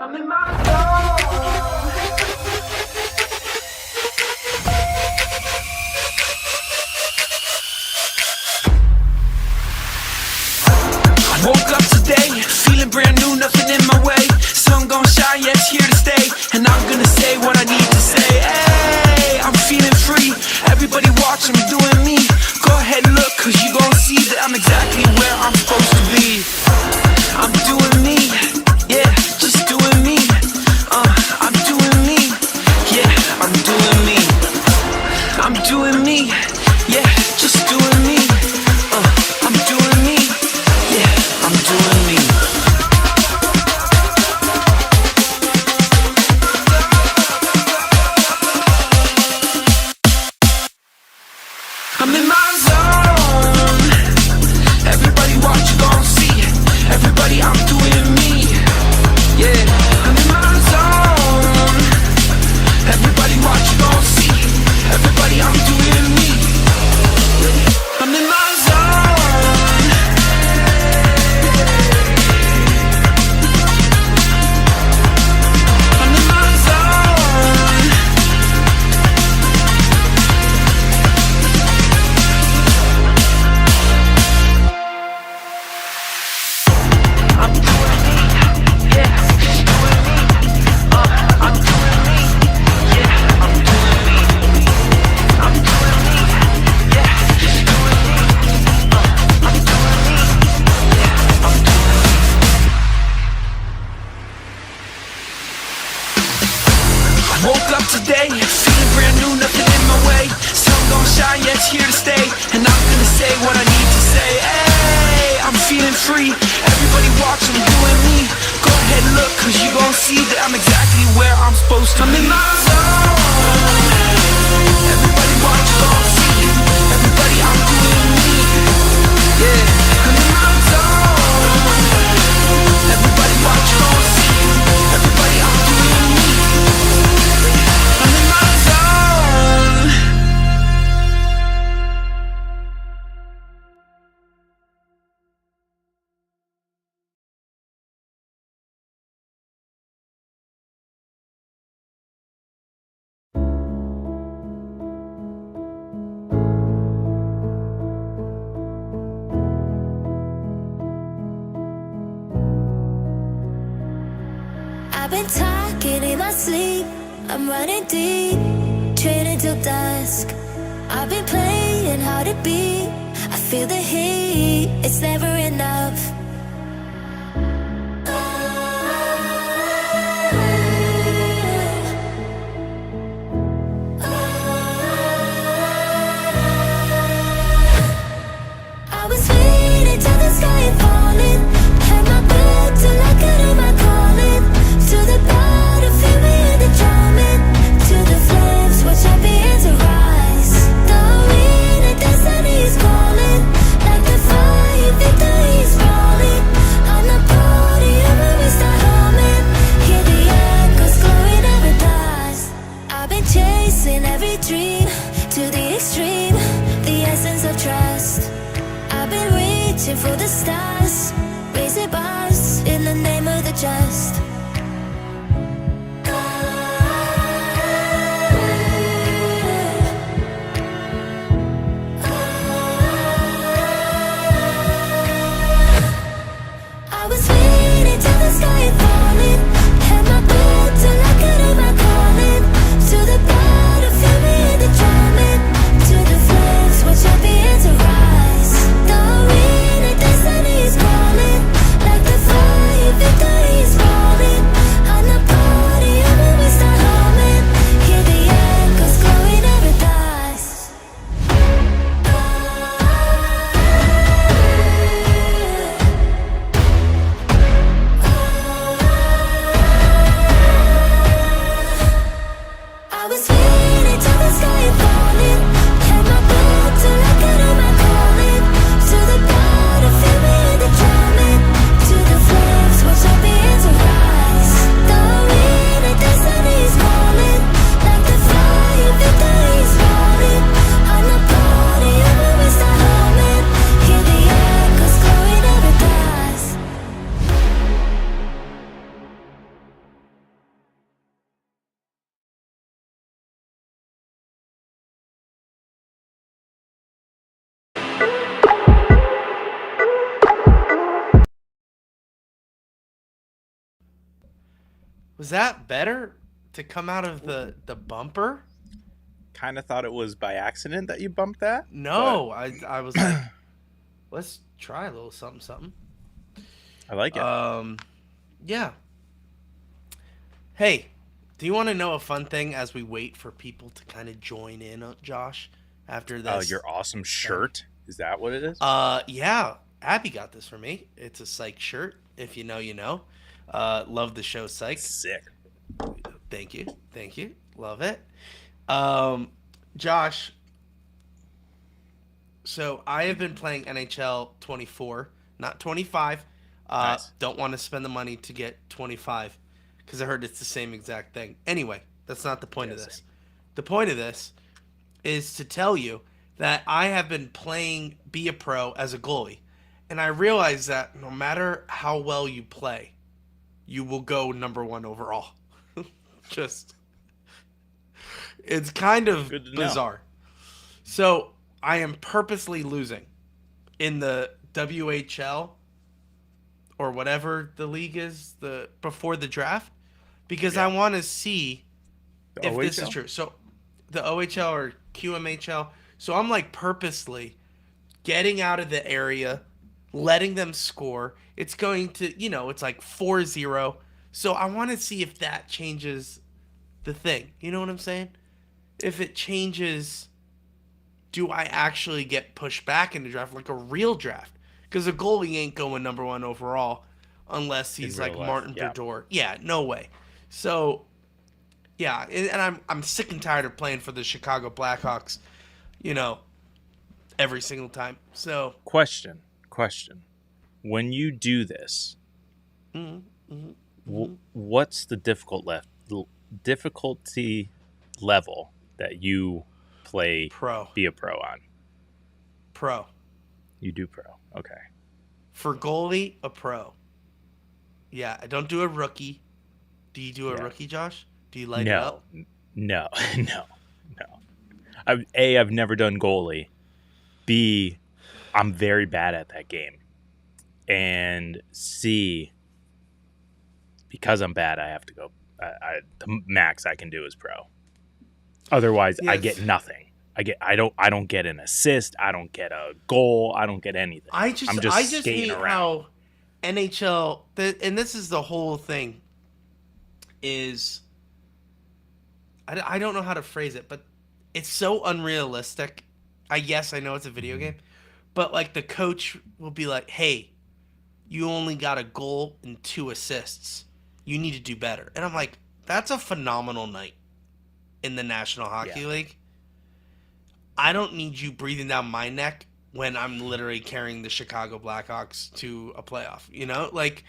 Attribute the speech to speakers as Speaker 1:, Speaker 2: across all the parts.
Speaker 1: I'm in my zone. I woke up today, feeling brand new, nothing in my way. Sun gon' shine, yeah, it's here to stay. And I'm gonna say what I need to say. Hey, I'm feeling free. Everybody watching me doing me. Go ahead and look, cause you gon' see that I'm exactly where I'm supposed to be. I'm doing me, yeah, just doing me. I'm doing me, yeah, I'm doing me. I'm doing me, yeah, just doing me. I'm doing me, yeah, I'm doing me. I'm in my zone. Everybody watch, you gon' see. Everybody, I'm doing me. Yeah, I'm in my zone. Everybody watch, you gon' see. Everybody, I'm doing me. I'm in my zone. I'm in my zone. I'm doing me, yeah, doing me. I'm doing me, yeah, I'm doing me. I'm doing me, yeah, doing me. I'm doing me, yeah, I'm doing me. I woke up today, feeling brand new, nothing in my way. Sun gon' shine, yeah, it's here to stay. And I'm gonna say what I need to say. Hey, I'm feeling free. Everybody watch, I'm doing me. Go ahead and look, cause you gon' see that I'm exactly where I'm supposed to be. I'm in my zone. Everybody watch, you gon' see. Everybody, I'm doing me. Yeah, I'm in my zone. Everybody watch, you gon' see. Everybody, I'm doing me. I'm in my zone.
Speaker 2: I've been talking in my sleep, I'm running deep, training till dusk. I've been playing hard to beat, I feel the heat, it's never enough. I was waiting till the sky falling, had my back till I couldn't my calling. To the battlefield we hear the drumming, to the flames we're champions to rise. The arena destiny is calling, like the fire victory is falling. On the podium when we start humming, hear the echoes glowing every blast. I've been chasing every dream to the extreme, the essence of trust. I've been reaching for the stars, raising bars in the name of the just. I was waiting till the sky falling, had my back till I couldn't my calling. To the battlefield we hear the drumming, to the flames we're champions to rise. The arena destiny is calling, like the fire victory is falling.
Speaker 3: Was that better to come out of the bumper?
Speaker 4: Kind of thought it was by accident that you bumped that.
Speaker 3: No, I was like, let's try a little something something.
Speaker 4: I like it.
Speaker 3: Yeah. Hey, do you want to know a fun thing as we wait for people to kind of join in, Josh? After
Speaker 4: Oh,
Speaker 3: this,
Speaker 4: your awesome shirt. Is that what it is?
Speaker 3: yeah, Abby got this for me. It's a Psych shirt. If you know, you know. Love the show Psych.
Speaker 4: Sick.
Speaker 3: Thank you. Love it. Josh. So I have been playing NHL 24, not 25.
Speaker 4: Nice.
Speaker 3: Don't want to spend the money to get 25 because I heard it's the same exact thing. Anyway, that's not the point of this.
Speaker 4: Same.
Speaker 3: The point of this is to tell you that I have been playing Be a Pro as a goalie. And I realize that no matter how well you play, you will go number 1 overall. Just, it's kind of
Speaker 4: Good to know.
Speaker 3: bizarre. So I am purposely losing in the WHL or whatever the league is before the draft because I want to see if this is true. So the OHL or QMHL. So I'm like purposely getting out of the area, letting them score. It's going to, it's like 4-0. So I want to see if that changes the thing. You know what I'm saying? If it changes, do I actually get pushed back in the draft like a real draft? Because a goalie ain't going number 1 overall unless he's like Martin Brodeur. Yeah, no way. So, yeah, and I'm sick and tired of playing for the Chicago Blackhawks, every single time. So,
Speaker 4: Question. When you do this, what's the difficulty level that you play
Speaker 3: pro.
Speaker 4: Be a Pro on?
Speaker 3: Pro.
Speaker 4: You do Pro. Okay.
Speaker 3: For goalie, a pro. Yeah, I don't do a rookie. Do you do a rookie, Josh? Do you light it up?
Speaker 4: No. I've never done goalie. B, I'm very bad at that game. And C, because I'm bad, I have to go. The max I can do is pro. Otherwise, I get nothing. I don't get an assist. I don't get a goal. I don't get anything. I'm just skating
Speaker 3: hate
Speaker 4: around.
Speaker 3: How NHL, and this is the whole thing, is I don't know how to phrase it, but it's so unrealistic. Yes, I know it's a video game, but like the coach will be like, "Hey, you only got a goal and 2 assists. You need to do better." And I'm like, "That's a phenomenal night in the National Hockey League. I don't need you breathing down my neck when I'm literally carrying the Chicago Blackhawks to a playoff. Like,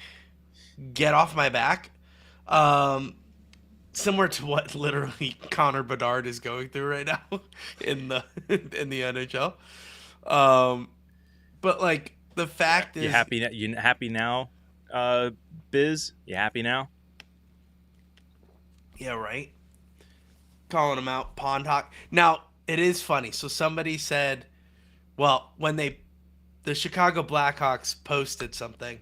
Speaker 3: get off my back." Similar to what literally Connor Bedard is going through right now in the NHL. But like the fact is,
Speaker 4: you happy now, Biz? You happy now?
Speaker 3: Yeah, right. Calling him out, pond hockey. Now it is funny. So somebody said, well, when the Chicago Blackhawks posted something,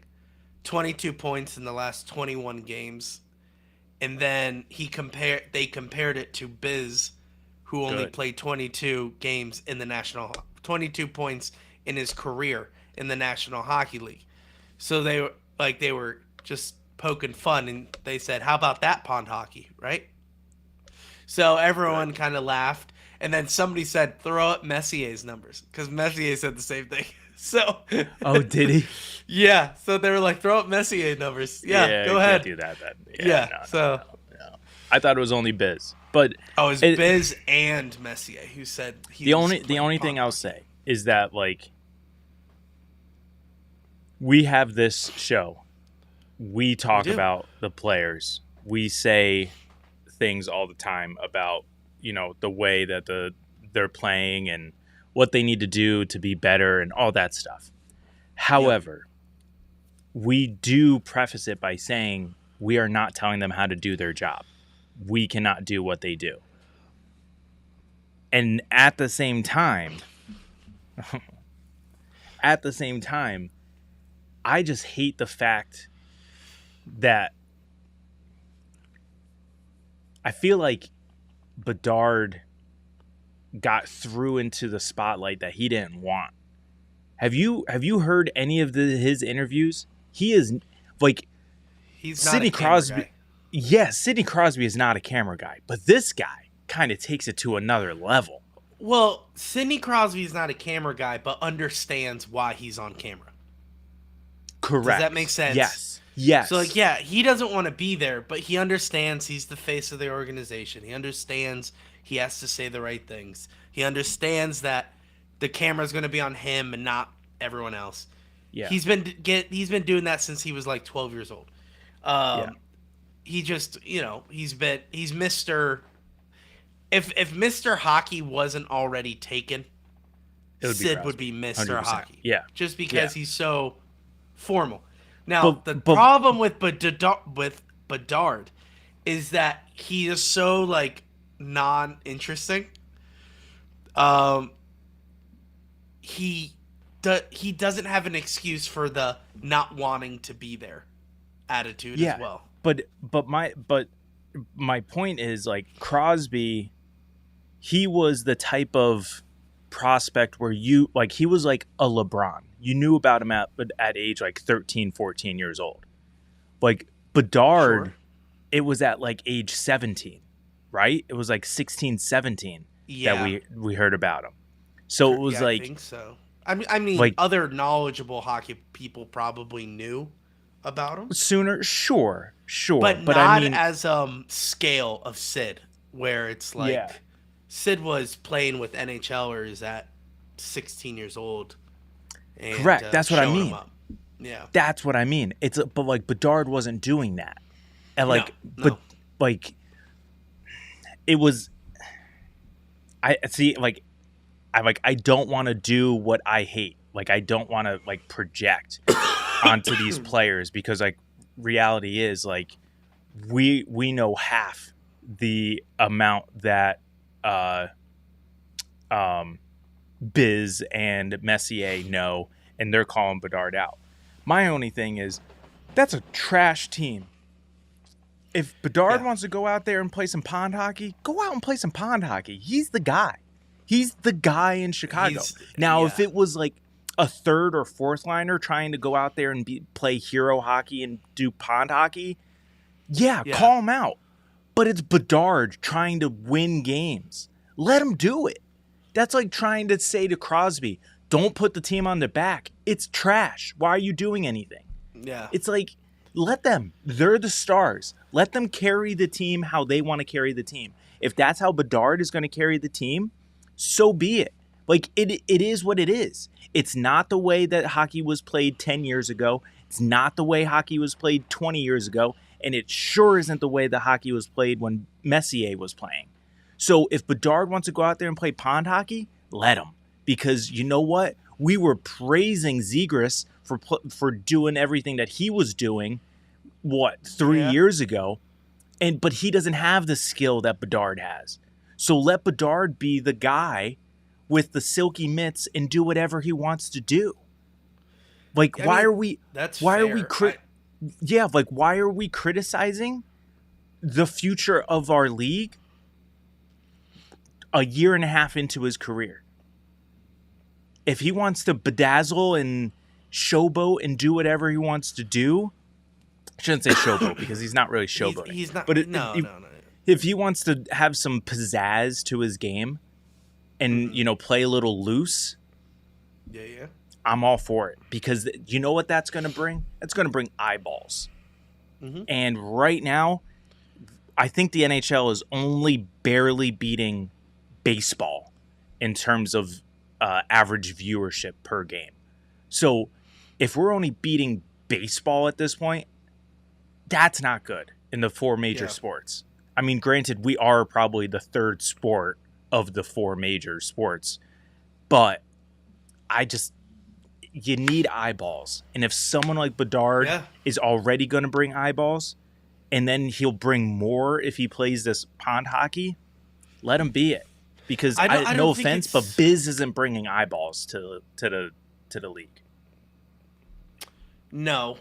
Speaker 3: 22 points in the last 21 games. And then they compared it to Biz, who only played 22 games in the 22 points in his career in the National Hockey League. So they were just poking fun, and they said, "How about that pond hockey?" Right? So everyone kind of laughed, and then somebody said, "Throw up Messier's numbers," because Messier said the same thing. So,
Speaker 4: oh, did he?
Speaker 3: Yeah. So they were like, "Throw up Messier numbers." Yeah, go ahead.
Speaker 4: Can't do that. Then.
Speaker 3: Yeah. No.
Speaker 4: I thought it was only Biz, but
Speaker 3: it's Biz and Messier who said
Speaker 4: the only thing I'll say is that like we have this show, we talk about the players, we say things all the time about the way that they're playing and what they need to do to be better and all that stuff. However, we do preface it by saying we are not telling them how to do their job. We cannot do what they do. And at the same time, I just hate the fact that I feel like Bedard got through into the spotlight that he didn't want. Have you heard any of his interviews? He is like
Speaker 3: He's not
Speaker 4: Sidney
Speaker 3: a camera
Speaker 4: Crosby.
Speaker 3: guy.
Speaker 4: Yes, Sidney Crosby is not a camera guy, but this guy kind of takes it to another level.
Speaker 3: Well, Sidney Crosby is not a camera guy, but understands why he's on camera.
Speaker 4: Correct.
Speaker 3: Does that make sense?
Speaker 4: Yes.
Speaker 3: So, like, yeah, he doesn't want to be there, but he understands he's the face of the organization. He understands he has to say the right things. He understands that the camera's going to be on him and not everyone else.
Speaker 4: Yeah.
Speaker 3: He's been doing that since he was like 12 years old. He just, he's Mr. If Mr. Hockey wasn't already taken, Sid would be Mr.
Speaker 4: 100%.
Speaker 3: Hockey.
Speaker 4: Yeah.
Speaker 3: Just because he's so formal. Now,
Speaker 4: But-
Speaker 3: the
Speaker 4: but-
Speaker 3: problem with Bedard is that he is so, like, non-interesting. He doesn't have an excuse for the not wanting to be there attitude as well.
Speaker 4: But my point is, like, Crosby, he was the type of prospect where he was like a LeBron. You knew about him at age like 13, 14 years old. Like Bedard,
Speaker 3: Sure.
Speaker 4: It was at like age 17, right? It was like 16, 17 that we heard about him. So it was
Speaker 3: I think so. I mean,
Speaker 4: like,
Speaker 3: other knowledgeable hockey people probably knew about him,
Speaker 4: sooner, sure,
Speaker 3: but not
Speaker 4: I mean,
Speaker 3: as scale of Sid, where it's like Sid was playing with NHLers at 16 years old. And,
Speaker 4: correct. That's what I
Speaker 3: showing
Speaker 4: mean.
Speaker 3: them up. Yeah,
Speaker 4: That's what I mean. But like Bedard wasn't doing that, and like,
Speaker 3: No.
Speaker 4: but like, it was. I see. Like, I don't want to do what I hate. Like, I don't want to like project onto these players because like reality is like we know half the amount that Biz and Messier know, and they're calling Bedard out. My only thing is that's a trash team. If Bedard wants to go out there and play some pond hockey, go out and play some pond hockey. He's the guy. He's the guy in Chicago. If it was like a third or fourth liner trying to go out there and play hero hockey and do pond hockey, call him out. But it's Bedard trying to win games. Let him do it. That's like trying to say to Crosby, don't put the team on their back. It's trash. Why are you doing anything?
Speaker 3: yeah.
Speaker 4: It's like, let them. They're the stars. Let them carry the team how they want to carry the team. If that's how Bedard is going to carry the team, so be it. Like, it is what it is. It's not the way that hockey was played 10 years ago. It's not the way hockey was played 20 years ago. And it sure isn't the way that hockey was played when Messier was playing. So if Bedard wants to go out there and play pond hockey, let him. Because you know what? We were praising Zegras for doing everything that he was doing, 3 years ago? But he doesn't have the skill that Bedard has. So let Bedard be the guy with the silky mitts and do whatever he wants to do. Like, why are we criticizing the future of our league a year and a half into his career? If he wants to bedazzle and showboat and do whatever he wants to do, I shouldn't say showboat because he's not really showboating.
Speaker 3: He's not.
Speaker 4: But
Speaker 3: No.
Speaker 4: if he wants to have some pizzazz to his game and, play a little loose,
Speaker 3: Yeah.
Speaker 4: I'm all for it. Because you know what that's going to bring? That's going to bring eyeballs.
Speaker 3: Mm-hmm.
Speaker 4: And right now, I think the NHL is only barely beating baseball in terms of average viewership per game. So if we're only beating baseball at this point, that's not good in the four major sports. I mean, granted, we are probably the third sport of the four major sports, but you need eyeballs. And if someone like Bedard is already going to bring eyeballs, and then he'll bring more if he plays this pond hockey, let him be it. Because no offense, but Biz isn't bringing eyeballs to the league.
Speaker 3: No.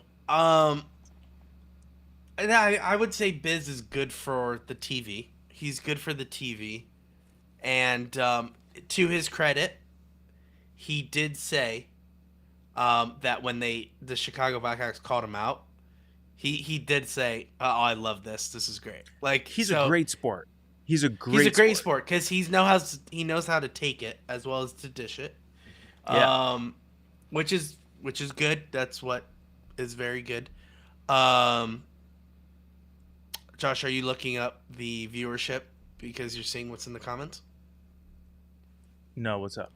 Speaker 3: And I would say Biz is good for the TV. He's good for the TV. And to his credit, he did say that when the Chicago Blackhawks called him out, he did say, "Oh, I love this. This is great." Like
Speaker 4: He's a great sport. He's a
Speaker 3: great
Speaker 4: great
Speaker 3: sport because he knows how to take it as well as to dish it.
Speaker 4: Yeah.
Speaker 3: Which is good. That's what is very good. Josh, are you looking up the viewership because you're seeing what's in the comments?
Speaker 4: No, what's up?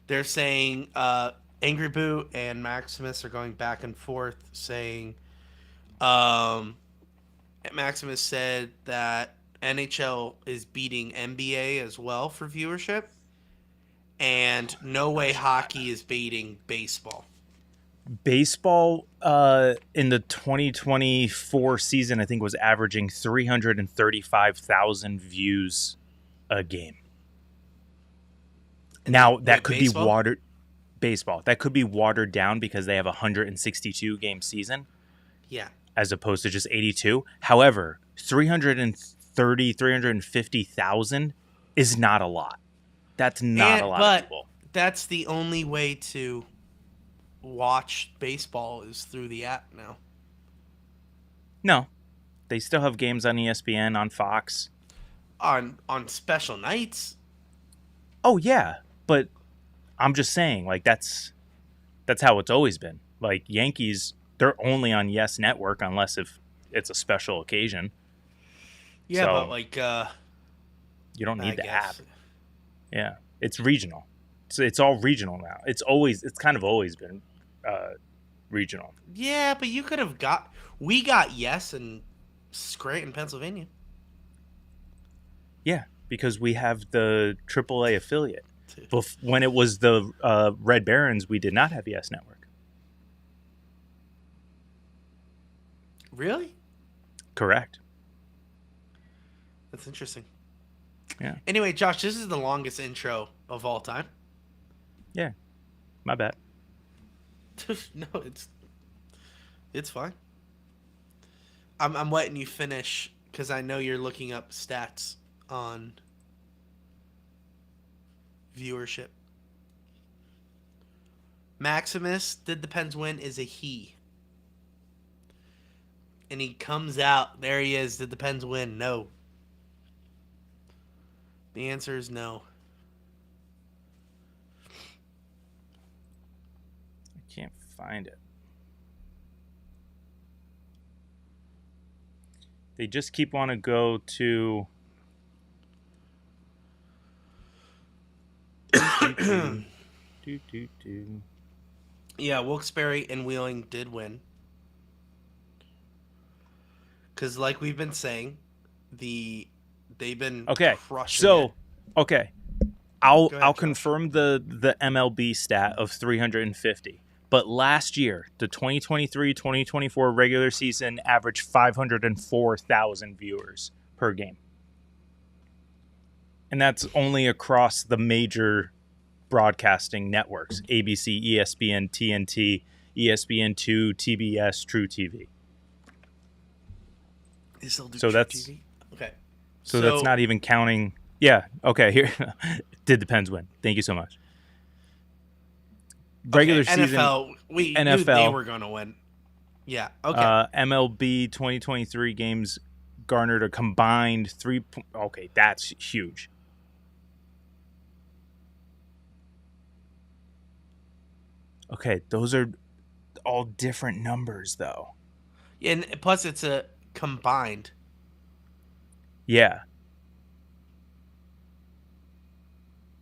Speaker 3: They're saying Angry Boo and Maximus are going back and forth saying Maximus said that NHL is beating NBA as well for viewership, and no way hockey is beating baseball.
Speaker 4: Baseball in the 2024 season, I think, was averaging 335,000 views a game. Now, that could be watered... Baseball. That could be watered down because they have a 162 game season.
Speaker 3: Yeah.
Speaker 4: As opposed to just 82. However, 350,000 is not a lot. That's not a lot of people.
Speaker 3: That's the only way to watch baseball is through the app now.
Speaker 4: No. They still have games on ESPN, on Fox.
Speaker 3: On special nights.
Speaker 4: Oh, yeah. But I'm just saying, like, that's how it's always been. Like, Yankees, they're only on Yes Network unless if it's a special occasion.
Speaker 3: Yeah, so, but like
Speaker 4: you don't need the app. Yeah, it's regional. It's all regional now. It's kind of always been regional.
Speaker 3: Yeah, but you could have we got Yes in Scranton, Pennsylvania.
Speaker 4: Yeah, because we have the AAA affiliate. When it was the Red Barons, we did not have Yes Network.
Speaker 3: Really?
Speaker 4: Correct.
Speaker 3: That's interesting.
Speaker 4: Yeah.
Speaker 3: Anyway, Josh, this is the longest intro of all time.
Speaker 4: Yeah. My bad.
Speaker 3: No, it's fine. I'm letting you finish because I know you're looking up stats on viewership. Maximus, did the Pens win, is a he. And he comes out. There he is. Did the Pens win? No. The answer is no.
Speaker 4: I can't find it. They just keep wanting to go to...
Speaker 3: Yeah, Wilkes-Barre and Wheeling did win. Because like we've been saying, they've been crushing it.
Speaker 4: Okay. I'll confirm the MLB stat of 350. But last year, the 2023-2024 regular season averaged 504,000 viewers per game. And that's only across the major broadcasting networks: ABC, ESPN, TNT, ESPN2, TBS, True TV.
Speaker 3: So that's TV? Okay.
Speaker 4: So that's not even counting. Yeah. Okay. Here, did the Pens win? Thank you so much. Regular season
Speaker 3: NFL. We knew they were going to win. Yeah. Okay.
Speaker 4: MLB 2023 games garnered a combined 3. Okay, that's huge. Okay, those are all different numbers, though.
Speaker 3: Yeah, and plus it's a combined.
Speaker 4: Yeah.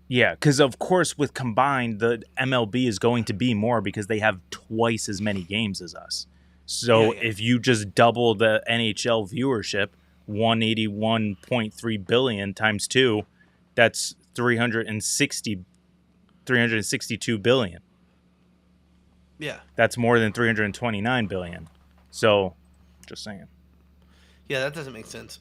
Speaker 4: Yeah, because of course with combined, the MLB is going to be more because they have twice as many games as us. So if you just double the NHL viewership, 181.3 billion times 2, that's 362 billion.
Speaker 3: Yeah.
Speaker 4: That's more than 329 billion. So, just saying.
Speaker 3: Yeah, that doesn't make sense.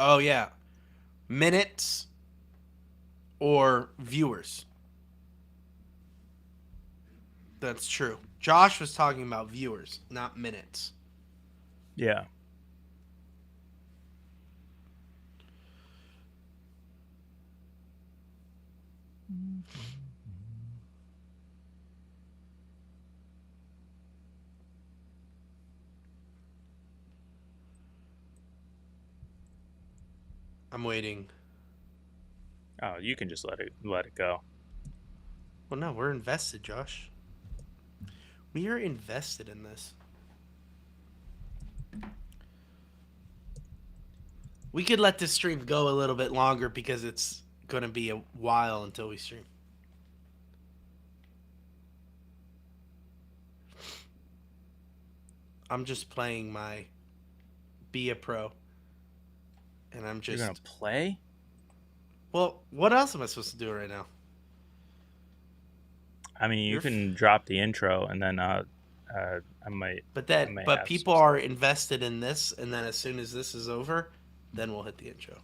Speaker 3: Oh yeah, minutes or viewers. That's true. Josh was talking about viewers, not minutes.
Speaker 4: Yeah.
Speaker 3: I'm waiting.
Speaker 4: Oh, you can just let it go.
Speaker 3: Well, no, we're invested, Josh. We are invested in this. We could let this stream go a little bit longer because it's going to be a while until we stream. I'm just playing my Be a Pro. And I'm just.
Speaker 4: You're gonna play?
Speaker 3: Well, what else am I supposed to do right now?
Speaker 4: I mean, you can drop the intro, and then I might.
Speaker 3: But
Speaker 4: I
Speaker 3: that,
Speaker 4: might
Speaker 3: but
Speaker 4: have
Speaker 3: people
Speaker 4: some
Speaker 3: are invested in this, and then as soon as this is over, then we'll hit the intro.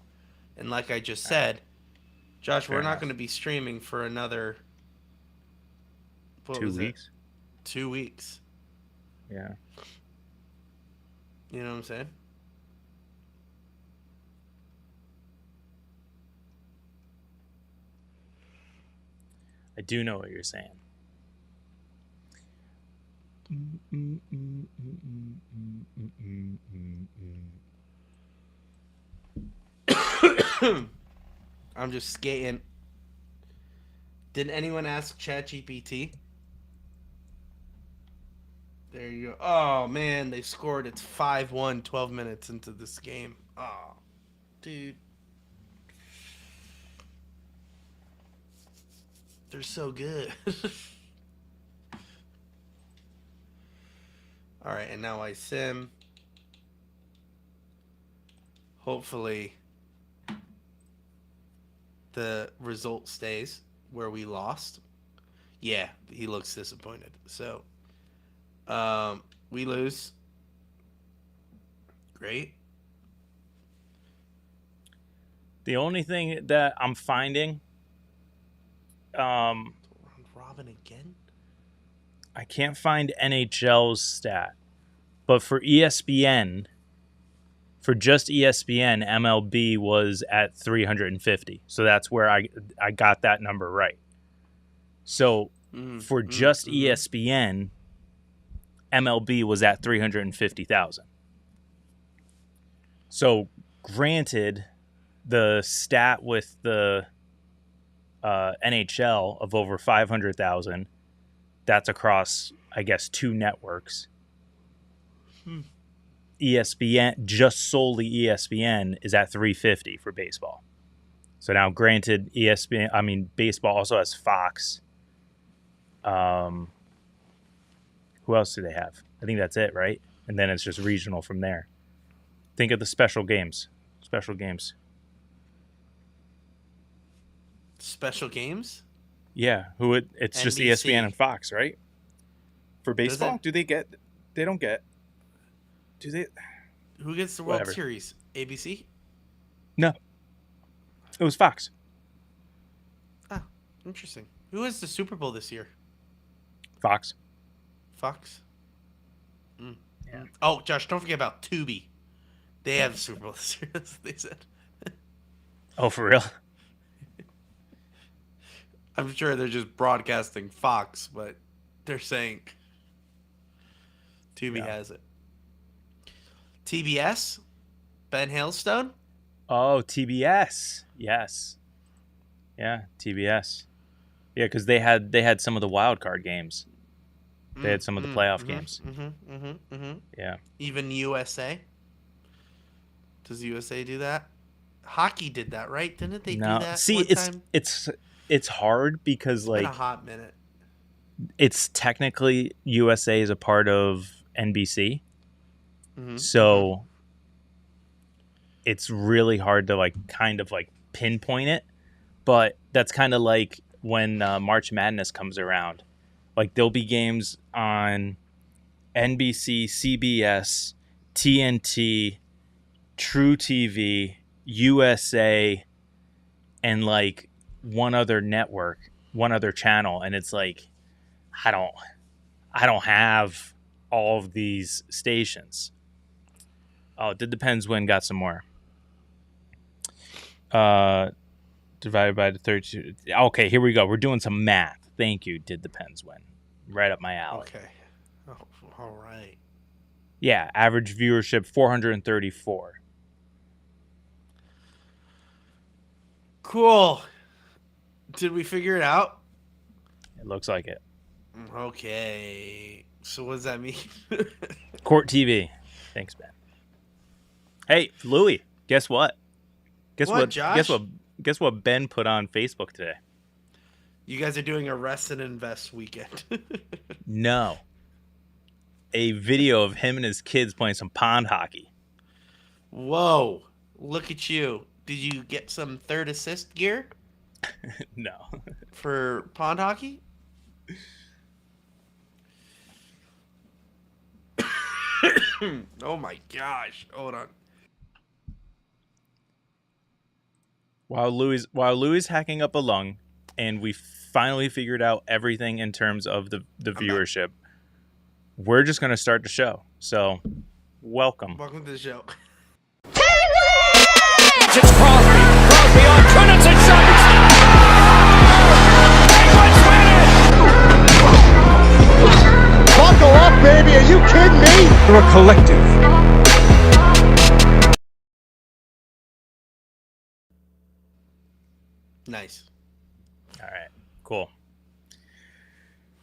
Speaker 3: And like I just said, Josh,
Speaker 4: Fair
Speaker 3: we're not
Speaker 4: enough.
Speaker 3: going to be streaming for another. What
Speaker 4: 2
Speaker 3: was it?
Speaker 4: weeks.
Speaker 3: 2 weeks.
Speaker 4: Yeah.
Speaker 3: You know what I'm saying?
Speaker 4: I do know what you're saying.
Speaker 3: I'm just skating. Did anyone ask ChatGPT? There you go. Oh, man, they scored. It's 5-1, 12 minutes into this game. Oh, dude. They're so good. All right, and now I sim. Hopefully, the result stays where we lost. Yeah, he looks disappointed. So, we lose. Great.
Speaker 4: The only thing that I'm finding,
Speaker 3: Robin again?
Speaker 4: I can't find NHL's stat, but for ESPN, for just ESPN, MLB was at 350. So that's where I got that number right. So for just ESPN, MLB was at 350,000. So granted, the stat with the NHL of over 500,000, that's across, I guess, 2 networks. ESPN, just solely ESPN, is at 350 for baseball. So now, granted, baseball also has Fox. Who else do they have? I think that's it, right? And then it's just regional from there. Think of the special games. Special games. Yeah. It's just
Speaker 3: NBC.
Speaker 4: ESPN and Fox, right? For baseball?
Speaker 3: it?
Speaker 4: Do they get? They don't get. Do they?
Speaker 3: Who gets the World
Speaker 4: Whatever.
Speaker 3: Series? ABC?
Speaker 4: No. It was Fox.
Speaker 3: Ah, interesting. Who has the Super Bowl this year?
Speaker 4: Fox.
Speaker 3: Fox?
Speaker 4: Yeah.
Speaker 3: Oh, Josh, don't forget about Tubi. They have the Super Bowl this year, that's what they said.
Speaker 4: Oh, for real?
Speaker 3: I'm sure they're just broadcasting Fox, but they're saying Tubi has it. TBS? Ben Hailstone?
Speaker 4: Oh, TBS. Yes. Yeah, TBS. Yeah, because they had some of the wild card games. They had some of the playoff games. Yeah.
Speaker 3: Even USA? Does USA do that? Hockey did that, right? Didn't they do that?
Speaker 4: See,
Speaker 3: one time?
Speaker 4: it's hard because
Speaker 3: It's been a hot minute.
Speaker 4: it's technically USA is a part of NBC. So it's really hard to kind of pinpoint it, but that's kind of like when March Madness comes around. There'll be games on NBC, CBS, TNT, True TV, USA, and like one other network, one other channel, and it's like I don't have all of these stations. Oh, Did Depends When got some more. Divided by the 32. Okay, here we go. We're doing some math. Thank you, Did Depends When. Right up my alley.
Speaker 3: Okay. Oh, all right.
Speaker 4: Yeah, average viewership 434.
Speaker 3: Cool. Did we figure it out?
Speaker 4: It looks like it.
Speaker 3: Okay. So what does that mean?
Speaker 4: Court TV. Thanks, Ben. Hey, Louie, guess what?
Speaker 3: What, Josh?
Speaker 4: Guess what Ben put on Facebook today?
Speaker 3: You guys are doing a rest and invest weekend.
Speaker 4: No. A video of him and his kids playing some pond hockey.
Speaker 3: Whoa. Look at you. Did you get some third assist gear
Speaker 4: No.
Speaker 3: for pond hockey? Oh my gosh. Hold on.
Speaker 4: While Louis hacking up a lung, and we finally figured out everything in terms of the viewership, we're just going to start the show. So, welcome.
Speaker 3: Welcome to the show.
Speaker 1: It's Crosby. Crosby on Trinidad shot. Penguins win it!
Speaker 5: Buckle up, baby. Are you kidding me?
Speaker 6: We're a collective.
Speaker 3: Nice.
Speaker 4: All right. Cool.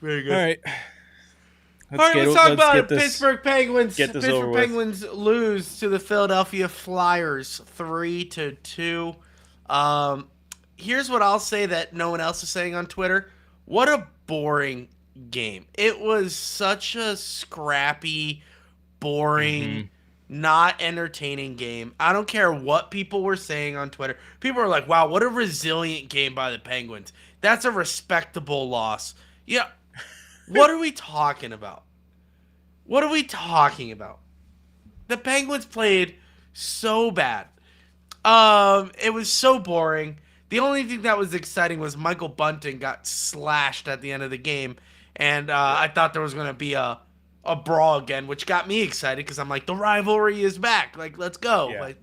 Speaker 3: Very good.
Speaker 4: All right.
Speaker 3: Let's talk about it. Pittsburgh Penguins.
Speaker 4: get this over
Speaker 3: Pittsburgh
Speaker 4: with.
Speaker 3: Penguins lose to the Philadelphia Flyers 3-2. Here's what I'll say that no one else is saying on Twitter. What a boring game. It was such a scrappy, boring, not entertaining game. I don't care what people were saying on Twitter. People were like, wow, what a resilient game by the Penguins. That's a respectable loss. Yeah. What are we talking about? What are we talking about? The Penguins played so bad. It was so boring. The only thing that was exciting was Michael Bunting got slashed at the end of the game, and I thought there was going to be a brawl again, which got me excited because I'm like, the rivalry is back. Like, let's go.
Speaker 4: Yeah.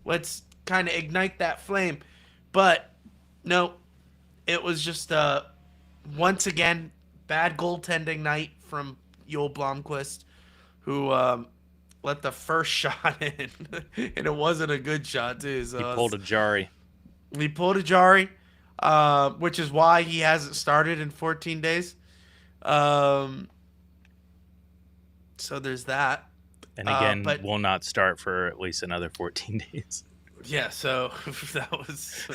Speaker 3: Let's kind of ignite that flame. But no, it was just once again bad goaltending night from Joel Blomqvist, who let the first shot in, and it wasn't a good shot too. So
Speaker 4: He pulled a Jari.
Speaker 3: He pulled a Jari, which is why he hasn't started in 14 days. So there's that.
Speaker 4: And again,
Speaker 3: but
Speaker 4: will not start for at least another 14 days.
Speaker 3: yeah, so that was.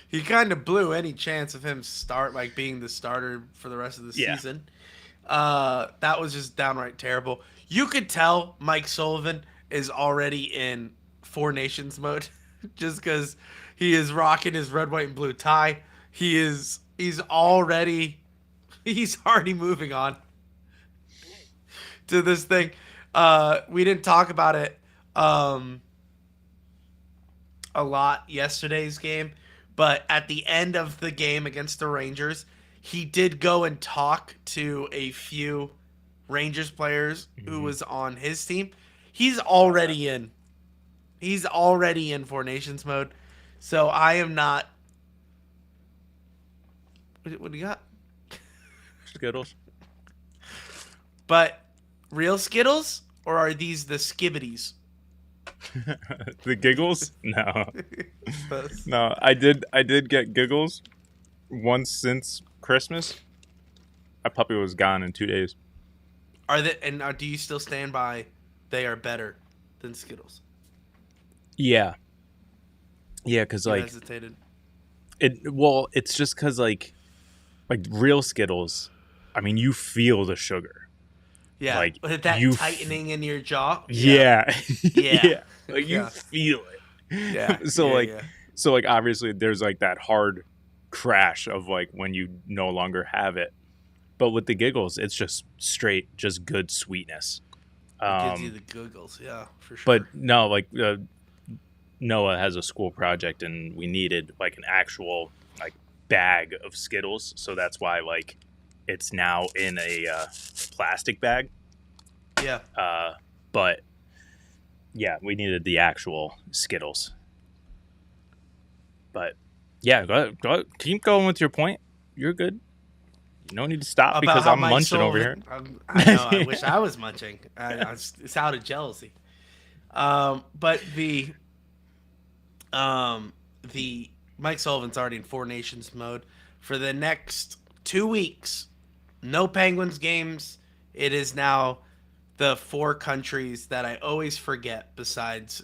Speaker 3: He kind of blew any chance of him being the starter for the rest of the season. That was just downright terrible. You could tell Mike Sullivan is already in Four Nations mode, just because he is rocking his red, white, and blue tie. He's already moving on to this thing. We didn't talk about it a lot yesterday's game. But at the end of the game against the Rangers, he did go and talk to a few Rangers players who was on his team. He's already in. He's already in Four Nations mode. So I am not. What do you got?
Speaker 4: Skittles.
Speaker 3: But real Skittles, or are these the Skibbities?
Speaker 4: The giggles? No. No, I did get giggles once since Christmas. That puppy was gone in 2 days.
Speaker 3: Do you still stand by they are better than Skittles?
Speaker 4: Yeah. Yeah, because
Speaker 3: You
Speaker 4: like
Speaker 3: hesitated.
Speaker 4: it's just because like real Skittles, I mean, you feel the sugar.
Speaker 3: Yeah,
Speaker 4: like,
Speaker 3: with that
Speaker 4: you
Speaker 3: tightening in your jaw.
Speaker 4: Yeah.
Speaker 3: Yeah.
Speaker 4: Like you
Speaker 3: Yeah.
Speaker 4: feel it.
Speaker 3: Yeah.
Speaker 4: So
Speaker 3: yeah.
Speaker 4: so obviously there's like that hard crash of like when you no longer have it. But with the giggles, it's just straight, just good sweetness.
Speaker 3: It gives you the googles, yeah, for sure.
Speaker 4: But no, like Noah has a school project and we needed like an actual like bag of Skittles, so that's why like it's now in a plastic bag.
Speaker 3: Yeah.
Speaker 4: But yeah, we needed the actual Skittles. But yeah, go keep going with your point. You're good. You don't need to stop
Speaker 3: About
Speaker 4: because
Speaker 3: how
Speaker 4: I'm
Speaker 3: Mike
Speaker 4: munching over here.
Speaker 3: Sullivan, I know. I wish I was munching. It's out of jealousy. But the Mike Sullivan's already in Four Nations mode for the next 2 weeks. No Penguins games. It is now the 4 countries that I always forget besides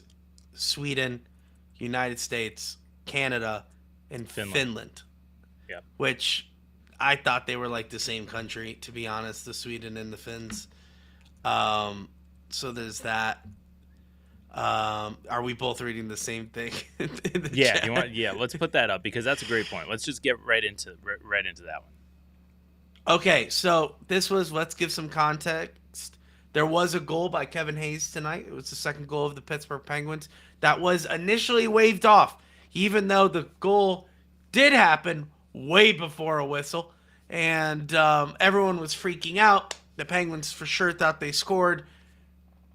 Speaker 3: Sweden, United States, Canada, and Finland.
Speaker 4: Yeah.
Speaker 3: Which I thought they were like the same country, to be honest, the Sweden and the Finns. So there's that. Are we both reading the same thing?
Speaker 4: Yeah,
Speaker 3: chat?
Speaker 4: let's put that up because that's a great point. Let's just get right into that one.
Speaker 3: Okay, so let's give some context. There was a goal by Kevin Hayes tonight. It was the second goal of the Pittsburgh Penguins that was initially waved off, even though the goal did happen way before a whistle. And everyone was freaking out. The Penguins for sure thought they scored.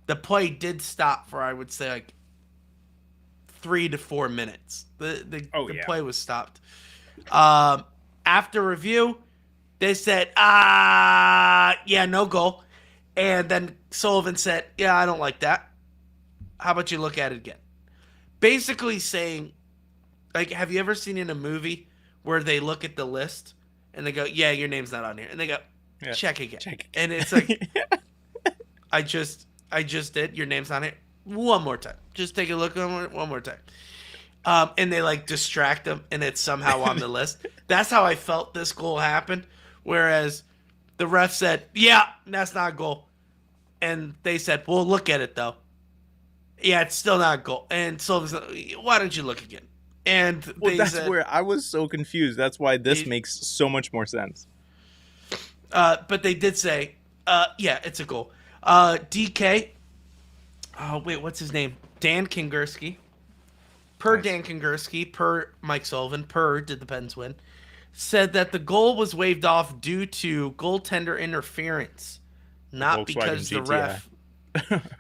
Speaker 3: The play did stop for, I would say, like 3 to 4 minutes. The play was stopped. After review, they said, yeah, no goal. And then Sullivan said, yeah, I don't like that. How about you look at it again? Basically saying, like, have you ever seen in a movie where they look at the list and they go, yeah, your name's not on here. And they go, check again. And it's like, I just did. Your name's on it. One more time. Just take a look one more time. And they like distract them, and it's somehow on the list. That's how I felt this goal happened. Whereas the ref said, "Yeah, that's not a goal," and they said, "Well, look at it though." Yeah, it's still not a goal. And so, why don't you look again? And
Speaker 4: that's where I was so confused. That's why this makes so much more sense.
Speaker 3: But they did say, yeah, it's a goal. DK, what's his name? Dan Kingerski. Dan Kingerski, per Mike Sullivan, did the Pens win, said that the goal was waved off due to goaltender interference, not because the ref.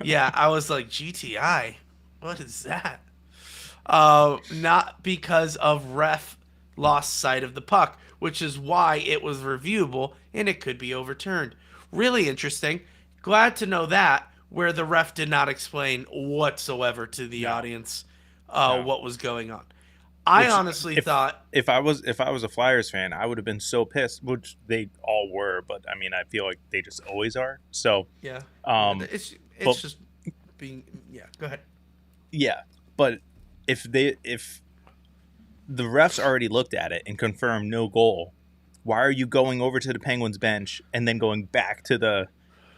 Speaker 3: Yeah, I was like, GTI? What is that? Not because of ref lost sight of the puck, which is why it was reviewable and it could be overturned. Really interesting. Glad to know that, where the ref did not explain whatsoever to the audience what was going on. I honestly thought
Speaker 4: if I was a Flyers fan, I would have been so pissed, which they all were, but I mean, I feel like they just always are. So
Speaker 3: yeah, it's just being Go ahead.
Speaker 4: Yeah, but if the refs already looked at it and confirmed no goal, why are you going over to the Penguins bench and then going back to the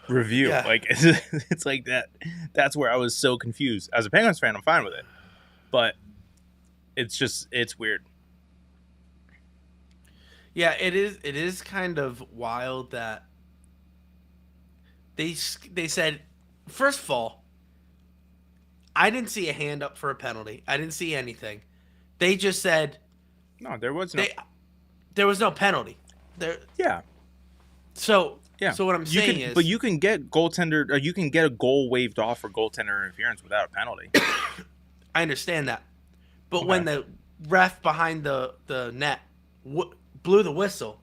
Speaker 4: review?
Speaker 3: Yeah.
Speaker 4: Like it's like that. That's where I was so confused. As a Penguins fan, I'm fine with it, but it's weird.
Speaker 3: Yeah, it is kind of wild that they said, first of all, I didn't see a hand up for a penalty. I didn't see anything. They just said
Speaker 4: no. There was no.
Speaker 3: There was no penalty. There.
Speaker 4: Yeah.
Speaker 3: So
Speaker 4: yeah.
Speaker 3: So what I'm saying is,
Speaker 4: but you can get goaltender, or you can get a goal waved off for goaltender interference without a penalty.
Speaker 3: I understand that, but when the ref behind the net blew the whistle,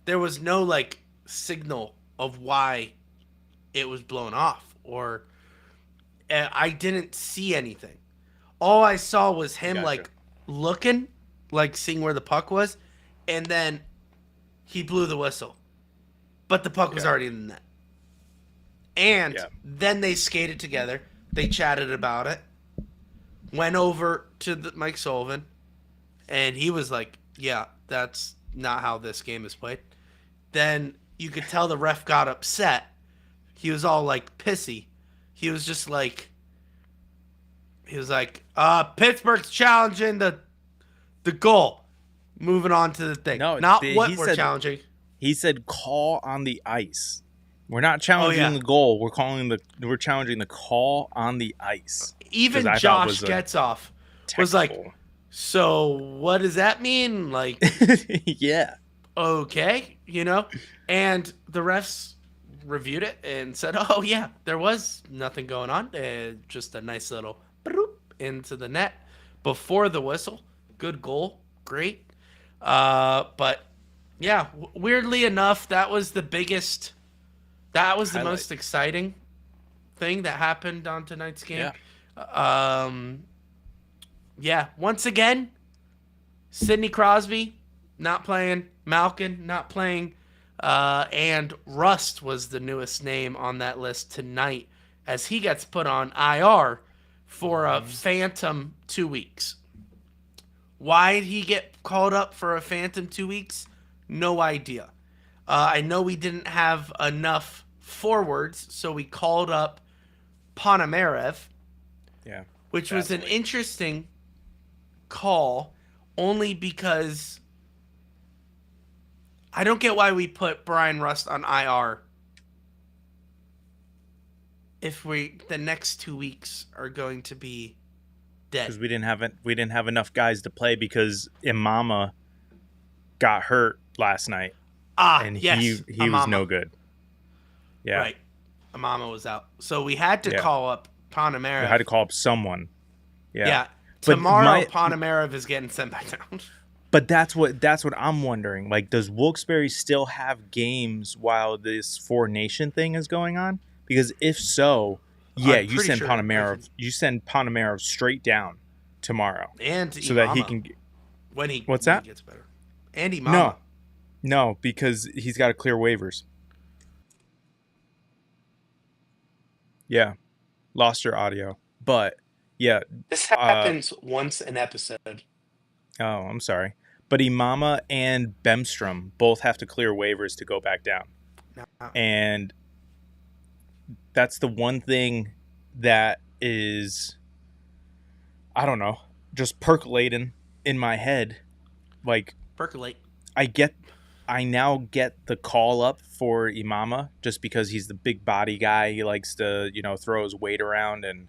Speaker 3: there was no like signal of why it was blown off, or I didn't see anything. All I saw was him like looking, like seeing where the puck was, and then he blew the whistle. But the puck was already in the net. And then they skated together. They chatted about it. Went over to Mike Sullivan. And he was like, yeah, that's not how this game is played. Then you could tell the ref got upset. He was all like pissy. He was just like, Pittsburgh's challenging the goal. Moving on to the thing.
Speaker 4: No,
Speaker 3: not what we're challenging.
Speaker 4: He said, "Call on the ice." We're not challenging the goal. We're challenging the call on the ice.
Speaker 3: Even Josh Getzoff was like,
Speaker 4: Technical.
Speaker 3: so what does that mean? Like,
Speaker 4: Yeah.
Speaker 3: okay, and the refs reviewed it and said, oh yeah, there was nothing going on, just a nice little bloop into the net before the whistle. Good goal, great. But yeah, weirdly enough, that was the
Speaker 4: Highlight.
Speaker 3: most exciting thing that happened on tonight's game.
Speaker 4: Yeah.
Speaker 3: Yeah, once again, Sidney Crosby not playing, Malkin not playing, and Rust was the newest name on that list tonight as he gets put on IR for a phantom 2 weeks. Why did he get called up for a phantom 2 weeks? No idea. I know we didn't have enough forwards, so we called up Ponomarev,
Speaker 4: Yeah.
Speaker 3: which was an interesting call only because I don't get why we put Brian Rust on IR if the next 2 weeks are going to be dead.
Speaker 4: Because we didn't have enough guys to play because Imama got hurt last night. And
Speaker 3: yes,
Speaker 4: he was
Speaker 3: Amama.
Speaker 4: no good. Yeah.
Speaker 3: Right. Amama was out. So we had to call up Ponomarev.
Speaker 4: We had to call up someone. Yeah. But
Speaker 3: Tomorrow, Ponomarev is getting sent back down.
Speaker 4: But that's what I'm wondering. Like, does Wilkes-Barre still have games while this Four Nation thing is going on? Because if so, yeah, you send Ponomarev straight down tomorrow,
Speaker 3: and
Speaker 4: so
Speaker 3: Imama,
Speaker 4: that he can.
Speaker 3: When he gets better. And Imama.
Speaker 4: No, because he's got to clear waivers. Yeah, lost your audio, but yeah,
Speaker 3: This happens once an episode.
Speaker 4: Oh, I'm sorry. But Imama and Bemstrom both have to clear waivers to go back down.
Speaker 3: No.
Speaker 4: And that's the one thing that is, I don't know, just percolating in my head. Like,
Speaker 3: Percolate.
Speaker 4: I now get the call up for Imama just because he's the big body guy. He likes to, throw his weight around and,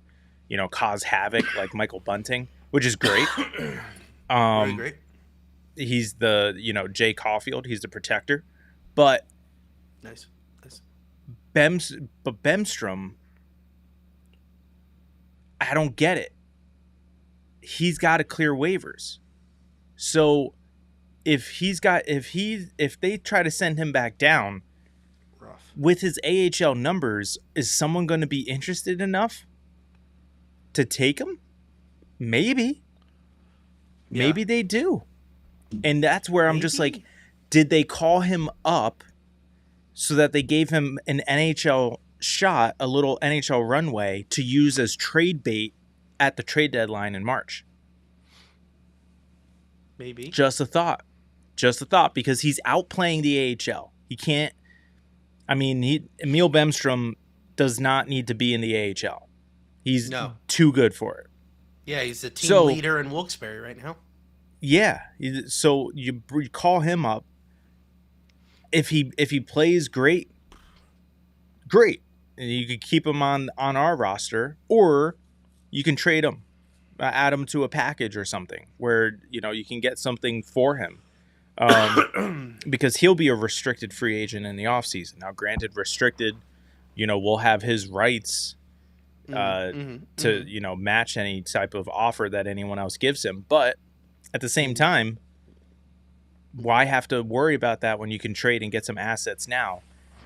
Speaker 4: cause havoc like Michael Bunting, which is great.
Speaker 3: Very great.
Speaker 4: He's the, Jay Caulfield. He's the protector. But
Speaker 3: Nice.
Speaker 4: Bemstrom, I don't get it. He's got to clear waivers. So if they try to send him back down,
Speaker 3: Rough.
Speaker 4: with his AHL numbers, is someone going to be interested enough to take him? Maybe.
Speaker 3: Yeah.
Speaker 4: Maybe they do. And that's where I'm just like, did they call him up so that they gave him an NHL shot, a little NHL runway to use as trade bait at the trade deadline in March?
Speaker 3: Maybe.
Speaker 4: Just a thought, because he's outplaying the AHL. He can't. Emil Bemstrom does not need to be in the AHL. He's too good for it.
Speaker 3: Yeah, he's the team leader in Wilkes-Barre right now.
Speaker 4: Yeah, so you call him up. If he plays great, and you could keep him on our roster, or you can trade him, add him to a package or something where you can get something for him, because he'll be a restricted free agent in the offseason. Now, granted, restricted, will have his rights to match any type of offer that anyone else gives him, but at the same time, why have to worry about that when you can trade and get some assets now?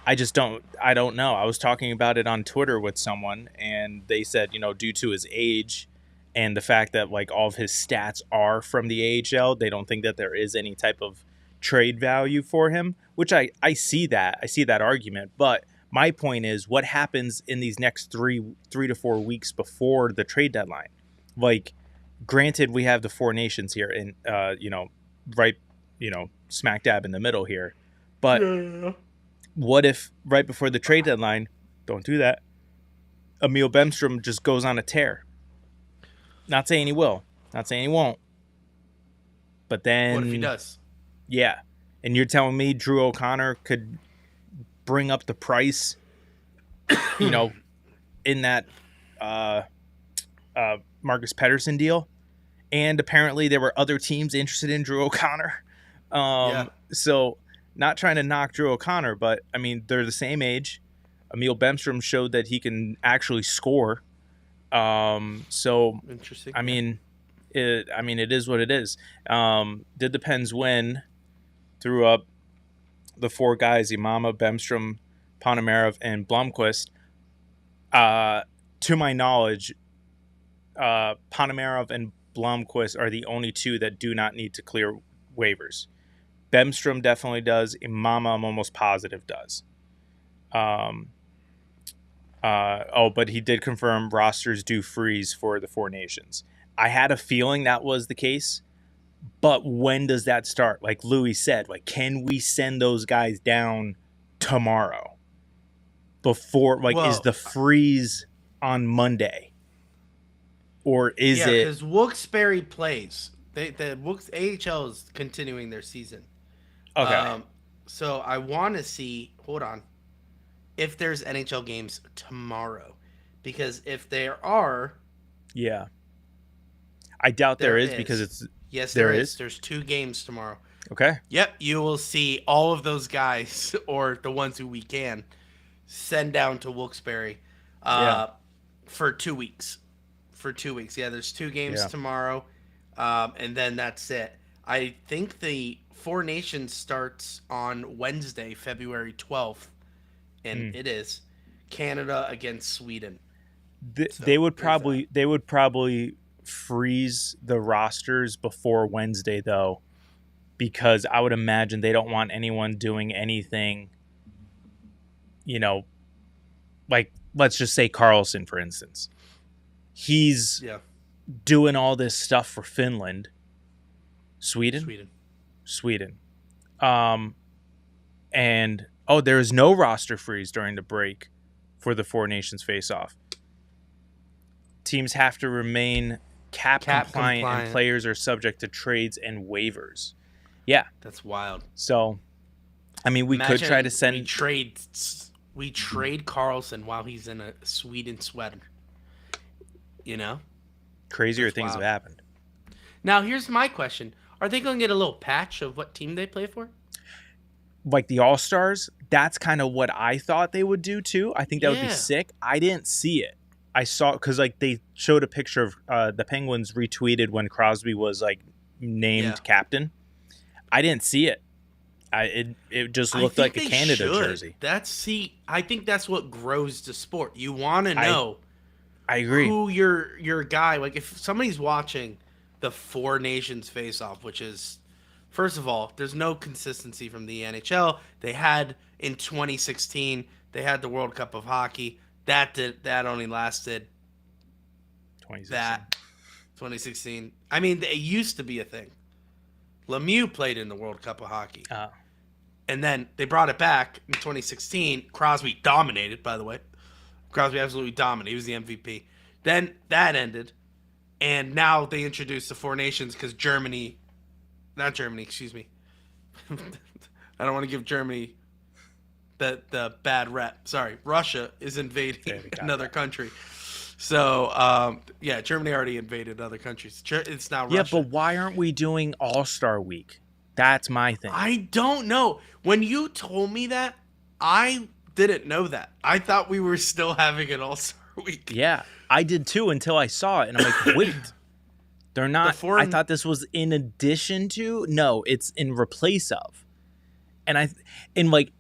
Speaker 4: I don't know. I was talking about it on Twitter with someone, and they said, due to his age and the fact that like all of his stats are from the AHL, they don't think that there is any type of trade value for him, which I see that. I see that argument. But my point is, what happens in these next 3 to 4 weeks before the trade deadline? Like, granted, we have the Four Nations here and, right, smack dab in the middle here. But what if right before the trade deadline, don't do that, Emil Bemstrom just goes on a tear? Not saying he will. Not saying he won't. But then...
Speaker 3: What if he does?
Speaker 4: Yeah. And you're telling me Drew O'Connor could bring up the price, in that Marcus Pettersson deal, and apparently there were other teams interested in Drew O'Connor. So not trying to knock Drew O'Connor, but I mean, they're the same age. Emil Bemstrom showed that he can actually score. So
Speaker 3: Interesting.
Speaker 4: I mean, it is what it is. Did the Pens win? Threw up the four guys: Imama, Bemstrom, Ponomarev, and Blomqvist. To my knowledge, Ponomarev and Blomqvist are the only two that do not need to clear waivers. Bemstrom definitely does. Imama, I'm almost positive, does. But he did confirm rosters do freeze for the Four Nations. I had a feeling that was the case, but when does that start? Like Louie said, like, can we send those guys down tomorrow? Before, like, is the freeze on Monday? Or is it?
Speaker 3: Because Wilkes-Barre plays. The Wilkes AHL is continuing their season.
Speaker 4: Okay.
Speaker 3: So I want to see. Hold on. If there's NHL games tomorrow, because if there are,
Speaker 4: Yeah. I doubt there is because it's.
Speaker 3: Yes,
Speaker 4: there
Speaker 3: is.
Speaker 4: is?
Speaker 3: There's 2 games tomorrow.
Speaker 4: Okay.
Speaker 3: Yep, you will see all of those guys, or the ones who we can send down to Wilkes-Barre for 2 weeks. For 2 weeks. Yeah, there's 2 games tomorrow, and then that's it. I think the Four Nations starts on Wednesday, February 12th, and it is Canada against Sweden.
Speaker 4: They would probably freeze the rosters before Wednesday, though, because I would imagine they don't want anyone doing anything, like, let's just say Carlson, for instance. He's doing all this stuff for Finland. Sweden. And there is no roster freeze during the break for the Four Nations face-off. Teams have to remain cap compliant, and players are subject to trades and waivers. Yeah,
Speaker 3: that's wild.
Speaker 4: So, I mean, we could try to send.
Speaker 3: We trade Carlson while he's in a Sweden sweater.
Speaker 4: Crazier
Speaker 3: that's
Speaker 4: things
Speaker 3: wild.
Speaker 4: have happened.
Speaker 3: Now, here's my question: are they going to get a little patch of what team they play for?
Speaker 4: Like the All-Stars, that's kind of what I thought they would do too. I think that would be sick. I didn't see it. I saw because like they showed a picture of the Penguins retweeted when Crosby was like named captain. I didn't see it. It just looked like a Canada jersey.
Speaker 3: I think that's what grows the sport. You want to know.
Speaker 4: I agree.
Speaker 3: Who your guy, like if somebody's watching the Four Nations face-off, which is, first of all, there's no consistency from the NHL. They had in 2016, they had the World Cup of Hockey. That only lasted 2016. I mean, it used to be a thing. Lemieux played in the World Cup of Hockey. And then they brought it back in 2016. Crosby dominated, by the way. Crosby absolutely dominated. He was the MVP. Then that ended. And now they introduced the Four Nations because excuse me. I don't want to give Germany the bad rep. Sorry, Russia is invading another country. So, Germany already invaded other countries. It's now Russia.
Speaker 4: Yeah, but why aren't we doing All-Star Week? That's my thing.
Speaker 3: I don't know. When you told me that, I didn't know that. I thought we were still having an All-Star Week.
Speaker 4: Yeah, I did too until I saw it, and I'm like, wait. They're not. I thought this was in addition to. No, it's in replace of. And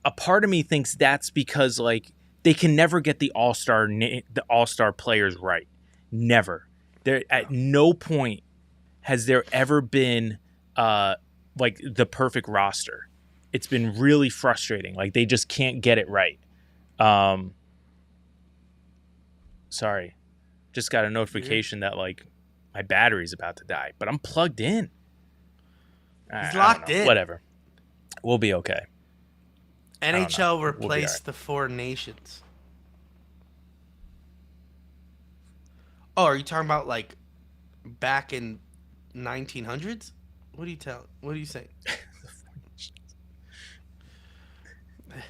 Speaker 4: a part of me thinks that's because like they can never get the all-star players right. Never. There at no point has there ever been like the perfect roster. It's been really frustrating. Like they just can't get it right. Sorry. Just got a notification that like my battery's about to die, but I'm plugged in.
Speaker 3: He's locked in.
Speaker 4: Whatever. We'll be okay.
Speaker 3: NHL replaced the Four Nations. Oh, are you talking about like back in 1900s? What are you saying?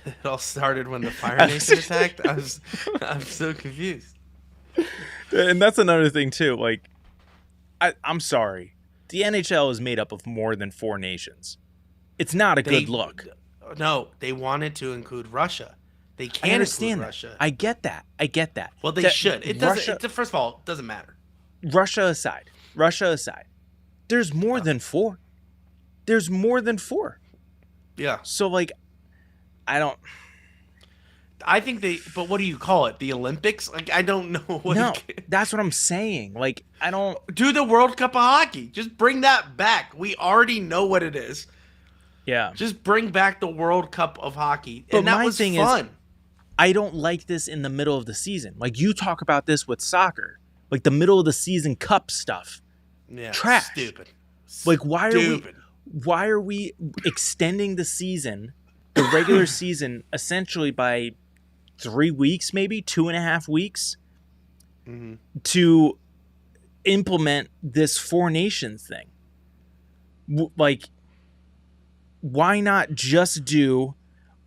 Speaker 3: It all started when the Fire Nation attacked. I'm so confused.
Speaker 4: And that's another thing too. Like I'm sorry. The NHL is made up of more than 4 nations. It's not a good look.
Speaker 3: No, they wanted to include Russia. They
Speaker 4: I
Speaker 3: can't
Speaker 4: understand
Speaker 3: include
Speaker 4: that.
Speaker 3: Russia.
Speaker 4: I get that.
Speaker 3: Well, they
Speaker 4: That
Speaker 3: should. It doesn't.
Speaker 4: Russia,
Speaker 3: First of all, it doesn't matter.
Speaker 4: Russia aside, there's more than 4. There's more than 4.
Speaker 3: Yeah.
Speaker 4: So, like, I
Speaker 3: think they. But what do you call it? The Olympics? Like, I don't know what.
Speaker 4: no, that's what I'm saying. Like, I don't.
Speaker 3: Do the World Cup of hockey. Just bring that back. We already know what it is.
Speaker 4: Yeah.
Speaker 3: Just bring back the World Cup of hockey.
Speaker 4: But
Speaker 3: And that
Speaker 4: my
Speaker 3: was
Speaker 4: thing
Speaker 3: fun.
Speaker 4: is, I don't like this in the middle of the season. Like, you talk about this with soccer, like the middle of the season cup stuff.
Speaker 3: Yeah,
Speaker 4: Trash.
Speaker 3: Stupid.
Speaker 4: Like, why
Speaker 3: Stupid.
Speaker 4: are we extending the season, the regular season, essentially by 3 weeks, maybe 2.5 weeks, to implement this 4 nations thing? Like, why not just do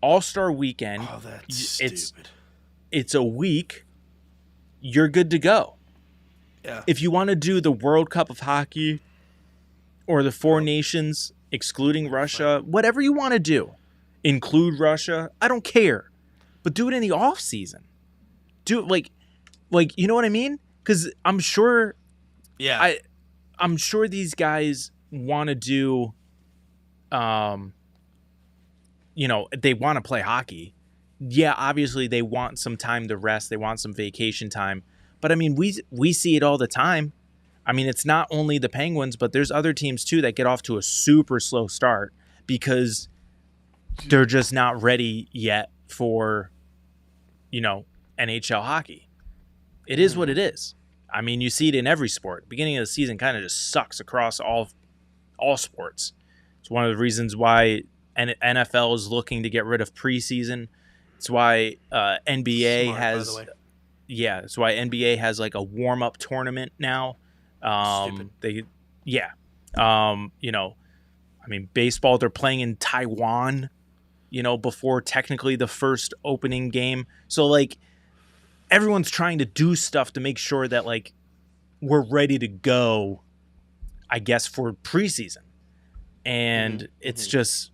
Speaker 4: All-Star Weekend?
Speaker 3: Oh, that's stupid.
Speaker 4: It's a week. You're good to go.
Speaker 3: Yeah.
Speaker 4: If you want to do the World Cup of Hockey or the 4 nations, excluding Russia, whatever you want to do, include Russia, I don't care. But do it in the off season. Do it like you know what I mean? Because I'm sure,
Speaker 3: Yeah.
Speaker 4: I'm sure these guys want to do, they want to play hockey. Yeah, obviously they want some time to rest. They want some vacation time. But I mean, we see it all the time. I mean, it's not only the Penguins, but there's other teams too that get off to a super slow start because they're just not ready yet for, NHL hockey. It is what it is. I mean, you see it in every sport. Beginning of the season kind of just sucks across all sports. It's one of the reasons why NFL is looking to get rid of preseason. It's why NBA
Speaker 3: Smart,
Speaker 4: has,
Speaker 3: by the way.
Speaker 4: yeah, it's why NBA has like a warm up tournament now.
Speaker 3: Stupid.
Speaker 4: I mean, baseball, they're playing in Taiwan, before technically the first opening game. So like everyone's trying to do stuff to make sure that like we're ready to go, I guess, for preseason. And it's just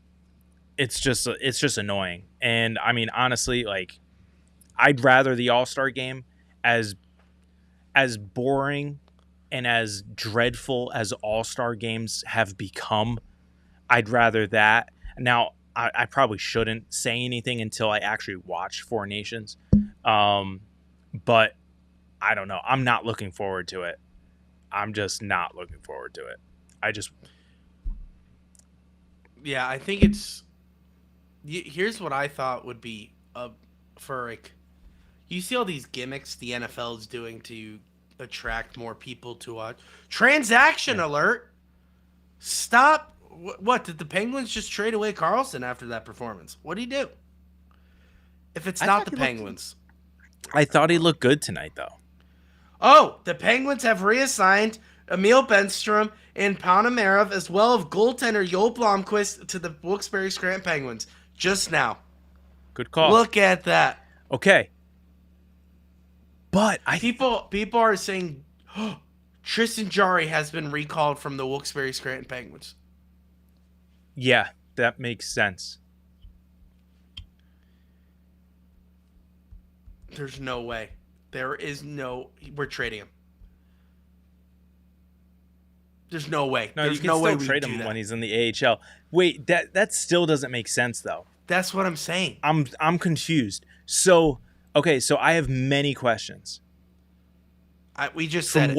Speaker 4: annoying. And I mean, honestly, like I'd rather the All-Star game, as boring and as dreadful as All-Star games have become, I'd rather that. Now, I probably shouldn't say anything until I actually watch 4 Nations. But I don't know. I'm not looking forward to it. I'm just not looking forward to it.
Speaker 3: Yeah, I think it's. Here's what I thought would be for like, you see all these gimmicks the NFL is doing to attract more people to watch. Transaction alert! Stop! What did the Penguins just trade away Carlson after that performance? What did he do? If it's not the Penguins,
Speaker 4: I thought he looked good tonight, though.
Speaker 3: Oh, the Penguins have reassigned Emil Benstrom and Ponomarev as well as goaltender Joel Blomqvist to the Wilkes-Barre Scranton Penguins just now.
Speaker 4: Good call.
Speaker 3: Look at that.
Speaker 4: Okay. But
Speaker 3: People are saying Tristan Jarry has been recalled from the Wilkes-Barre Scranton Penguins.
Speaker 4: Yeah, that makes sense.
Speaker 3: There's no way. There is no. We're trading him. There's no way.
Speaker 4: No,
Speaker 3: There's
Speaker 4: you can
Speaker 3: no way
Speaker 4: still
Speaker 3: we
Speaker 4: trade
Speaker 3: do
Speaker 4: him
Speaker 3: that.
Speaker 4: when he's in the AHL. Wait, that still doesn't make sense, though.
Speaker 3: That's what I'm saying.
Speaker 4: I'm confused. So, okay, so I have many questions.
Speaker 3: We just said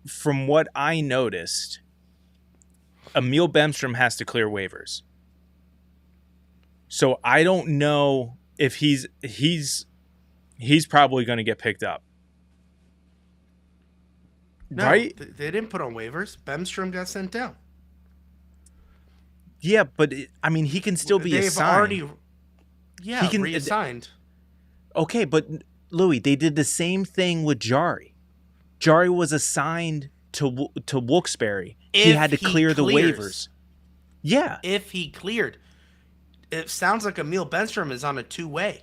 Speaker 4: From what I noticed, Emil Bemstrom has to clear waivers. So I don't know if he's probably going to get picked up.
Speaker 3: No,
Speaker 4: right?
Speaker 3: They didn't put on waivers. Bemstrom got sent down.
Speaker 4: Yeah, but he can still be assigned.
Speaker 3: He can reassigned.
Speaker 4: Okay, but Louie, they did the same thing with Jarry. Jarry was assigned to Wilkes-Barre. He had to clear the waivers. Yeah.
Speaker 3: If he cleared. It sounds like Emil Benstrom is on a 2-way.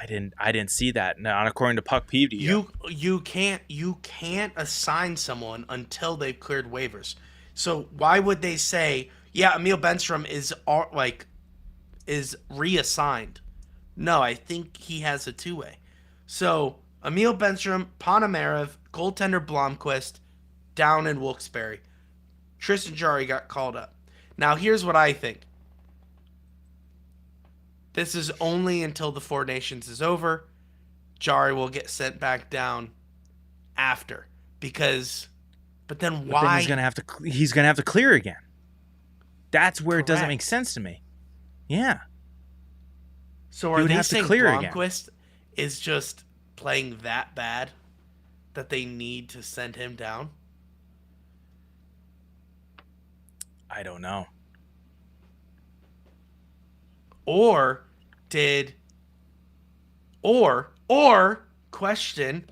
Speaker 4: I didn't see that. Not according to Puck PITvPHL.
Speaker 3: You can't assign someone until they've cleared waivers. So why would they say, yeah, Emil Benstrom is reassigned? No, I think he has a two-way. So Emil Benstrom, Ponomarev, goaltender Blomqvist, down in Wilkes-Barre. Tristan Jarry got called up. Now here's what I think. This is only until the Four Nations is over. Jarry will get sent back down after. But then why?
Speaker 4: But then he's gonna have to clear again. That's where
Speaker 3: Correct.
Speaker 4: It doesn't make sense to me. Yeah.
Speaker 3: So
Speaker 4: He
Speaker 3: are
Speaker 4: would
Speaker 3: they
Speaker 4: have to
Speaker 3: saying
Speaker 4: clear again.
Speaker 3: Blomqvist is just playing that bad that they need to send him down?
Speaker 4: I don't know.
Speaker 3: Or question,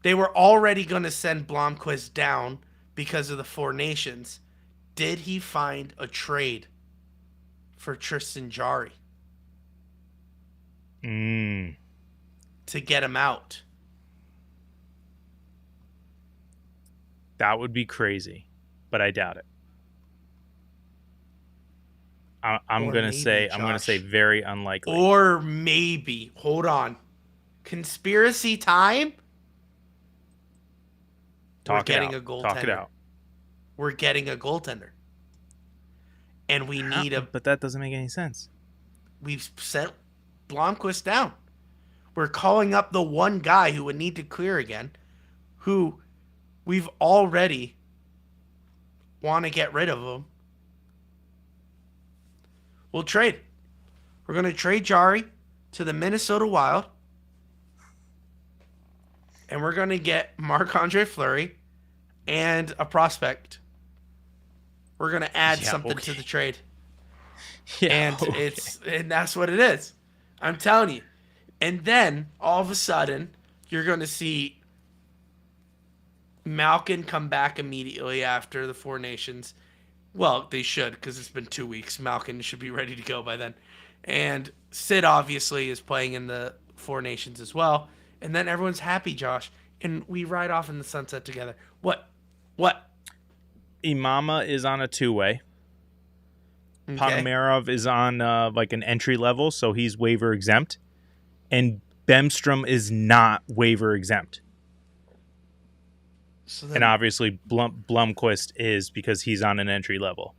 Speaker 3: they were already going to send Blomqvist down because of the Four Nations. Did he find a trade for Tristan Jarry to get him out?
Speaker 4: That would be crazy, but I doubt it. I'm
Speaker 3: Or
Speaker 4: gonna
Speaker 3: maybe,
Speaker 4: say
Speaker 3: Josh.
Speaker 4: very unlikely.
Speaker 3: Or maybe, hold on, conspiracy time?
Speaker 4: Talk
Speaker 3: We're
Speaker 4: it
Speaker 3: getting
Speaker 4: out.
Speaker 3: a goaltender.
Speaker 4: Talk it out.
Speaker 3: We're getting a goaltender. And we need
Speaker 4: But that doesn't make any sense.
Speaker 3: we've sent Blomqvist down. We're calling up the one guy who would need to clear again, who we've already want to get rid of him. We'll trade. We're going to trade Jarry to the Minnesota Wild. And we're going to get Marc-Andre Fleury and a prospect. We're going to add something to the trade.
Speaker 4: Yeah,
Speaker 3: And and that's what it is. I'm telling you. And then all of a sudden, you're going to see Malkin come back immediately after the Four Nations. Well, they should, because it's been 2 weeks. Malkin should be ready to go by then. And Sid obviously is playing in the Four Nations as well. And then everyone's happy, Josh. And we ride off in the sunset together. What?
Speaker 4: Imama is on a two-way.
Speaker 3: Okay.
Speaker 4: Ponomarev is on like an entry level, so he's waiver exempt. And Bemstrom is not waiver exempt.
Speaker 3: So then,
Speaker 4: And obviously Blomqvist is, because he's on an entry level.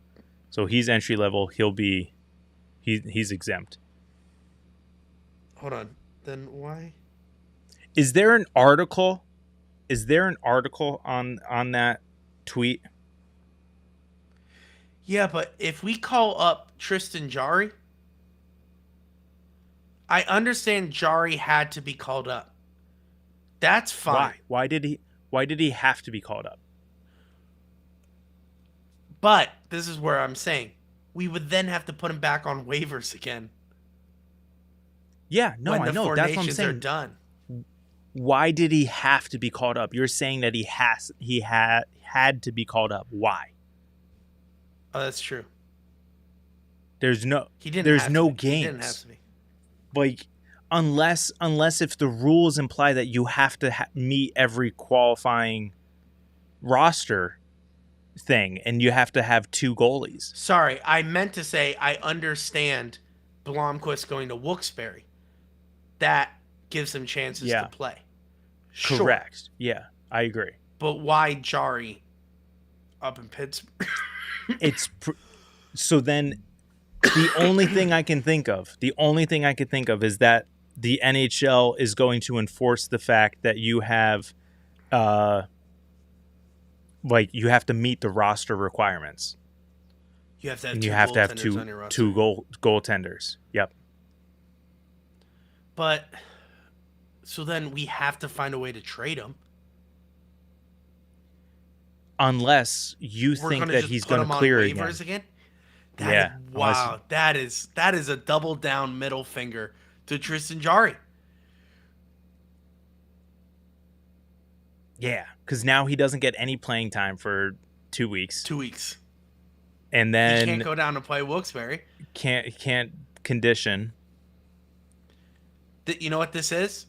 Speaker 4: So he's entry level, he's exempt.
Speaker 3: hold on. Then why?
Speaker 4: Is there an article? On that tweet?
Speaker 3: Yeah, but if we call up Tristan Jarry, I understand Jarry had to be called up. That's fine.
Speaker 4: Why did he have to be called up?
Speaker 3: But this is where I'm saying we would then have to put him back on waivers again.
Speaker 4: Yeah, no,
Speaker 3: when
Speaker 4: I
Speaker 3: the
Speaker 4: know.
Speaker 3: Four
Speaker 4: That's what I'm
Speaker 3: Nations are
Speaker 4: saying.
Speaker 3: done.
Speaker 4: Why did he have to be called up? You're saying that he had to be called up. Why?
Speaker 3: Oh, that's true.
Speaker 4: There's no
Speaker 3: He didn't.
Speaker 4: there's
Speaker 3: have
Speaker 4: no
Speaker 3: to be. He didn't have
Speaker 4: games.
Speaker 3: to be.
Speaker 4: Like unless if the rules imply that you have to meet every qualifying roster thing and you have to have two goalies.
Speaker 3: Sorry, I meant to say I understand Blomqvist going to Wilkes-Barre. That gives him chances
Speaker 4: Yeah.
Speaker 3: to play. Sure.
Speaker 4: Correct. Yeah, I agree.
Speaker 3: But why Jarry up in Pittsburgh?
Speaker 4: So then the only thing I can think of is that the NHL is going to enforce the fact that you have you have to meet the roster requirements.
Speaker 3: You have to have
Speaker 4: And
Speaker 3: two
Speaker 4: you have to have
Speaker 3: goaltenders on your roster.
Speaker 4: two goaltenders. Yep.
Speaker 3: But so then we have to find a way to trade him.
Speaker 4: Unless you
Speaker 3: We're
Speaker 4: think
Speaker 3: gonna
Speaker 4: that
Speaker 3: just
Speaker 4: he's
Speaker 3: put
Speaker 4: going
Speaker 3: him
Speaker 4: to
Speaker 3: on
Speaker 4: clear
Speaker 3: waivers
Speaker 4: again.
Speaker 3: again.
Speaker 4: Yeah,
Speaker 3: Wow. That is a double down middle finger to Tristan Jarry.
Speaker 4: Yeah, because now he doesn't get any playing time for 2 weeks,
Speaker 3: 2 weeks.
Speaker 4: and
Speaker 3: He
Speaker 4: then
Speaker 3: can't go down and play Wilkes-Barre.
Speaker 4: can't condition.
Speaker 3: You know what this is?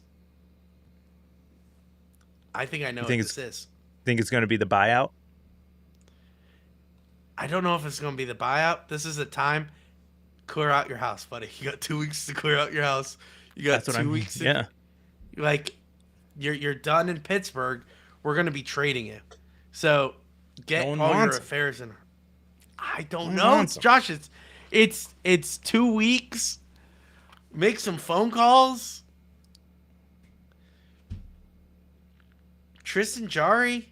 Speaker 3: I think I know what
Speaker 4: think
Speaker 3: this is.
Speaker 4: Think it's going to be the buyout?
Speaker 3: I don't know if it's going to be the buyout. This is a time. Clear out your house, buddy. You got 2 weeks to clear out your house. You got
Speaker 4: That's what I
Speaker 3: 2
Speaker 4: mean.
Speaker 3: weeks.
Speaker 4: Yeah.
Speaker 3: Like, you're done in Pittsburgh. We're going to be trading you. So get
Speaker 4: No one
Speaker 3: all your
Speaker 4: wants him.
Speaker 3: affairs in. I don't
Speaker 4: one
Speaker 3: know,
Speaker 4: wants him.
Speaker 3: Josh. It's 2 weeks. Make some phone calls. Tristan Jari.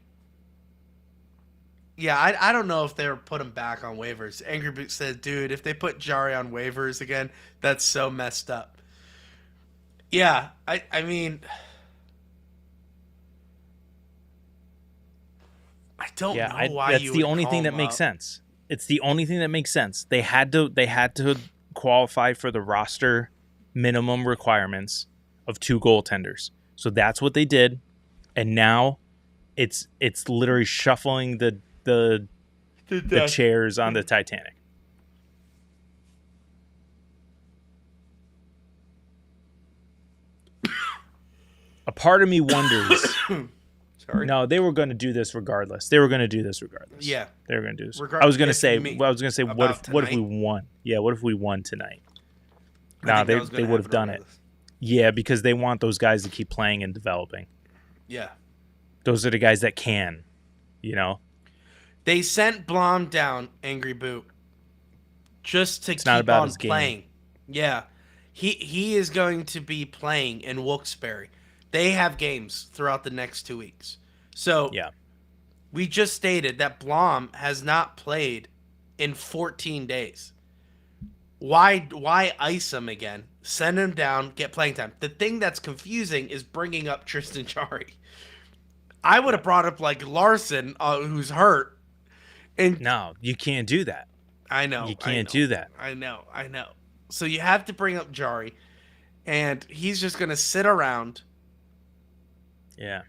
Speaker 3: Yeah, I don't know if they'll put him back on waivers. Angry Boot said, dude, if they put Jari on waivers again, that's so messed up. Yeah, I mean, I don't know why
Speaker 4: that's
Speaker 3: you
Speaker 4: the
Speaker 3: would
Speaker 4: only
Speaker 3: call
Speaker 4: thing that
Speaker 3: him
Speaker 4: makes
Speaker 3: up.
Speaker 4: sense. It's the only thing that makes sense. They had to qualify for the roster minimum requirements of 2 goaltenders. So that's what they did. And now it's literally shuffling the chairs on the Titanic. A part of me wonders.
Speaker 3: Sorry.
Speaker 4: No, they were going to do this regardless.
Speaker 3: Yeah,
Speaker 4: they were going to do this. I was going to say.
Speaker 3: mean
Speaker 4: I was going to say, what if we
Speaker 3: tonight?
Speaker 4: won? Yeah, what if we won tonight?
Speaker 3: I
Speaker 4: Nah,
Speaker 3: think that was
Speaker 4: they
Speaker 3: gonna
Speaker 4: would have
Speaker 3: happen
Speaker 4: done it.
Speaker 3: regardless.
Speaker 4: Yeah, because they want those guys to keep playing and developing.
Speaker 3: Yeah.
Speaker 4: Those are the guys that can, you know.
Speaker 3: They sent Blom down, Angry Boot, just to
Speaker 4: It's
Speaker 3: keep
Speaker 4: not about
Speaker 3: on
Speaker 4: his game.
Speaker 3: playing. Yeah. He is going to be playing in Wilkes-Barre. They have games throughout the next 2 weeks. So
Speaker 4: Yeah.
Speaker 3: we just stated that Blom has not played in 14 days. Why ice him again? Send him down, get playing time. The thing that's confusing is bringing up Tristan Jari. I would have brought up like Larson, who's hurt. And
Speaker 4: No, you can't do that.
Speaker 3: I know
Speaker 4: You can't do that.
Speaker 3: I know. So you have to bring up Jari, and he's just gonna sit around
Speaker 4: Yeah.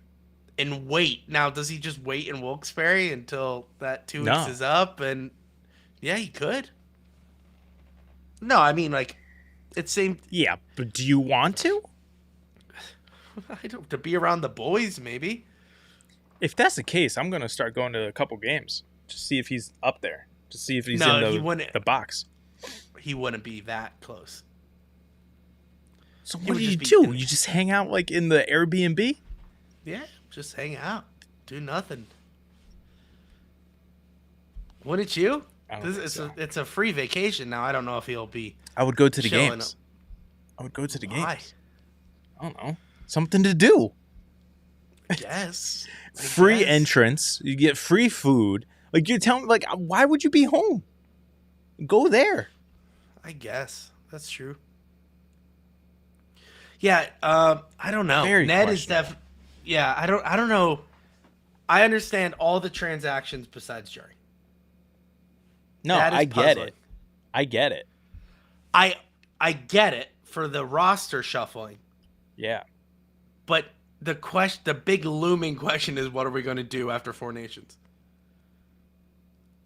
Speaker 3: and wait. Now, does he just wait in Wilkes-Barre until that 2
Speaker 4: No.
Speaker 3: weeks is up? And yeah, he could. No, I mean like it seemed
Speaker 4: Yeah, but do you want to?
Speaker 3: I don't to be around the boys maybe.
Speaker 4: If that's the case, I'm going to start going to a couple games to see if he's up there, to see if he's
Speaker 3: No, he
Speaker 4: in
Speaker 3: wouldn't.
Speaker 4: the box.
Speaker 3: He wouldn't be that close.
Speaker 4: So
Speaker 3: He
Speaker 4: what
Speaker 3: would
Speaker 4: do you
Speaker 3: just be
Speaker 4: do? You just hang out like in the Airbnb?
Speaker 3: Yeah, just hang out, do nothing. Wouldn't you?
Speaker 4: I don't think
Speaker 3: It's
Speaker 4: so.
Speaker 3: it's a free vacation now. I don't know if he'll be.
Speaker 4: I would go to the
Speaker 3: Chilling
Speaker 4: games. I would go to the
Speaker 3: Why?
Speaker 4: games. I don't know. Something to do.
Speaker 3: Yes.
Speaker 4: Free entrance. You get free food. Like you're telling me, like, why would you be home? Go there.
Speaker 3: I guess that's true. Yeah, I don't know.
Speaker 4: Very
Speaker 3: Ned is
Speaker 4: questionable.
Speaker 3: Yeah, I don't know. I understand all the transactions besides Jerry.
Speaker 4: No,
Speaker 3: That is
Speaker 4: I get
Speaker 3: puzzling.
Speaker 4: it. I get it.
Speaker 3: I get it for the roster shuffling,
Speaker 4: Yeah.
Speaker 3: but the big looming question is, what are we going to do after Four Nations?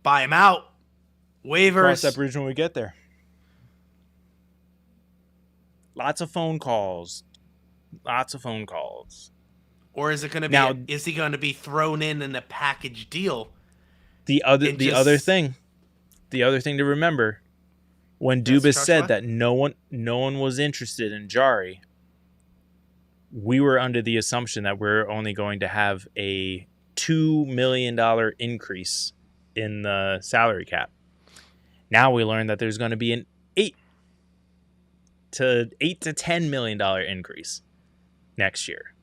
Speaker 3: Buy him out, waivers.
Speaker 4: Cross that bridge when we get there. Lots of phone calls.
Speaker 3: Or is it going to be?
Speaker 4: Now-
Speaker 3: Is he going to be thrown in a package deal?
Speaker 4: The other
Speaker 3: And
Speaker 4: other thing to remember, when
Speaker 3: Yes,
Speaker 4: Dubas
Speaker 3: Joshua?
Speaker 4: said that no one was interested in Jari, we were under the assumption that we're only going to have a $2 million increase in the salary cap. Now we learned that there's going to be an $8 to $10 million increase next year.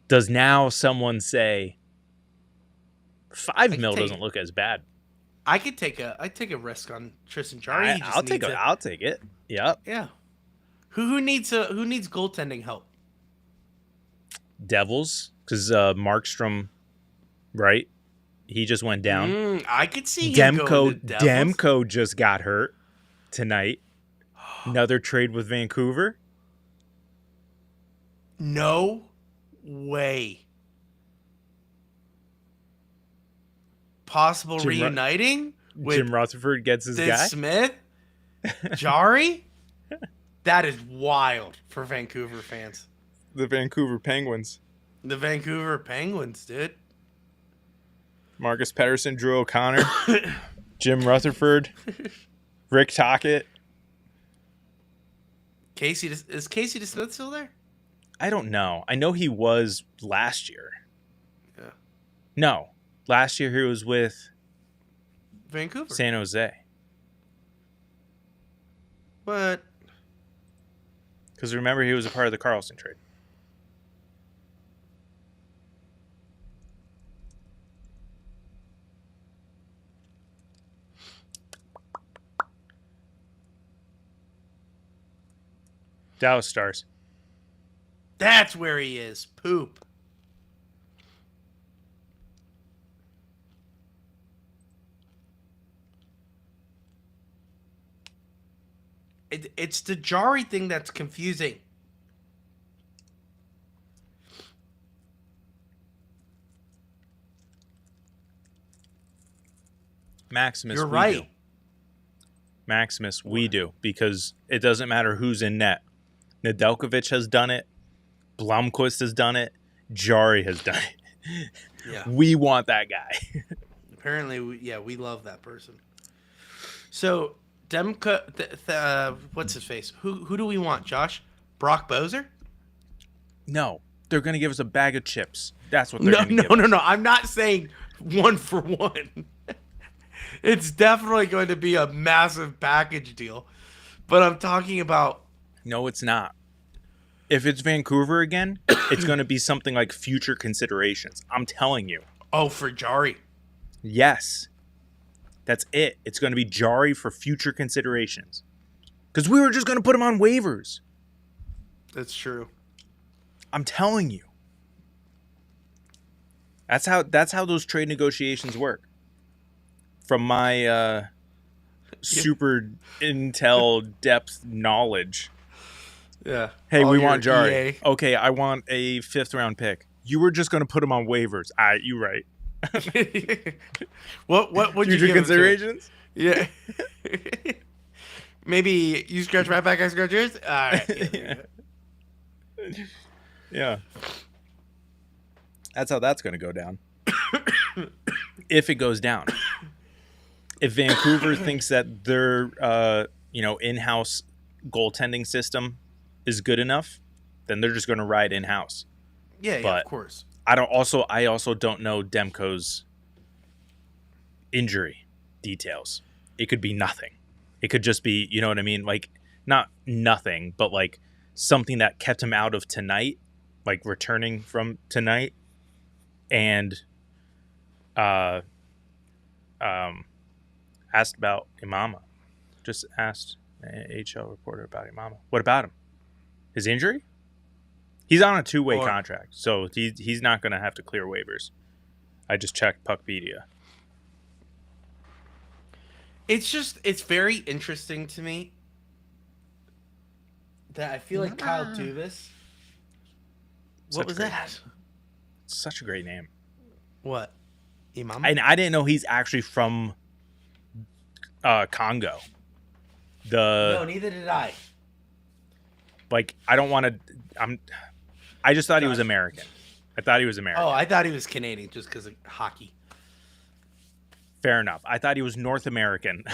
Speaker 4: Does now someone say $5
Speaker 3: can
Speaker 4: mil
Speaker 3: take
Speaker 4: doesn't
Speaker 3: it.
Speaker 4: a as bad?
Speaker 3: I'd take a risk on Tristan Jari. He just
Speaker 4: I'll take
Speaker 3: needs
Speaker 4: it. I'll take it. Yep.
Speaker 3: Yeah. Who needs goaltending help?
Speaker 4: Devils, because Markstrom, right? He just went down.
Speaker 3: I could see him going to Devils.
Speaker 4: Demko just got hurt tonight. Another trade with Vancouver.
Speaker 3: No way. Possible
Speaker 4: Jim Ru-
Speaker 3: reuniting with
Speaker 4: Jim Rutherford gets his
Speaker 3: Sid
Speaker 4: guy.
Speaker 3: Smith, Jari. That is wild for Vancouver fans.
Speaker 4: The Vancouver Penguins.
Speaker 3: The Vancouver Penguins, dude.
Speaker 4: Marcus Pettersson, Drew O'Connor, Jim Rutherford, Rick Tocchet.
Speaker 3: Is Casey DeSmith still there?
Speaker 4: I don't know. I know he was last year.
Speaker 3: Yeah.
Speaker 4: No. Last year he was with
Speaker 3: Vancouver.
Speaker 4: San Jose.
Speaker 3: But
Speaker 4: Because remember, he was a part of the Carlson trade. Dallas Stars.
Speaker 3: that's where he is. Poop. It's the Jari thing that's confusing.
Speaker 4: Maximus,
Speaker 3: You're
Speaker 4: we
Speaker 3: right.
Speaker 4: do. Maximus, we do. Because it doesn't matter who's in net. Nedeljkovic has done it. Blomqvist has done it. Jari has done it.
Speaker 3: Yeah.
Speaker 4: We want that guy.
Speaker 3: Apparently, we love that person. So, Demko, what's his face? Who do we want, Josh? Brock Bozer?
Speaker 4: No. They're going to give us a bag of chips. That's what they're going to give us.
Speaker 3: No. I'm not saying one for one. It's definitely going to be a massive package deal. But I'm talking about...
Speaker 4: No, it's not. If it's Vancouver again, it's going to be something like future considerations. I'm telling you.
Speaker 3: Oh, for Jari.
Speaker 4: Yes. That's it. It's going to be Jari for future considerations. Because we were just going to put him on waivers.
Speaker 3: That's true.
Speaker 4: I'm telling you. That's how those trade negotiations work. From my super intel depth knowledge.
Speaker 3: Yeah.
Speaker 4: Hey,
Speaker 3: All
Speaker 4: we
Speaker 3: your
Speaker 4: want Jari.
Speaker 3: EA.
Speaker 4: Okay, I want a 5th round pick. You were just going to put him on waivers. You right.
Speaker 3: What would you
Speaker 4: Future
Speaker 3: give him to?
Speaker 4: considerations?
Speaker 3: Yeah. Maybe you scratch my back, I scratch yours? All right.
Speaker 4: Yeah. That's how that's going to go down. If it goes down. If Vancouver thinks that their in-house goaltending system is good enough, then they're just going to ride in-house.
Speaker 3: Yeah,
Speaker 4: But
Speaker 3: of course.
Speaker 4: I also don't know Demko's injury details. It could be nothing. It could just be, you know what I mean? Like, not nothing, but like something that kept him out of tonight, like returning from tonight, and asked about Imama. Just asked an HL reporter about Imama. What about him? His injury? He's on a 2-way contract, so he's not going to have to clear waivers. I just checked Puckpedia.
Speaker 3: It's very interesting to me that I feel like Kyle Dubas. What was that?
Speaker 4: Such a great name.
Speaker 3: What? Imam?
Speaker 4: And I didn't know he's actually from Congo.
Speaker 3: No, neither did I.
Speaker 4: Like, I don't want to... I just thought he was American. I thought he was American.
Speaker 3: Oh, I thought he was Canadian just because of hockey.
Speaker 4: Fair enough. I thought he was North American.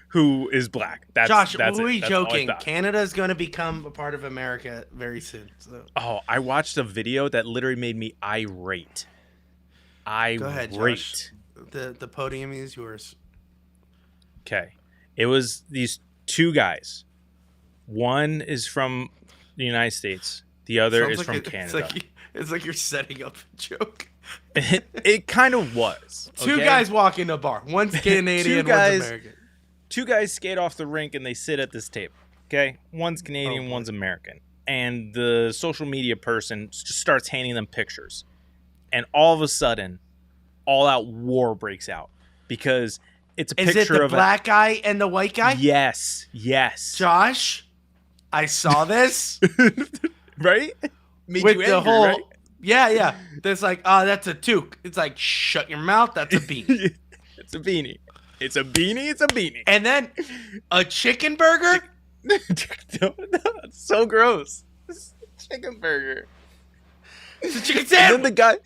Speaker 4: Who is black.
Speaker 3: Josh,
Speaker 4: that's
Speaker 3: were we
Speaker 4: That's all I
Speaker 3: joking?
Speaker 4: thought.
Speaker 3: Canada's going to become a part of America very soon. So.
Speaker 4: Oh, I watched a video that literally made me irate.
Speaker 3: Go ahead, Josh. The podium is yours.
Speaker 4: Okay. It was these two guys. One is from the United States. The other
Speaker 3: Sounds
Speaker 4: is
Speaker 3: like
Speaker 4: from
Speaker 3: Canada.
Speaker 4: Canada.
Speaker 3: It's like you're setting up a joke.
Speaker 4: It kind of was.
Speaker 3: Two
Speaker 4: okay?
Speaker 3: guys walk in a bar. One's Canadian,
Speaker 4: guys-
Speaker 3: one's American.
Speaker 4: Two guys skate off the rink and they sit at this table. Okay? One's Canadian,
Speaker 3: boy.
Speaker 4: one's American. And the social media person just starts handing them pictures. And all of a sudden, all-out war breaks out. Because it's a
Speaker 3: Is
Speaker 4: picture
Speaker 3: it the
Speaker 4: of
Speaker 3: black guy and the white guy?
Speaker 4: Yes.
Speaker 3: Josh, I saw this.
Speaker 4: Right? Made
Speaker 3: with
Speaker 4: you
Speaker 3: the
Speaker 4: angry,
Speaker 3: whole
Speaker 4: right?
Speaker 3: yeah. There's like, oh, that's a toque. It's like, shut your mouth. That's a beanie.
Speaker 4: It's a beanie. It's a beanie. It's a beanie.
Speaker 3: And then a chicken burger?
Speaker 4: No, it's so gross. Chicken burger.
Speaker 3: It's a chicken
Speaker 4: And
Speaker 3: sandwich.
Speaker 4: then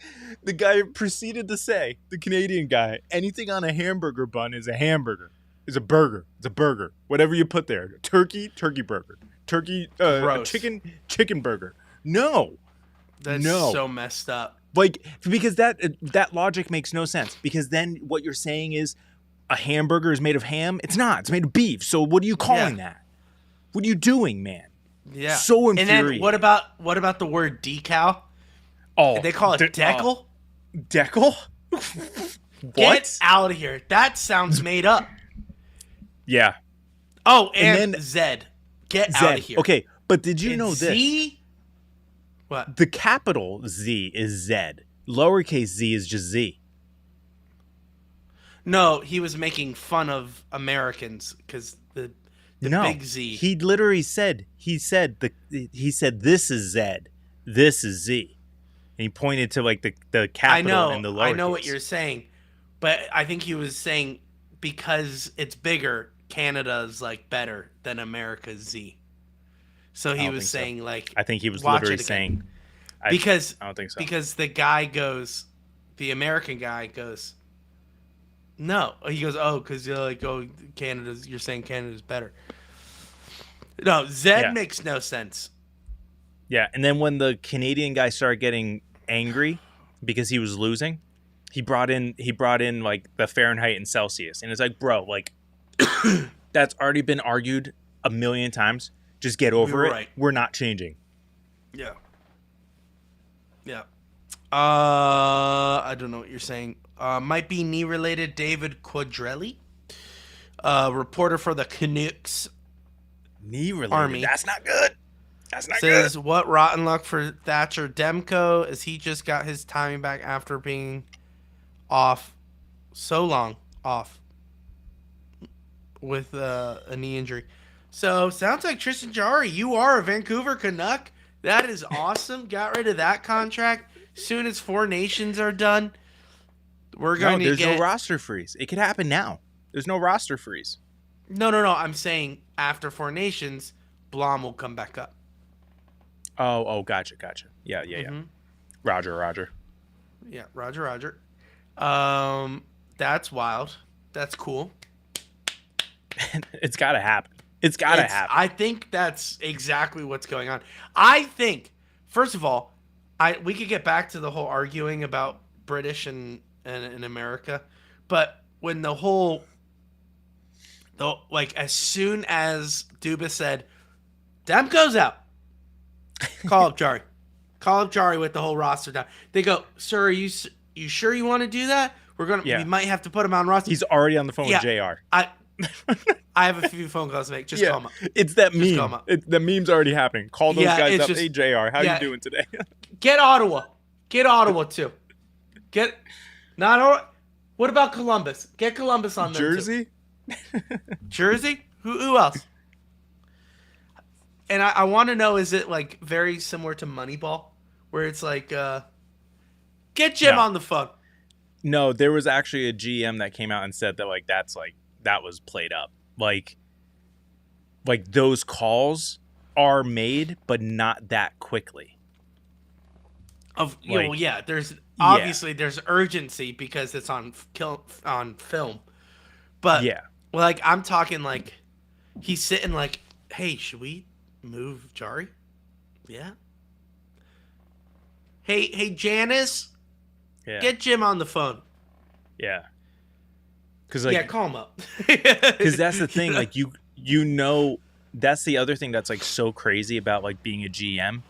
Speaker 4: the guy proceeded to say, the Canadian guy, anything on a hamburger bun is a hamburger. Is a burger. It's a burger. Whatever you put there. Turkey burger. Turkey,
Speaker 3: Gross.
Speaker 4: chicken burger. No.
Speaker 3: That's
Speaker 4: No.
Speaker 3: so messed up.
Speaker 4: Like, because that logic makes no sense. Because then what you're saying is a hamburger is made of ham. It's not. It's made of beef. So what are you calling that? What are you doing, man?
Speaker 3: Yeah.
Speaker 4: So
Speaker 3: And then
Speaker 4: infuriating.
Speaker 3: what about the word decal?
Speaker 4: Oh,
Speaker 3: They call it decal?
Speaker 4: Decal?
Speaker 3: Get
Speaker 4: What?
Speaker 3: out of here. That sounds made up.
Speaker 4: Yeah.
Speaker 3: Oh,
Speaker 4: And
Speaker 3: and
Speaker 4: then-
Speaker 3: Zed. Get
Speaker 4: Z.
Speaker 3: out of here.
Speaker 4: Okay, but did you
Speaker 3: And
Speaker 4: know this?
Speaker 3: Z? What?
Speaker 4: The capital Z is Z. Lowercase z is just Z.
Speaker 3: No, he was making fun of Americans because the big Z.
Speaker 4: He literally said this is Z. This is Z. And he pointed to like the capital and the lowercase.
Speaker 3: I know what you're saying, but I think he was saying because it's bigger, Canada's like better than America's Z. So he
Speaker 4: don't
Speaker 3: was
Speaker 4: think so.
Speaker 3: saying like
Speaker 4: I think he was
Speaker 3: watch
Speaker 4: literally
Speaker 3: it again.
Speaker 4: saying
Speaker 3: because
Speaker 4: I don't think so.
Speaker 3: because the guy goes, the American guy goes, no, he goes, oh, because you're like, oh, you're saying Canada's better. No, Zed makes no sense.
Speaker 4: Yeah, and then when the Canadian guy started getting angry because he was losing, he brought in like the Fahrenheit and Celsius, and it's like, bro, like that's already been argued a million times. Just get over it.
Speaker 3: Right.
Speaker 4: We're not changing.
Speaker 3: Yeah. Yeah. I don't know what you're saying. Might be knee related. David Quadrelli, reporter for the Canucks,
Speaker 4: Knee related.
Speaker 3: Army.
Speaker 4: That's not good. That's not
Speaker 3: says,
Speaker 4: good.
Speaker 3: "What rotten luck for Thatcher Demko as he just got his timing back after being off so long with a knee injury." So sounds like Tristan Jarry, you are a Vancouver Canuck. That is awesome. Got rid of that contract. Soon as 4 Nations are done, we're going to
Speaker 4: There's
Speaker 3: get
Speaker 4: no roster freeze. It could happen now. There's no roster freeze.
Speaker 3: No. I'm saying after 4 Nations, Blom will come back up.
Speaker 4: Oh, gotcha. Yeah.
Speaker 3: Mhm.
Speaker 4: Roger.
Speaker 3: Yeah, Roger. That's wild. That's cool.
Speaker 4: It's got to happen. It's got to happen.
Speaker 3: I think that's exactly what's going on. I think, first of all, we could get back to the whole arguing about British and America, but when as soon as Dubas said, Demko's out, call up Jari. Call up Jari with the whole roster down. They go, sir, are you sure you want to do that? We might have to put him on roster.
Speaker 4: He's already on the phone with JR.
Speaker 3: I have a few phone calls to make. Just call him up.
Speaker 4: It's that
Speaker 3: Just call him
Speaker 4: meme.
Speaker 3: up.
Speaker 4: The meme's already happening. Call those guys
Speaker 3: it's
Speaker 4: up.
Speaker 3: just-
Speaker 4: Hey, JR, how
Speaker 3: yeah.
Speaker 4: you doing today?
Speaker 3: Get Ottawa. Get Ottawa too. What about Columbus? Get Columbus on there
Speaker 4: Jersey?
Speaker 3: too. Jersey? Who else? And I want to know, is it like very similar to Moneyball, where it's like, get Jim
Speaker 4: No.
Speaker 3: on the phone.
Speaker 4: No, there was actually a GM that came out and said that that was played up. Like those calls are made, but not that quickly.
Speaker 3: There's obviously there's urgency because it's on film, but
Speaker 4: Yeah.
Speaker 3: like I'm talking like he's sitting like, hey, should we move Jari? Yeah. Hey Janice,
Speaker 4: Yeah.
Speaker 3: get Jim on the phone.
Speaker 4: Yeah. Because
Speaker 3: Call him up.
Speaker 4: because that's the thing. Like you know, that's the other thing that's like so crazy about like being a GM.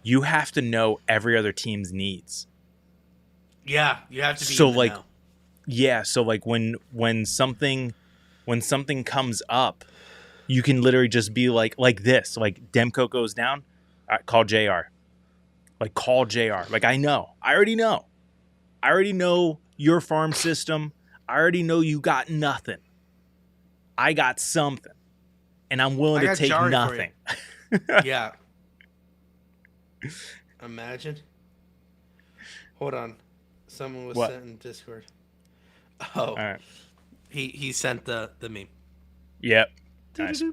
Speaker 4: You have to know every other team's needs.
Speaker 3: Yeah, you have to be.
Speaker 4: So
Speaker 3: in the
Speaker 4: like,
Speaker 3: know.
Speaker 4: yeah. So like when something comes up, you can literally just be like this. Like Demko goes down, call JR. Like call JR. Like I already know your farm system. I already know you got nothing. I got something, and I'm willing
Speaker 3: I
Speaker 4: to
Speaker 3: got
Speaker 4: take
Speaker 3: Jari for
Speaker 4: nothing.
Speaker 3: Yeah. Imagine. Hold on. Someone was
Speaker 4: What?
Speaker 3: sent in Discord. Oh.
Speaker 4: All right.
Speaker 3: He sent the meme.
Speaker 4: Yep. Nice.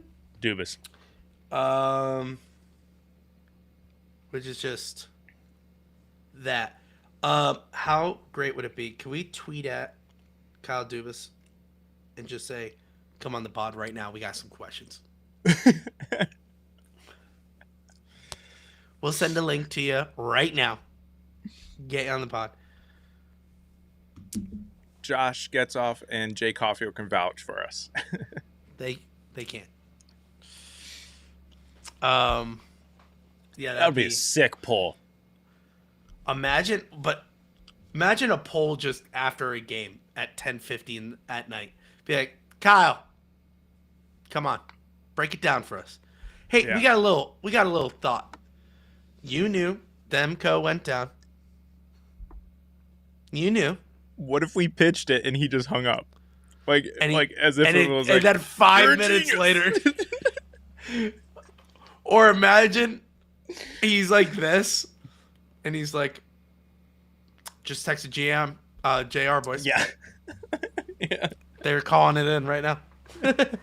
Speaker 4: Dubas.
Speaker 3: Which is just that. How great would it be? Can we tweet at Kyle Dubas and just say, "Come on the pod right now. We got some questions." We'll send a link to you right now. Get you on the pod.
Speaker 4: Josh gets off, and Jay Caulfield can vouch for us.
Speaker 3: They can't. Yeah,
Speaker 4: That would be a sick poll.
Speaker 3: Imagine a poll just after a game at 10:50 at night. Be like, Kyle, come on, break it down for us. Hey,
Speaker 4: Yeah.
Speaker 3: we got a little thought. You knew Demko went down. You knew.
Speaker 4: What if we pitched it and he just hung up? Like as if
Speaker 3: and
Speaker 4: it was like.
Speaker 3: and then 5
Speaker 4: "You're a
Speaker 3: minutes
Speaker 4: genius."
Speaker 3: later. Or imagine he's like this, and he's like, just texted GM, JR boys.
Speaker 4: Yeah. Yeah.
Speaker 3: They're calling it in right now.
Speaker 4: That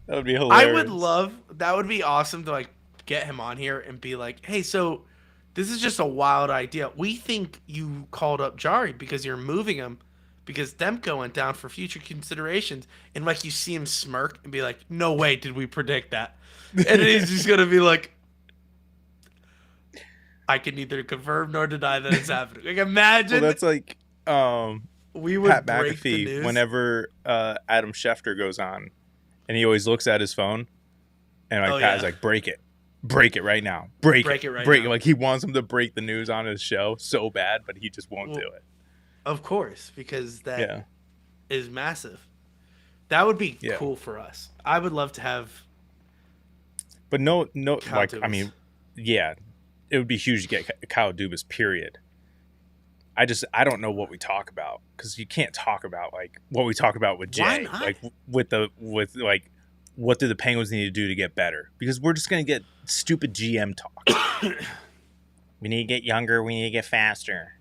Speaker 4: would be hilarious.
Speaker 3: That would be awesome to like get him on here and be like, hey, so this is just a wild idea. We think you called up Jari because you're moving him because Demko went down for future considerations. And like you see him smirk and be like, no way did we predict that. And then he's just going to be like, I can neither confirm nor deny that it's happening. Like imagine.
Speaker 4: Well, that's like
Speaker 3: we would
Speaker 4: Pat
Speaker 3: break the
Speaker 4: McAfee
Speaker 3: news.
Speaker 4: whenever Adam Schefter goes on, and he always looks at his phone, and like Pat's like, break it right now, break it right now. Like he wants him to break the news on his show so bad, but he just won't do it.
Speaker 3: Of course, because that is massive. That would be cool for us. I would love to have.
Speaker 4: But no,
Speaker 3: Kyle
Speaker 4: like
Speaker 3: Dubas.
Speaker 4: I mean, yeah, it would be huge to get Kyle Dubas. Period. I don't know what we talk about because you can't talk about like what we talk about with Jay.
Speaker 3: Why not?
Speaker 4: Like with like what do the Penguins need to do to get better? Because we're just gonna get stupid GM talk. We need to get younger. We need to get faster.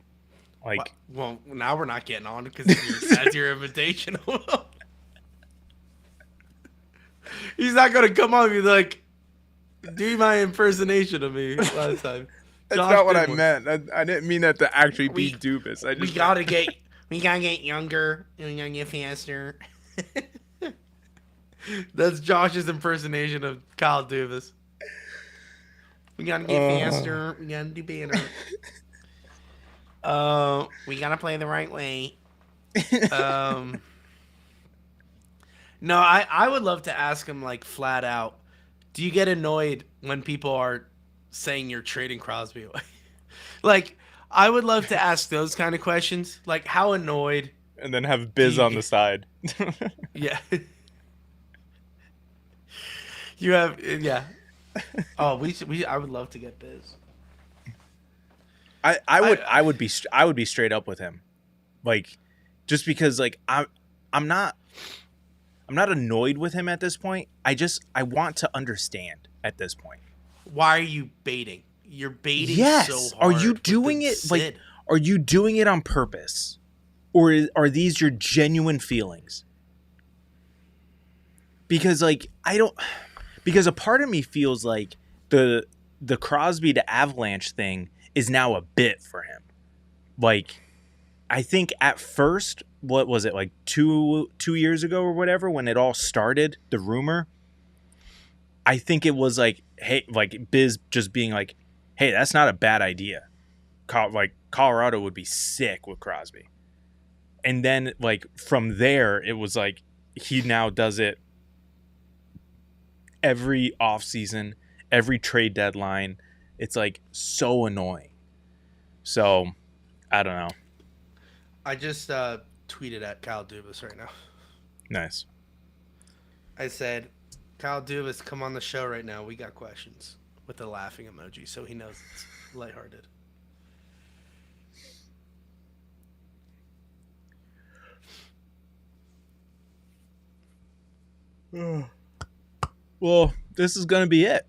Speaker 4: Like,
Speaker 3: well, now we're not getting on because that's your invitation. He's not gonna come on and be like, do my impersonation of me last time.
Speaker 4: that's
Speaker 3: Josh
Speaker 4: not what
Speaker 3: did
Speaker 4: I
Speaker 3: one.
Speaker 4: meant. I didn't mean that to actually be
Speaker 3: We-
Speaker 4: Dubas. I
Speaker 3: We
Speaker 4: just
Speaker 3: gotta get younger and we gotta get faster. That's Josh's impersonation of Kyle Dubas. We gotta get faster. We gotta do better. We gotta play the right way. No, I would love to ask him like flat out. Do you get annoyed when people are saying you're trading Crosby away? Like, I would love to ask those kind of questions. Like, how annoyed?
Speaker 4: and then have Biz on the side.
Speaker 3: Yeah. You have Oh, I would love to get Biz.
Speaker 4: I would be straight up with him, like, just because like I'm not annoyed with him at this point. I want to understand at this point.
Speaker 3: Why are you baiting? You're baiting
Speaker 4: Yes.
Speaker 3: so
Speaker 4: Are
Speaker 3: hard.
Speaker 4: you
Speaker 3: with
Speaker 4: doing
Speaker 3: the
Speaker 4: it
Speaker 3: Sid.
Speaker 4: like? Are you doing it on purpose, or are these your genuine feelings? Because like because a part of me feels like the Crosby to Avalanche thing is now a bit for him. Like, I think at first, what was it, like 2 years ago or whatever, when it all started, the rumor, I think it was like, hey, like Biz just being like, hey, that's not a bad idea. Like Colorado would be sick with Crosby. And then like from there, it was like he now does it every offseason, every trade deadline. It's like so annoying. So, I don't know.
Speaker 3: I just tweeted at Kyle Dubas right now.
Speaker 4: Nice.
Speaker 3: I said, Kyle Dubas, come on the show right now. We got questions, with a laughing emoji, so he knows it's lighthearted.
Speaker 4: Well, this is going to be it.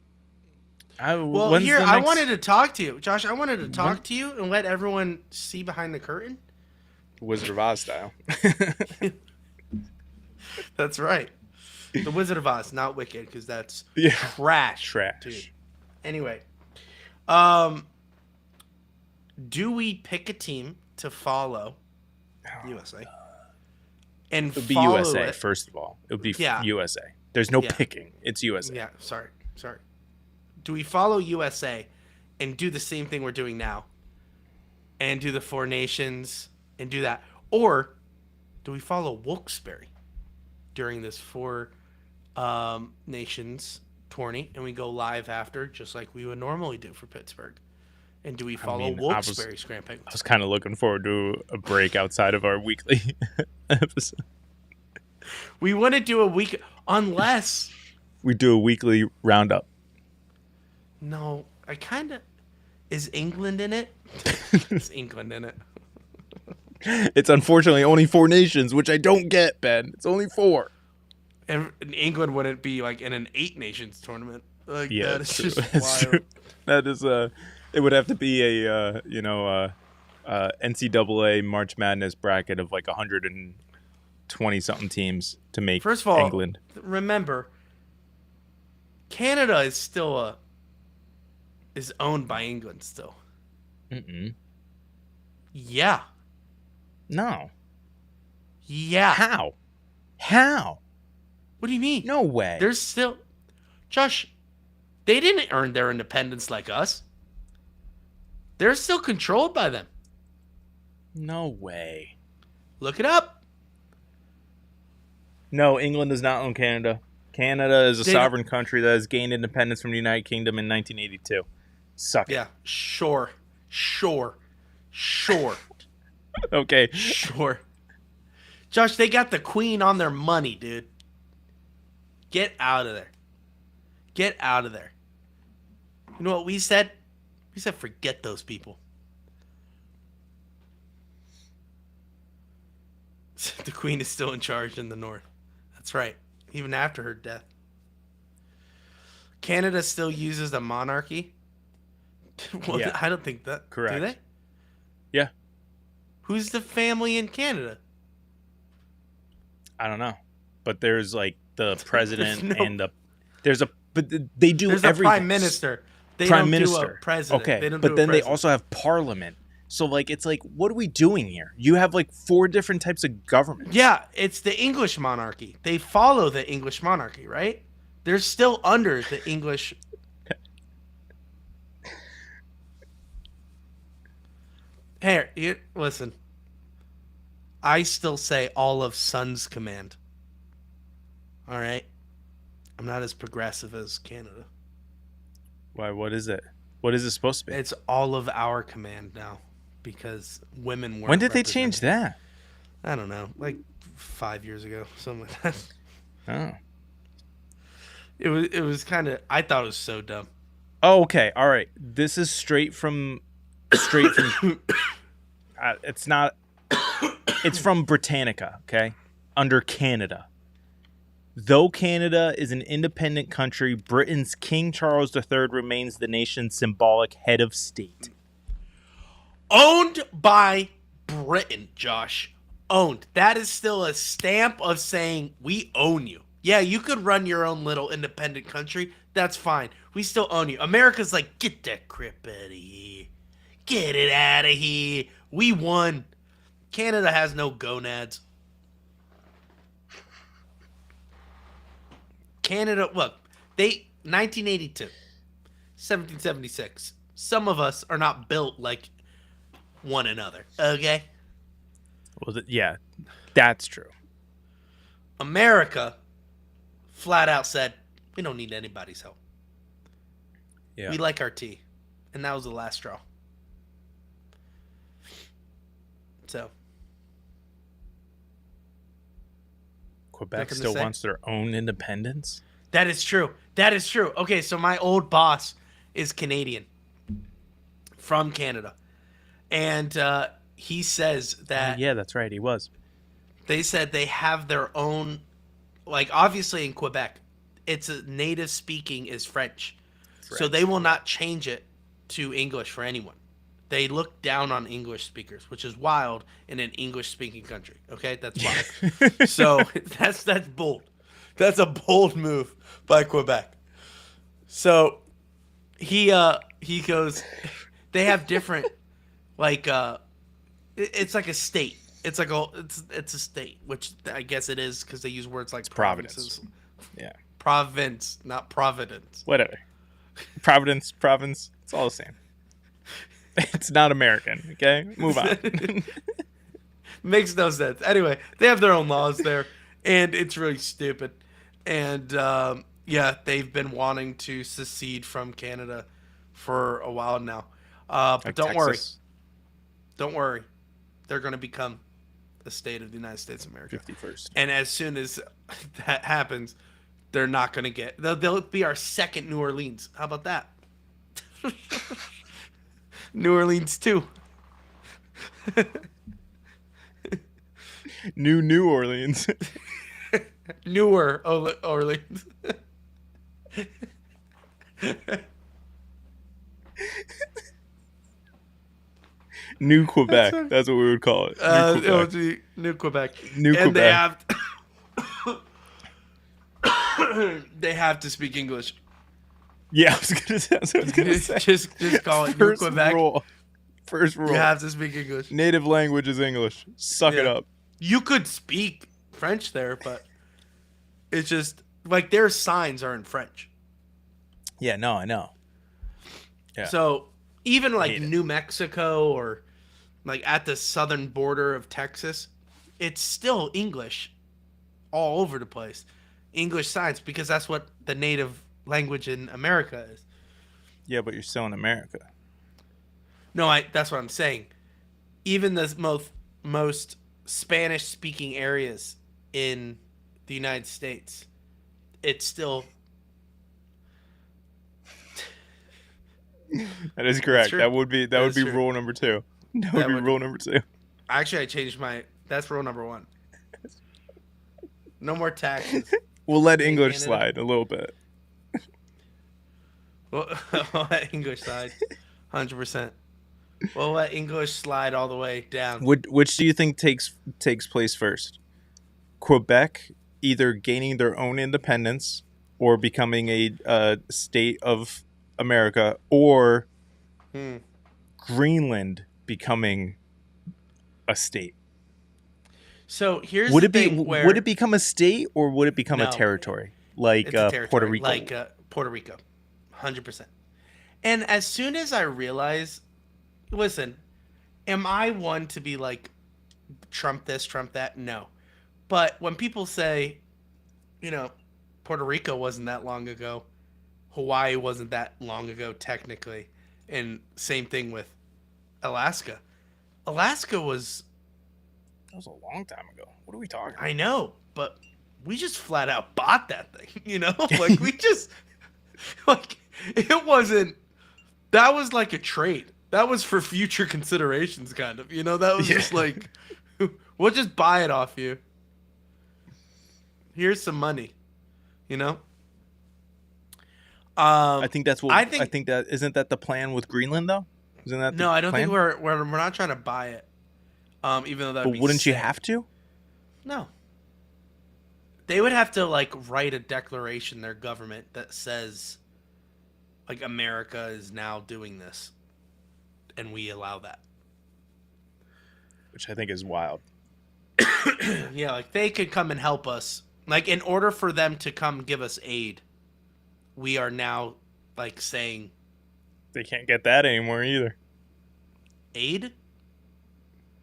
Speaker 3: Well, here, I wanted to talk to you. Josh, I wanted to talk to you and let everyone see behind the curtain.
Speaker 4: Wizard of Oz style.
Speaker 3: That's right. The Wizard of Oz, not Wicked, because that's
Speaker 4: Yeah.
Speaker 3: trash.
Speaker 4: Trash.
Speaker 3: Dude. Anyway, do we pick a team to follow? USA. And
Speaker 4: It would be
Speaker 3: follow
Speaker 4: USA,
Speaker 3: it.
Speaker 4: first of all. It would be
Speaker 3: Yeah.
Speaker 4: USA. There's no
Speaker 3: Yeah.
Speaker 4: picking. It's USA.
Speaker 3: Yeah, sorry. Do we follow USA and do the same thing we're doing now? And do the Four Nations and do that? Or do we follow Wilkes-Barre during this Four Nations tourney and we go live after just like we would normally do for Pittsburgh? And do we follow Wilkes-Barre scrapping?
Speaker 4: I was kind of looking forward to a break outside of our weekly episode.
Speaker 3: We want to do a week unless...
Speaker 4: We do a weekly roundup.
Speaker 3: No, I kind of... Is England in it? Is England in it?
Speaker 4: It's unfortunately only 4 nations, which I don't get, Ben. It's only 4.
Speaker 3: And England wouldn't be like in an 8 nations tournament. Like,
Speaker 4: Yeah,
Speaker 3: that is
Speaker 4: true.
Speaker 3: just
Speaker 4: That's
Speaker 3: wild.
Speaker 4: true. That is it would have to be a NCAA March Madness bracket of like 120 something teams to make
Speaker 3: First of all,
Speaker 4: England.
Speaker 3: remember, Canada is still is owned by England still.
Speaker 4: Mm-mm.
Speaker 3: Yeah.
Speaker 4: No.
Speaker 3: Yeah.
Speaker 4: How?
Speaker 3: What do you mean?
Speaker 4: No way.
Speaker 3: There's still... Josh, they didn't earn their independence like us. They're still controlled by them.
Speaker 4: No way.
Speaker 3: Look it up.
Speaker 4: No, England does not own Canada. Canada is a
Speaker 3: They-
Speaker 4: sovereign country that has gained independence from the United Kingdom in 1982. Suck it.
Speaker 3: Yeah, sure.
Speaker 4: Okay.
Speaker 3: Sure. Josh, they got the queen on their money, dude. Get out of there. Get out of there. You know what we said? We said forget those people. The queen is still in charge in the north. That's right. Even after her death. Canada still uses the monarchy. Well,
Speaker 4: Yeah.
Speaker 3: I don't think that.
Speaker 4: Correct.
Speaker 3: Do they?
Speaker 4: Yeah.
Speaker 3: Who's the family in Canada?
Speaker 4: I don't know. But there's like the president
Speaker 3: no-
Speaker 4: and but they do
Speaker 3: There's
Speaker 4: everything.
Speaker 3: a prime minister. They
Speaker 4: Prime
Speaker 3: don't
Speaker 4: minister.
Speaker 3: do a president.
Speaker 4: Okay,
Speaker 3: They don't
Speaker 4: but
Speaker 3: do a
Speaker 4: then they
Speaker 3: president.
Speaker 4: also have parliament. So like it's like, what are we doing here? You have like 4 different types of government.
Speaker 3: Yeah, it's the English monarchy. They follow the English monarchy, right? They're still under the English. Hey, listen. I still say all of Sun's command. All right? I'm not as progressive as Canada.
Speaker 4: Why? What is it? What is it supposed to be?
Speaker 3: It's all of our command now because women weren't.
Speaker 4: When did they change
Speaker 3: represented.
Speaker 4: that?
Speaker 3: I don't know, like 5 years ago, something like that.
Speaker 4: Oh.
Speaker 3: It was kind of. I thought it was so dumb.
Speaker 4: Oh, okay. All right. This is straight from. It's not. It's from Britannica. Okay, under Canada. Though Canada is an independent country, Britain's King Charles III remains the nation's symbolic head of state.
Speaker 3: Owned by Britain, Josh. Owned. That is still a stamp of saying we own you. Yeah, you could run your own little independent country. That's fine. We still own you. America's like, get that crap out of here. Get it out of here. We won. Canada has no gonads. Canada, look, 1982, 1776. Some of us are not built like one another, okay?
Speaker 4: Well, yeah, that's true.
Speaker 3: America flat out said, we don't need anybody's help.
Speaker 4: Yeah.
Speaker 3: We like our tea. And that was the last straw. So.
Speaker 4: Quebec
Speaker 3: Nothing to
Speaker 4: still
Speaker 3: say?
Speaker 4: wants their own independence?
Speaker 3: That is true. That is true. Okay, so my old boss is Canadian. From Canada. And he says that
Speaker 4: Yeah, that's right. He was.
Speaker 3: they said they have their own, like obviously in Quebec, it's a native speaking is French. So they will not change it to English for anyone. They look down on English speakers, which is wild in an English-speaking country. Okay, that's wild. So that's bold. That's a bold move by Quebec. So he goes. They have different it's like a state. It's like it's a state, which I guess it is because they use words like provinces.
Speaker 4: Yeah.
Speaker 3: Province, not Providence.
Speaker 4: Whatever. Providence, province, it's all the same. It's not American, okay? Move on.
Speaker 3: Makes no sense. Anyway, they have their own laws there, and it's really stupid. And yeah, they've been wanting to secede from Canada for a while now. But
Speaker 4: Like
Speaker 3: don't
Speaker 4: Texas.
Speaker 3: don't worry, they're going to become a state of the United States of America.
Speaker 4: 51st.
Speaker 3: And as soon as that happens, they're not going to get. They'll be our second New Orleans. How about that? New Orleans 2.
Speaker 4: New Orleans.
Speaker 3: Newer Orleans.
Speaker 4: New Quebec. That's what we would call it. New
Speaker 3: It would
Speaker 4: Quebec.
Speaker 3: be New Quebec.
Speaker 4: New
Speaker 3: and
Speaker 4: Quebec.
Speaker 3: they have to speak English.
Speaker 4: Yeah, I was gonna say. That's what I was gonna say.
Speaker 3: just call it New
Speaker 4: First
Speaker 3: Quebec.
Speaker 4: rule. First rule.
Speaker 3: You have to speak English.
Speaker 4: Native language is English. Suck it
Speaker 3: Yeah.
Speaker 4: up.
Speaker 3: You could speak French there, but it's just like their signs are in French.
Speaker 4: Yeah, no, I know. Yeah.
Speaker 3: So even like
Speaker 4: Hate it.
Speaker 3: New Mexico or like at the southern border of Texas, it's still English all over the place. English signs, because that's what the native language in America is.
Speaker 4: Yeah, but you're still in America.
Speaker 3: No, that's what I'm saying. Even the most Spanish speaking areas in the United States, it's still
Speaker 4: That is correct.
Speaker 3: true.
Speaker 4: That would be
Speaker 3: That is true.
Speaker 4: rule number 2. That would
Speaker 3: That
Speaker 4: be
Speaker 3: would-
Speaker 4: rule number 2.
Speaker 3: actually I changed that's rule number 1. No more taxes.
Speaker 4: We'll let English
Speaker 3: Canada.
Speaker 4: slide a little bit.
Speaker 3: We'll let English slide, 100%. We'll let English slide all the way down.
Speaker 4: Which do you think takes place first? Quebec either gaining their own independence or becoming a state of America, or Greenland becoming a state?
Speaker 3: So here's
Speaker 4: Would
Speaker 3: the
Speaker 4: it be
Speaker 3: thing where
Speaker 4: would it become a state or would it become
Speaker 3: No.
Speaker 4: a territory like
Speaker 3: it's a territory,
Speaker 4: Puerto Rico?
Speaker 3: like Puerto Rico, 100%. And as soon as I realize, listen, am I one to be like Trump this, Trump that? No. But when people say, Puerto Rico wasn't that long ago, Hawaii wasn't that long ago technically, and same thing with Alaska. Alaska was,
Speaker 4: That was a long time ago. What are we talking about?
Speaker 3: I know, but we just flat out bought that thing, like we just, like, it wasn't, that was like a trade. That was for future considerations, kind of, that was just like, we'll just buy it off you. Here's some money,
Speaker 4: I think that's what
Speaker 3: I
Speaker 4: I
Speaker 3: think-
Speaker 4: think that isn't that the plan with Greenland though? Isn't that the
Speaker 3: No, I don't
Speaker 4: plan?
Speaker 3: think we're not trying to buy it. Even though that.
Speaker 4: But wouldn't you have to?
Speaker 3: No. They would have to like write a declaration, their government, that says, like, America is now doing this, and we allow that.
Speaker 4: Which I think is wild.
Speaker 3: Yeah, like they could come and help us. Like, in order for them to come give us aid, we are now like saying
Speaker 4: They can't get that anymore either.
Speaker 3: aid.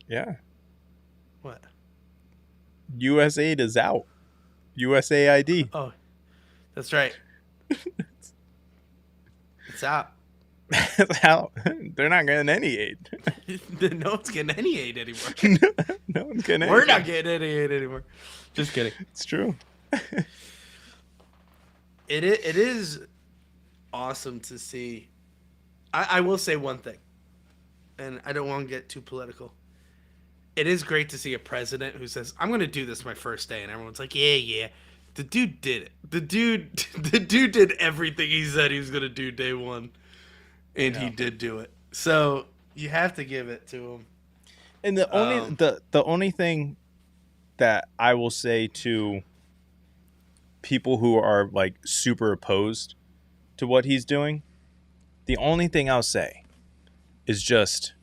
Speaker 4: Yeah.
Speaker 3: What?
Speaker 4: US aid is out. USAID.
Speaker 3: Oh, that's right. It's out.
Speaker 4: It's out. They're not getting any aid.
Speaker 3: No one's getting any aid anymore.
Speaker 4: No one's getting any
Speaker 3: We're
Speaker 4: aid.
Speaker 3: not getting any aid anymore. Just kidding.
Speaker 4: It's true.
Speaker 3: It is awesome to see. I will say one thing, and I don't want to get too political. It is great to see a president who says, "I'm going to do this my first day," and everyone's like, "Yeah." The dude did it. The dude did everything he said he was going to do day one, and he did do it. So You have to give it to him.
Speaker 4: And the only thing that I will say to people who are like super opposed to what he's doing, the only thing I'll say is just,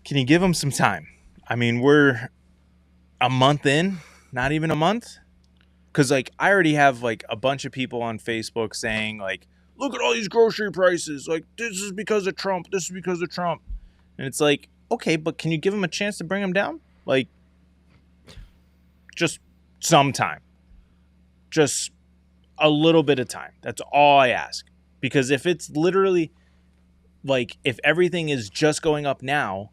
Speaker 4: can you give him some time? I mean, we're a month in, not even a month. Because, like, I already have, like, a bunch of people on Facebook saying, like, look at all these grocery prices. Like, this is because of Trump. This is because of Trump. And it's like, okay, but can you give him a chance to bring him down? Like, just some time. Just a little bit of time. That's all I ask. Because if it's literally, like, if everything is just going up now,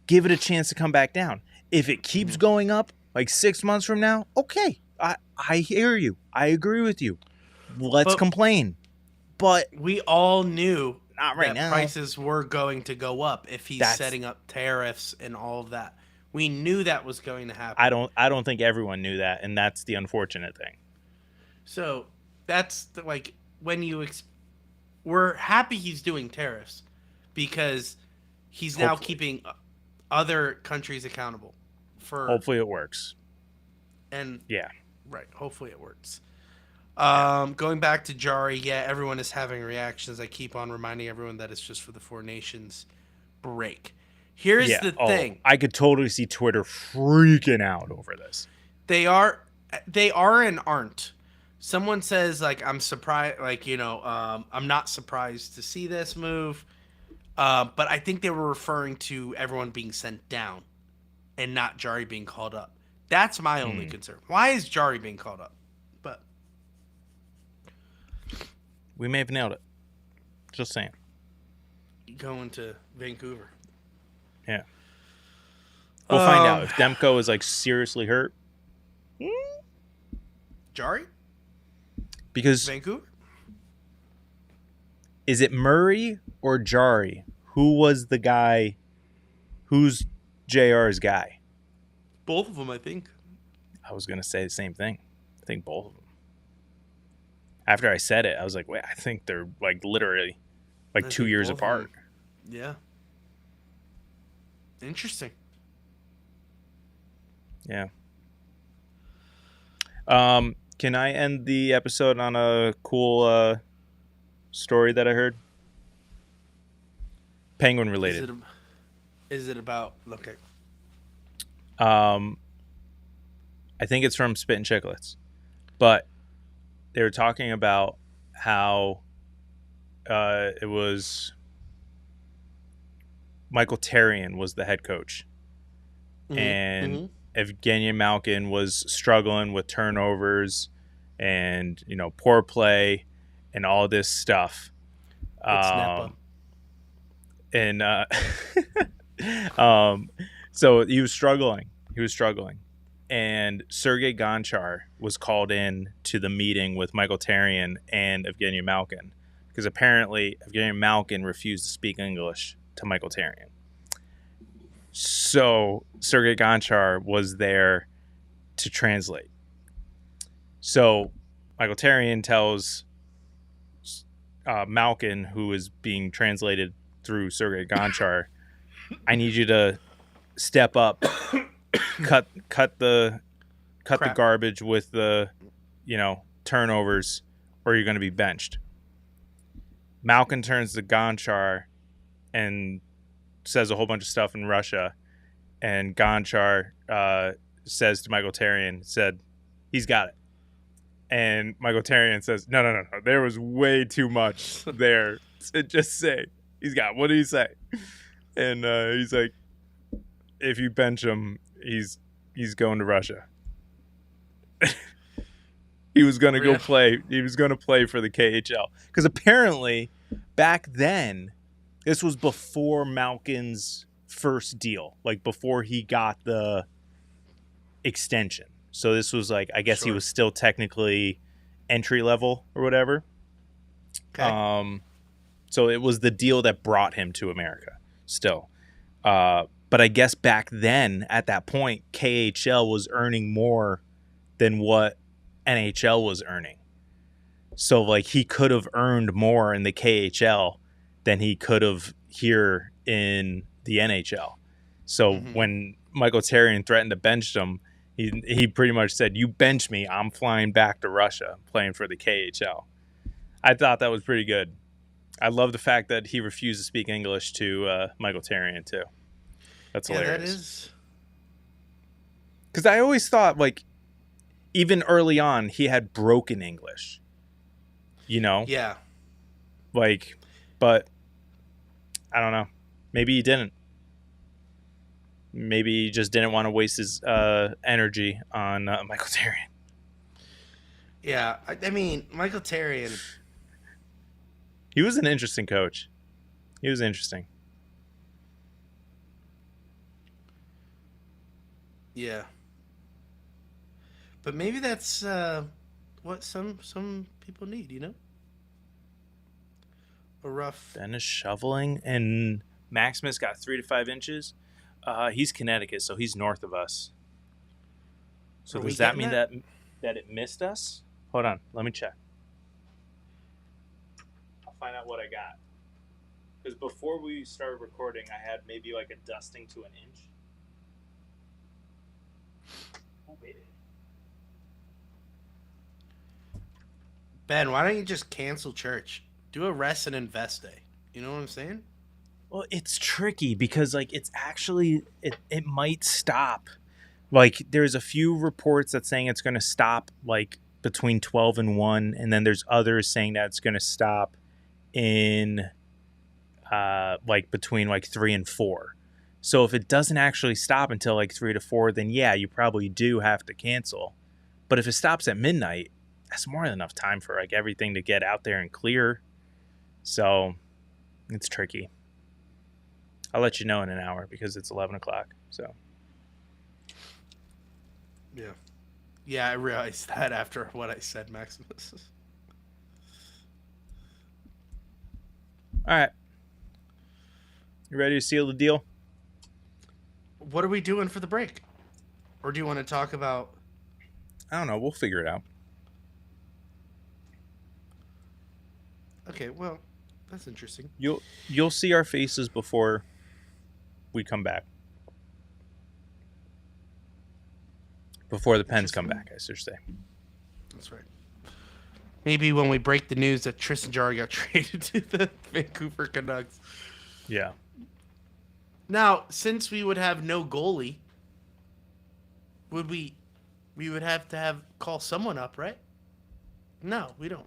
Speaker 4: give it a chance to come back down. If it keeps going up, like 6 months from now, okay, I hear you. I agree with you. Let's complain. But
Speaker 3: we all knew
Speaker 4: not right
Speaker 3: that
Speaker 4: now.
Speaker 3: Prices were going to go up if he's setting up tariffs and all of that. We knew that was going to happen.
Speaker 4: I don't think everyone knew that, and that's the unfortunate thing.
Speaker 3: So that's like when you we're happy he's doing tariffs because he's now keeping other countries accountable.
Speaker 4: Hopefully it works.
Speaker 3: And
Speaker 4: yeah,
Speaker 3: right. Hopefully it works. Going back to Jari, yeah, everyone is having reactions. I keep on reminding everyone that it's just for the Four Nations break. Here's the thing.
Speaker 4: I could totally see Twitter freaking out over this.
Speaker 3: They are and aren't. Someone says, like, I'm surprised, like, I'm not surprised to see this move. But I think they were referring to everyone being sent down and not Jari being called up. That's my only concern. Why is Jari being called up? But
Speaker 4: we may have nailed it. Just saying.
Speaker 3: Going to Vancouver.
Speaker 4: Yeah. We'll find out if Demko is like seriously hurt.
Speaker 3: Jari?
Speaker 4: Because
Speaker 3: Vancouver?
Speaker 4: Is it Murray or Jari? Who was the guy? Who's JR's guy?
Speaker 3: Both of them, I think.
Speaker 4: I was going to say the same thing. I think both of them. After I said it, I was like, wait, I think they're like literally like 2 years apart.
Speaker 3: Yeah. Interesting.
Speaker 4: Yeah. Can I end the episode on a cool story that I heard? Penguin related.
Speaker 3: Is it about... Okay.
Speaker 4: I think it's from Spit and Chicklets. But they were talking about how it was Michael Therrien was the head coach. And Evgeny Malkin was struggling with turnovers and, poor play and all this stuff.
Speaker 3: It's Nepa.
Speaker 4: And so he was struggling. And Sergei Gonchar was called in to the meeting with Michael Therrien and Evgeny Malkin because apparently Evgeny Malkin refused to speak English to Michael Therrien. So Sergei Gonchar was there to translate. So Michael Therrien tells Malkin, who is being translated through Sergei Gonchar, I need you to step up, cut the garbage with the turnovers, or you're going to be benched. Malkin turns to Gonchar and says a whole bunch of stuff in Russia, and Gonchar says to Michael Therrien, he's got it. And Michael Therrien says, no, there was way too much there to just say he's got it. What did he say? And he's like, if you bench him, he's going to Russia. He was going to go play. He was going to play for the KHL. Because apparently, back then, this was before Malkin's first deal. Like, before he got the extension. So this was like, I guess he was still technically entry level or whatever. Okay. So it was the deal that brought him to America still. But I guess back then, at that point, KHL was earning more than what NHL was earning. So, like, he could have earned more in the KHL than he could have here in the NHL. So when Michael Therrien threatened to bench him, he pretty much said, "You bench me, I'm flying back to Russia, playing for the KHL." I thought that was pretty good. I love the fact that he refused to speak English to Michael Therrien too. That's hilarious.
Speaker 3: That is.
Speaker 4: Because I always thought, like, even early on, he had broken English. You know?
Speaker 3: Yeah.
Speaker 4: Like, but I don't know. Maybe he didn't. Maybe he just didn't want to waste his energy on Michael Therrien.
Speaker 3: Yeah. I mean, Michael Therrien.
Speaker 4: He was an interesting coach. He was interesting.
Speaker 3: Yeah. But maybe that's what some people need, you know? A rough...
Speaker 4: Dennis shoveling, and Maximus got 3 to 5 inches. He's Connecticut, so he's north of us. So does that mean that it missed us? Hold on, let me check. I'll find out what I got. Because before we started recording, I had maybe like a dusting to an inch. Oh, wait.
Speaker 3: Ben, why don't you just cancel church? Do a rest and invest day. You know what I'm saying?
Speaker 4: Well, it's tricky because, like, it's actually it might stop. Like, there's a few reports that saying it's going to stop like between 12 and 1, and then there's others saying that it's going to stop in like between like 3 and 4. So if it doesn't actually stop until like 3 to 4, then yeah, you probably do have to cancel. But if it stops at midnight, that's more than enough time for like everything to get out there and clear. So it's tricky. I'll let you know in an hour because it's 11 o'clock. So
Speaker 3: yeah, I realized that after what I said, Maximus.
Speaker 4: all right, you ready to seal the deal?
Speaker 3: What are we doing for the break? Or do you want to talk about...
Speaker 4: I don't know. We'll figure it out.
Speaker 3: Okay, well, that's interesting.
Speaker 4: You'll see our faces before we come back. Before the Pens come back, I should say.
Speaker 3: That's right. Maybe when we break the news that Tristan Jarry got traded to the Vancouver Canucks.
Speaker 4: Yeah.
Speaker 3: Now, since we would have no goalie, we would have to call someone up, right? No, we don't.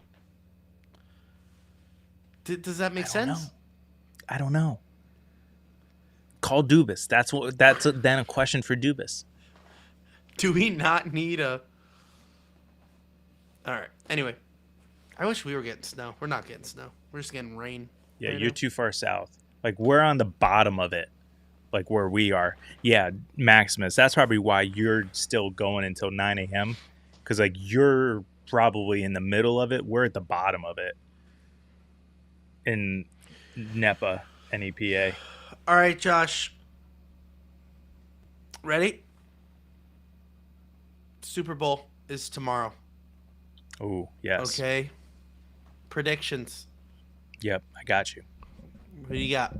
Speaker 3: Does that make sense?
Speaker 4: I don't know. Call Dubas. That's then a question for Dubas.
Speaker 3: Do we not need a... All right. Anyway, I wish we were getting snow. We're not getting snow. We're just getting rain.
Speaker 4: Yeah,
Speaker 3: right
Speaker 4: you're
Speaker 3: now.
Speaker 4: too far south. Like, we're on the bottom of it, like where we are. Yeah, Maximus. That's probably why you're still going until 9 a.m. Because, like, you're probably in the middle of it. We're at the bottom of it. In NEPA, NEPA.
Speaker 3: All right, Josh. Ready? Super Bowl is tomorrow.
Speaker 4: Oh, yes.
Speaker 3: Okay. Predictions.
Speaker 4: Yep, I got you.
Speaker 3: What do you got?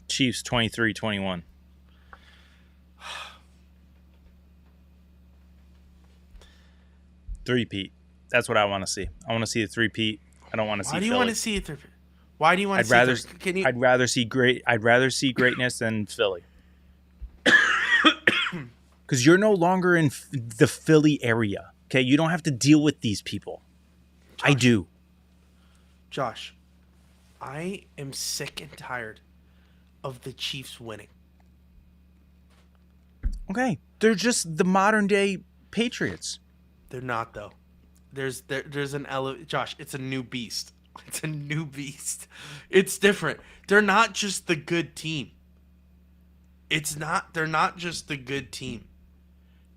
Speaker 4: Chiefs 23-21. Three-peat. That's what I want to see. I want to see a three-peat. I don't want to see
Speaker 3: Why do you
Speaker 4: Philly.
Speaker 3: want to see it? Why do you want to
Speaker 4: I'd
Speaker 3: see
Speaker 4: rather
Speaker 3: it? Can you...
Speaker 4: I'd rather see greatness than Philly. Because you're no longer in the Philly area. Okay, you don't have to deal with these people. I do.
Speaker 3: Josh, I am sick and tired of the Chiefs winning.
Speaker 4: Okay, they're just the modern day Patriots.
Speaker 3: They're not though. There's an Josh, it's a new beast. It's a new beast. It's different. They're not just the good team. They're not just the good team.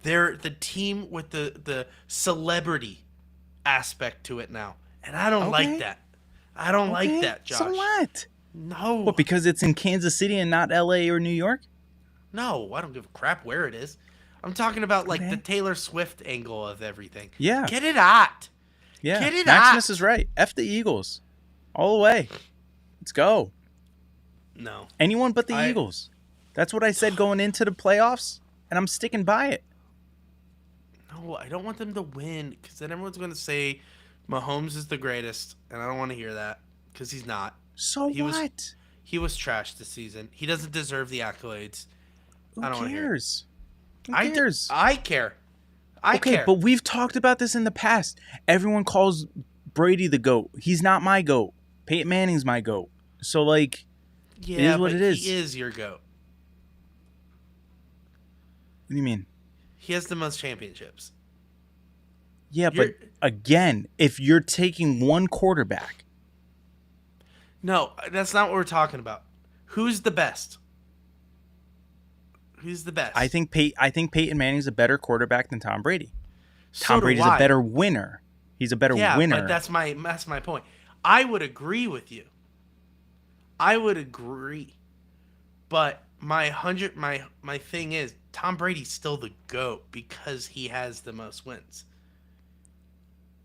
Speaker 3: They're the team with the celebrity aspect to it now. And I don't like that. I don't like that, Josh.
Speaker 4: So what?
Speaker 3: No.
Speaker 4: What, because it's in Kansas City and not LA or New York?
Speaker 3: No, I don't give a crap where it is. I'm talking about like the Taylor Swift angle of everything.
Speaker 4: Yeah.
Speaker 3: Get it hot.
Speaker 4: Yeah.
Speaker 3: Get it
Speaker 4: Maximus
Speaker 3: hot.
Speaker 4: is right. F the Eagles. All the way. Let's go.
Speaker 3: No.
Speaker 4: Anyone but the Eagles. That's what I said going into the playoffs, and I'm sticking by it.
Speaker 3: No, I don't want them to win because then everyone's going to say Mahomes is the greatest, and I don't want to hear that because he's not.
Speaker 4: So what?
Speaker 3: He was trash this season. He doesn't deserve the accolades.
Speaker 4: Who
Speaker 3: I don't want to hear it.
Speaker 4: cares? Who cares?
Speaker 3: I care. I care.
Speaker 4: But we've talked about this in the past. Everyone calls Brady the GOAT. He's not my GOAT. Peyton Manning's my GOAT. So, like,
Speaker 3: yeah,
Speaker 4: it is what
Speaker 3: but
Speaker 4: it is.
Speaker 3: He is your GOAT.
Speaker 4: What do you mean?
Speaker 3: He has the most championships.
Speaker 4: Yeah, but again, if you're taking one quarterback.
Speaker 3: No, that's not what we're talking about. Who's the best? Who's the best?
Speaker 4: I think Peyton Manning's a better quarterback than Tom Brady. Tom
Speaker 3: So
Speaker 4: Brady's a better winner. He's a better winner.
Speaker 3: But that's my point. I would agree with you. I would agree. But my thing is Tom Brady's still the GOAT because he has the most wins.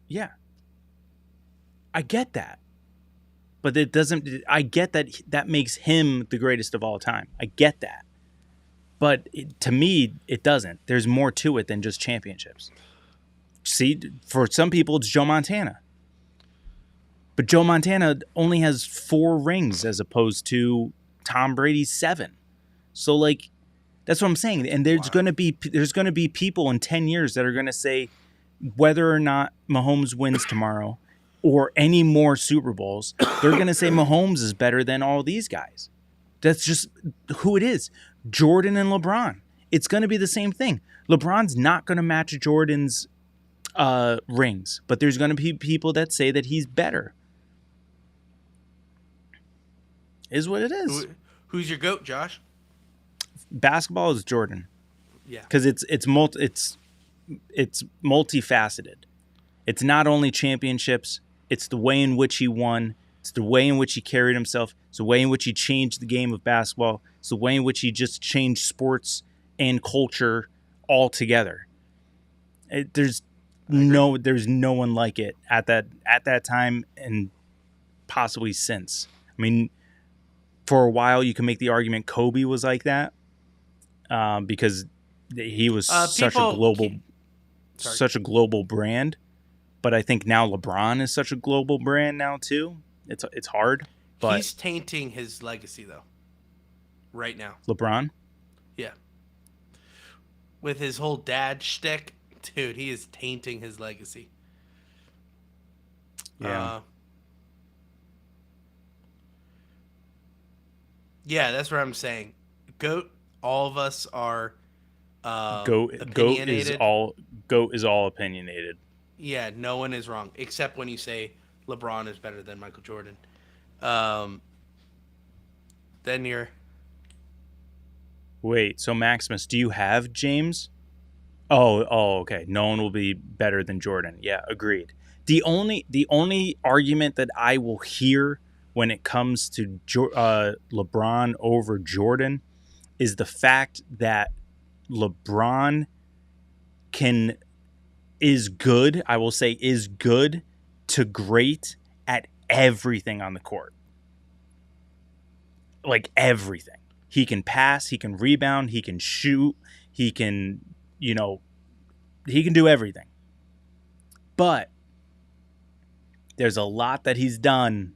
Speaker 4: Yeah. I get that. But it doesn't I get that makes him the greatest of all time. I get that. But to me, it doesn't. There's more to it than just championships. See, for some people, it's Joe Montana. But Joe Montana only has 4 rings as opposed to Tom Brady's 7. So, like, that's what I'm saying. And there's going to be people in 10 years that are going to say whether or not Mahomes wins tomorrow or any more Super Bowls, they're going to say Mahomes is better than all these guys. That's just who it is. Jordan and LeBron. It's going to be the same thing. LeBron's not going to match Jordan's rings, but there's going to be people that say that he's better. Is what it is.
Speaker 3: Who's your GOAT, Josh?
Speaker 4: Basketball is Jordan.
Speaker 3: Yeah.
Speaker 4: Because it's multifaceted. It's not only championships. It's the way in which he won. It's the way in which he carried himself. It's the way in which he changed the game of basketball. It's the way in which he just changed sports and culture altogether. There's no one like it at that time and possibly since. I mean, for a while you can make the argument Kobe was like that because he was such a global brand. But I think now LeBron is such a global brand now too. It's hard. But
Speaker 3: he's tainting his legacy though. Right now.
Speaker 4: LeBron?
Speaker 3: Yeah. With his whole dad shtick, dude, he is tainting his legacy.
Speaker 4: Yeah.
Speaker 3: Yeah, that's what I'm saying. GOAT, all of us are
Speaker 4: GOAT is all opinionated.
Speaker 3: Yeah, no one is wrong, except when you say LeBron is better than Michael Jordan. Then you're...
Speaker 4: Wait, so Maximus, do you have James? Oh, okay. No one will be better than Jordan. Yeah, agreed. The only argument that I will hear when it comes to LeBron over Jordan is the fact that LeBron is good to great at everything on the court. Like everything. He can pass, he can rebound, he can shoot, he can do everything. But there's a lot that he's done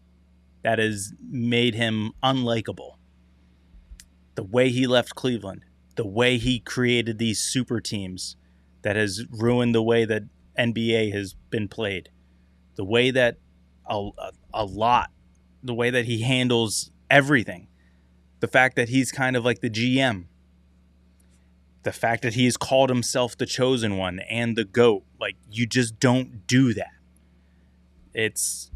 Speaker 4: that has made him unlikable. The way he left Cleveland, the way he created these super teams that has ruined the way that NBA has been played, the way that the way that he handles everything, the fact that he's kind of like the GM, the fact that he has called himself the chosen one and the GOAT. Like, you just don't do that. It's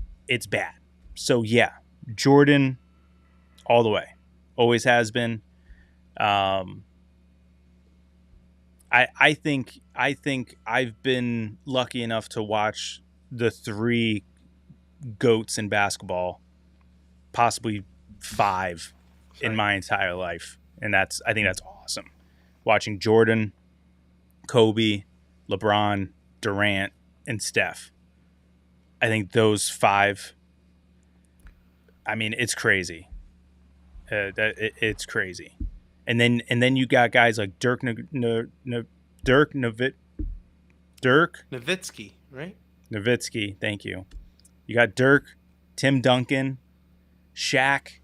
Speaker 4: bad. So yeah, Jordan all the way. Always has been. I think I've been lucky enough to watch the 3 GOATs in basketball, possibly 5 in my entire life. And I think that's awesome. Watching Jordan, Kobe, LeBron, Durant, and Steph. I think those 5 I mean, it's crazy. It's crazy. And then you got guys like Dirk
Speaker 3: Nowitzki, right?
Speaker 4: Nowitzki. Thank you. You got Dirk, Tim Duncan, Shaq.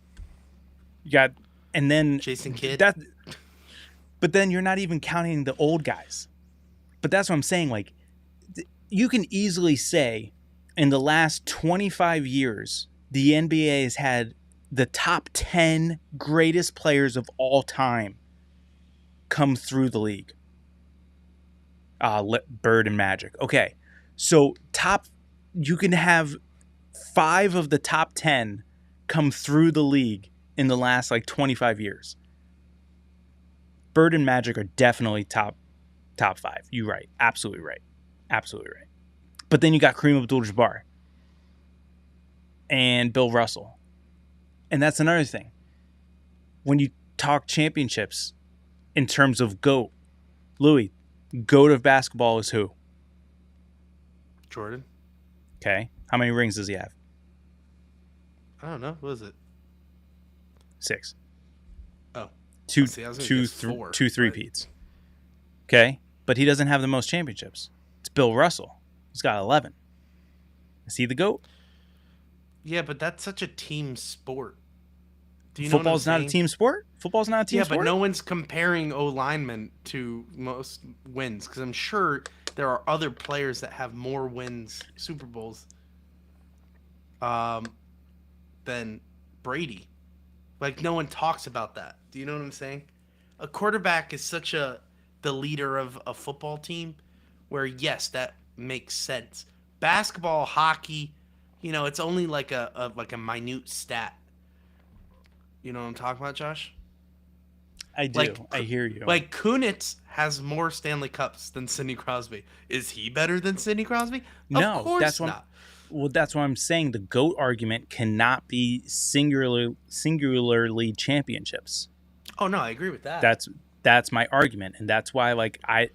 Speaker 4: You got, and then
Speaker 3: Jason Kidd.
Speaker 4: But then you're not even counting the old guys. But that's what I'm saying. Like, you can easily say in the last 25 years, the NBA has had the top 10 greatest players of all time come through the league. Bird and Magic. Okay. So you can have 5 of the top 10 come through the league in the last like 25 years. Bird and Magic are definitely top 5. You're right. Absolutely right. Absolutely right. But then you got Kareem Abdul-Jabbar and Bill Russell. And that's another thing. When you talk championships in terms of GOAT, Louis, GOAT of basketball is who?
Speaker 3: Jordan.
Speaker 4: Okay. How many rings does he have?
Speaker 3: I don't know. What is it?
Speaker 4: 6.
Speaker 3: Oh.
Speaker 4: Two
Speaker 3: See, I was gonna guess 4,
Speaker 4: three-peats. Okay. But he doesn't have the most championships. It's Bill Russell. He's got 11. Is he the GOAT?
Speaker 3: Yeah, but that's such a team sport. Do you know
Speaker 4: Football's
Speaker 3: what I'm
Speaker 4: not a team sport? Football's not a team
Speaker 3: Yeah,
Speaker 4: sport?
Speaker 3: but no one's comparing O-linemen to most wins because I'm sure there are other players that have more wins, Super Bowls, than Brady. Like, no one talks about that. Do you know what I'm saying? A quarterback is the leader of a football team where, yes, that makes sense. Basketball, hockey, it's only like a minute stat. You know what I'm talking about, Josh?
Speaker 4: I do. I hear you.
Speaker 3: Like, Kunitz has more Stanley Cups than Sidney Crosby. Is he better than Sidney Crosby?
Speaker 4: No,
Speaker 3: of course not.
Speaker 4: Well, that's what I'm saying. The GOAT argument cannot be singularly championships.
Speaker 3: Oh, no, I agree with that.
Speaker 4: That's my argument. And that's why, like, I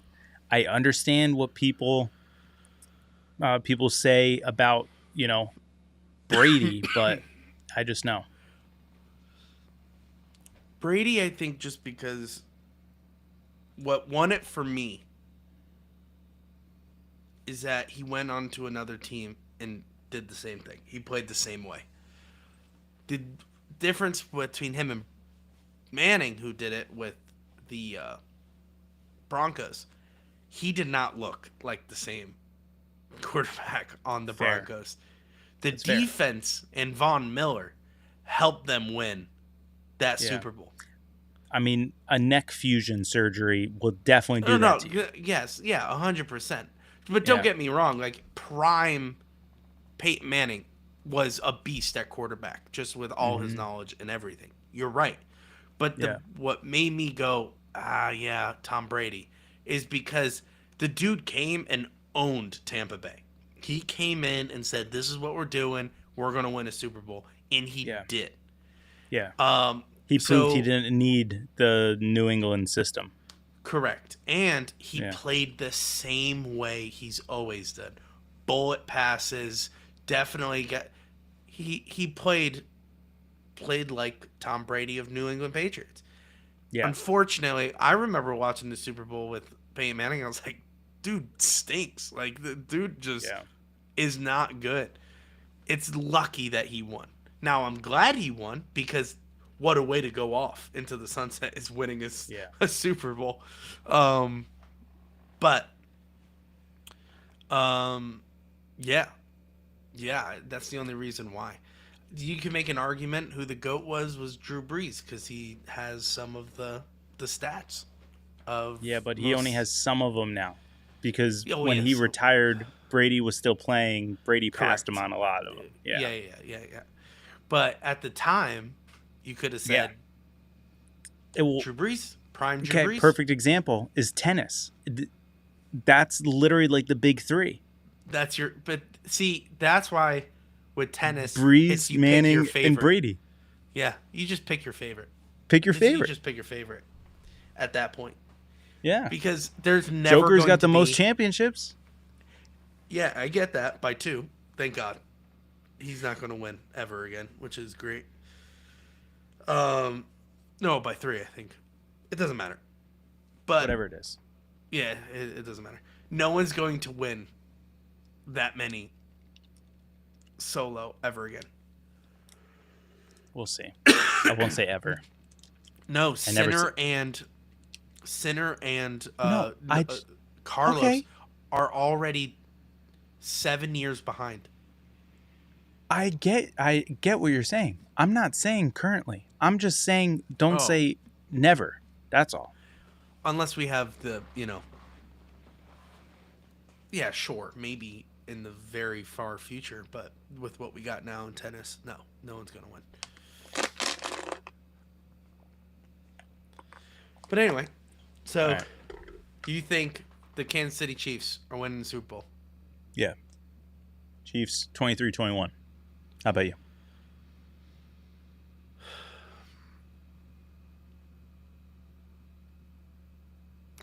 Speaker 4: understand what people say about, Brady, but I just know.
Speaker 3: Brady, I think, just because what won it for me is that he went on to another team and did the same thing. He played the same way. The difference between him and Manning, who did it with the Broncos, he did not look like the same quarterback on the
Speaker 4: Fair.
Speaker 3: Broncos. The
Speaker 4: That's fair.
Speaker 3: defense and Von Miller helped them win that
Speaker 4: Yeah.
Speaker 3: Super Bowl.
Speaker 4: I mean, a neck fusion surgery will definitely do that to you.
Speaker 3: Yes, yeah, 100%. But don't
Speaker 4: Yeah.
Speaker 3: get me wrong, like, prime Peyton Manning was a beast at quarterback, just with all his knowledge and everything. You're right. But what made me go, yeah, Tom Brady, is because the dude came and owned Tampa Bay. He came in and said, this is what we're doing. We're going to win a Super Bowl. And he did.
Speaker 4: Yeah. He proved he didn't need the New England system.
Speaker 3: Correct. And he played the same way he's always done. Bullet passes, definitely he played like Tom Brady of New England Patriots.
Speaker 4: Yeah.
Speaker 3: Unfortunately, I remember watching the Super Bowl with Peyton Manning. I was like, dude stinks. Like, the dude just is not good. It's lucky that he won. Now, I'm glad he won because what a way to go off into the sunset is winning a Super Bowl. Yeah, that's the only reason why. You can make an argument who the GOAT was Drew Brees because he has some of the stats of
Speaker 4: but he only has some of them now because
Speaker 3: Oh,
Speaker 4: when he
Speaker 3: yes.
Speaker 4: retired, Brady was still playing. Brady passed him on a lot of them.
Speaker 3: Yeah. But at the time, you could have said Drew Brees, prime Drew Brees.
Speaker 4: Perfect example is tennis. That's literally like the big three.
Speaker 3: But see, that's why with tennis,
Speaker 4: Brees,
Speaker 3: you
Speaker 4: Manning,
Speaker 3: pick your favorite.
Speaker 4: and Brady.
Speaker 3: Yeah, you just pick your favorite.
Speaker 4: Pick your
Speaker 3: You
Speaker 4: favorite.
Speaker 3: just pick your favorite at that point.
Speaker 4: Yeah.
Speaker 3: Because there's never
Speaker 4: Joker's
Speaker 3: going
Speaker 4: got the
Speaker 3: to
Speaker 4: most
Speaker 3: be-
Speaker 4: championships.
Speaker 3: Yeah, I get that by 2. Thank God. he's not going to win ever again, which is great. No, by 3, I think. It doesn't matter. But
Speaker 4: Whatever it is.
Speaker 3: yeah, it doesn't matter. No one's going to win that many solo ever again.
Speaker 4: We'll see. I won't say ever.
Speaker 3: No,
Speaker 4: never
Speaker 3: Sinner and Carlos
Speaker 4: Okay.
Speaker 3: are already 7 years behind.
Speaker 4: I get what you're saying. I'm not saying currently. I'm just saying don't say never. That's all.
Speaker 3: Unless we have the, yeah, sure, maybe in the very far future, but with what we got now in tennis, no one's going to win. But anyway, so
Speaker 4: All right.
Speaker 3: do you think the Kansas City Chiefs are winning the Super Bowl?
Speaker 4: Yeah. Chiefs 23-21. How about you?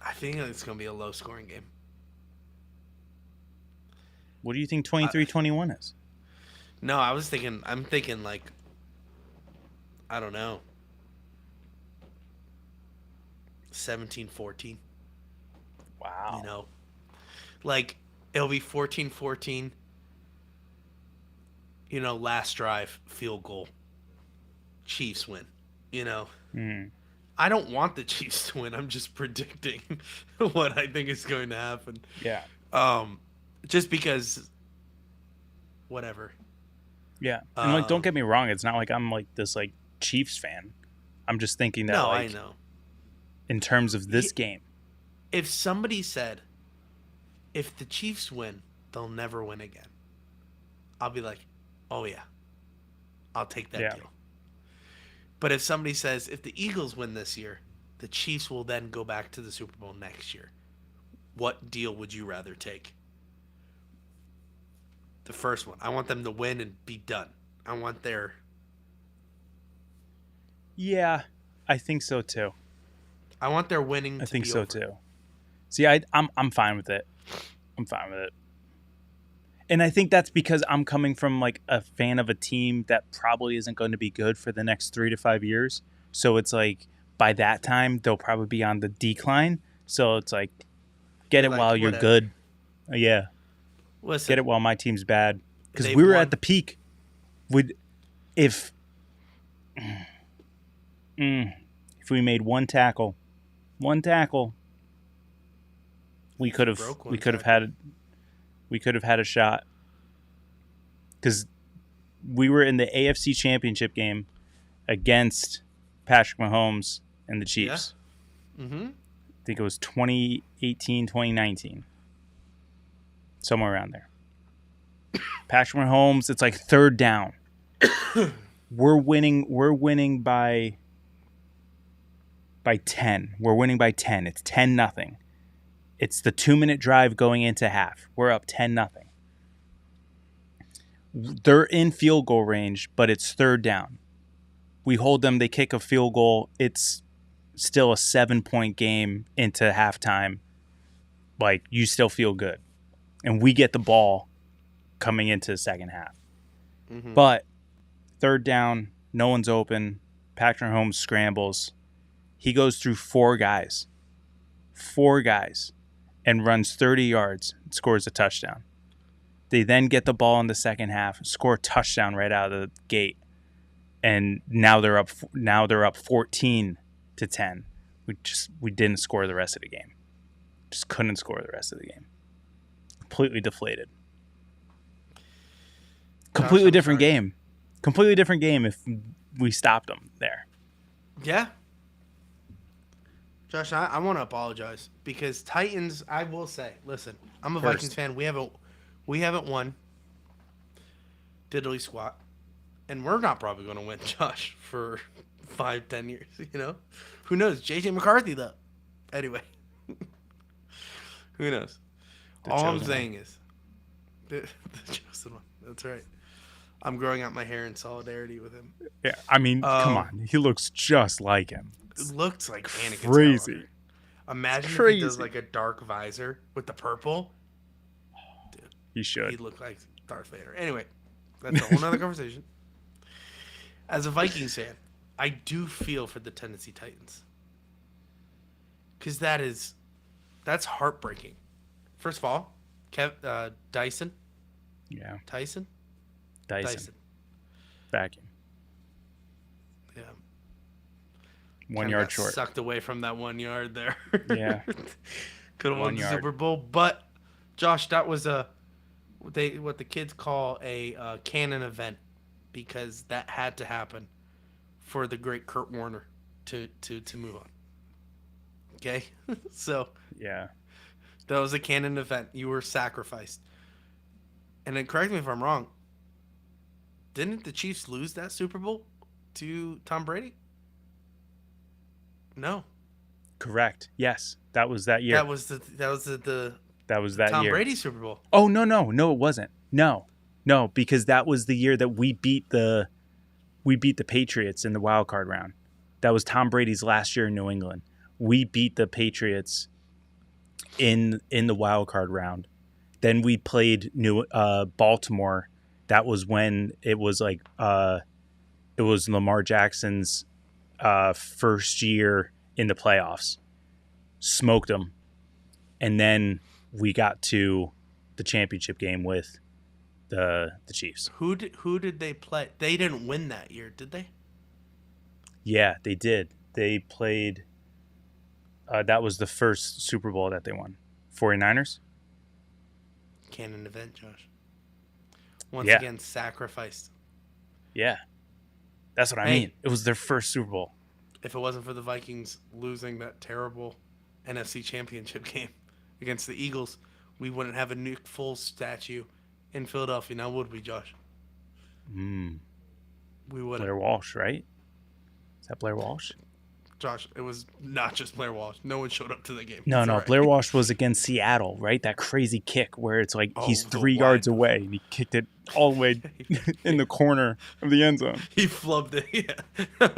Speaker 3: I think it's going to be a low-scoring game.
Speaker 4: What do you think 23-21 is?
Speaker 3: No, I'm thinking like, I don't know, 17-14.
Speaker 4: Wow.
Speaker 3: Like it'll be 14-14. Last drive, field goal, Chiefs win. I don't want the Chiefs to win. I'm just predicting what I think is going to happen.
Speaker 4: Yeah.
Speaker 3: Just because, whatever.
Speaker 4: Yeah. And don't get me wrong, it's not like I'm like this like Chiefs fan. I'm just thinking that
Speaker 3: No,
Speaker 4: like
Speaker 3: I know.
Speaker 4: in terms of this game.
Speaker 3: If somebody said, if the Chiefs win, they'll never win again, I'll be like, oh yeah, I'll take that deal. But if somebody says, if the Eagles win this year, the Chiefs will then go back to the Super Bowl next year, what deal would you rather take? The first one. I want them to win and be done. I want their...
Speaker 4: Yeah, I think so too.
Speaker 3: I want their winning to
Speaker 4: I think
Speaker 3: be
Speaker 4: so
Speaker 3: over.
Speaker 4: too. See, I'm fine with it. I'm fine with it. And I think that's because I'm coming from like a fan of a team that probably isn't going to be good for the next 3 to 5 years. So it's like by that time they'll probably be on the decline. So it's like get it
Speaker 3: Like,
Speaker 4: while you're
Speaker 3: whatever.
Speaker 4: good. Yeah.
Speaker 3: Listen,
Speaker 4: Get it while my team's bad. Because
Speaker 3: They've
Speaker 4: we were
Speaker 3: won.
Speaker 4: at the peak. If we made one tackle, we could have
Speaker 3: broke one
Speaker 4: we could have had a shot. Because we were in the AFC Championship game against Patrick Mahomes and the Chiefs.
Speaker 3: Mm-hmm.
Speaker 4: I think it was 2018, 2019. Somewhere around there. Patrick Mahomes, it's like third down. We're winning by 10. We're winning by 10. It's 10-0. It's the 2-minute drive going into half. We're up 10-0. They're in field goal range, but it's third down. We hold them, they kick a field goal. It's still a 7-point game into halftime. Like, you still feel good. And we get the ball coming into the second half.
Speaker 3: Mm-hmm.
Speaker 4: But third down, no one's open. Patrick Mahomes scrambles. He goes through 4 guys, and runs 30 yards and scores a touchdown. They then get the ball in the second half, score a touchdown right out of the gate, and now they're up 14-10. We didn't score the rest of the game. Just couldn't score the rest of the game. Completely deflated. Completely different game. Completely different game if we stopped them there.
Speaker 3: Yeah. Josh, I want to apologize because Titans, I will say, listen, I'm a
Speaker 4: First.
Speaker 3: Vikings fan. We haven't won diddly squat, and we're not probably going to win, Josh, for 5-10 years. Who knows? JJ McCarthy though. Anyway, who knows? All I'm
Speaker 4: chosen
Speaker 3: saying is the chosen one. That's right. I'm growing out my hair in solidarity with him.
Speaker 4: Yeah, I mean, come on. He looks just like him.
Speaker 3: It looks like Anakin
Speaker 4: Crazy.
Speaker 3: Skywalker. Imagine if he does
Speaker 4: Crazy.
Speaker 3: like a dark visor with the purple.
Speaker 4: He should.
Speaker 3: He'd look like Darth Vader. Anyway, That's a whole nother conversation. As a Vikings fan, I do feel for the Tennessee Titans. Because that's heartbreaking. First of all, Dyson.
Speaker 4: Yeah.
Speaker 3: Tyson?
Speaker 4: Dyson. Vacuum.
Speaker 3: Yeah.
Speaker 4: 1
Speaker 3: Kinda
Speaker 4: yard
Speaker 3: got
Speaker 4: short.
Speaker 3: Sucked away from that 1 yard there.
Speaker 4: Yeah.
Speaker 3: Could have won
Speaker 4: 1
Speaker 3: the
Speaker 4: yard.
Speaker 3: Super Bowl. But, Josh, that was what the kids call a canon event. Because that had to happen for the great Kurt Warner to move on. Okay? So,
Speaker 4: Yeah.
Speaker 3: that was a canon event. You were sacrificed. And then correct me if I'm wrong. Didn't the Chiefs lose that Super Bowl to Tom Brady? No.
Speaker 4: Correct. Yes. That was that year.
Speaker 3: That was the
Speaker 4: That was that
Speaker 3: Tom
Speaker 4: year.
Speaker 3: Brady Super Bowl.
Speaker 4: Oh, no, it wasn't. No, because that was the year that we beat the Patriots in the wild card round. That was Tom Brady's last year in New England. We beat the Patriots in the wild card round. Then we played Baltimore. That was when it was like it was Lamar Jackson's first year in the playoffs. Smoked them, and then we got to the championship game with the Chiefs.
Speaker 3: Who did they play? They didn't win that year, did they?
Speaker 4: Yeah, they did. They played. That was the first Super Bowl that they won. 49ers?
Speaker 3: Canon event, Josh. Once
Speaker 4: Yeah.
Speaker 3: again, sacrificed.
Speaker 4: Yeah. That's what I
Speaker 3: Hey.
Speaker 4: mean. It was their first Super Bowl.
Speaker 3: If it wasn't for the Vikings losing that terrible NFC Championship game against the Eagles, we wouldn't have a Nick Foles statue in Philadelphia. Now, would we, Josh? We wouldn't.
Speaker 4: Blair Walsh, right? Is that Blair Walsh?
Speaker 3: Josh, it was not just Blair Walsh. No one showed up to the game.
Speaker 4: No,
Speaker 3: It's
Speaker 4: no.
Speaker 3: all right.
Speaker 4: Blair Walsh was against Seattle, right? That crazy kick where it's like he's
Speaker 3: the
Speaker 4: 3 yards
Speaker 3: wide-
Speaker 4: away and he kicked it all the way in the corner of the end zone.
Speaker 3: He flubbed it. Yeah.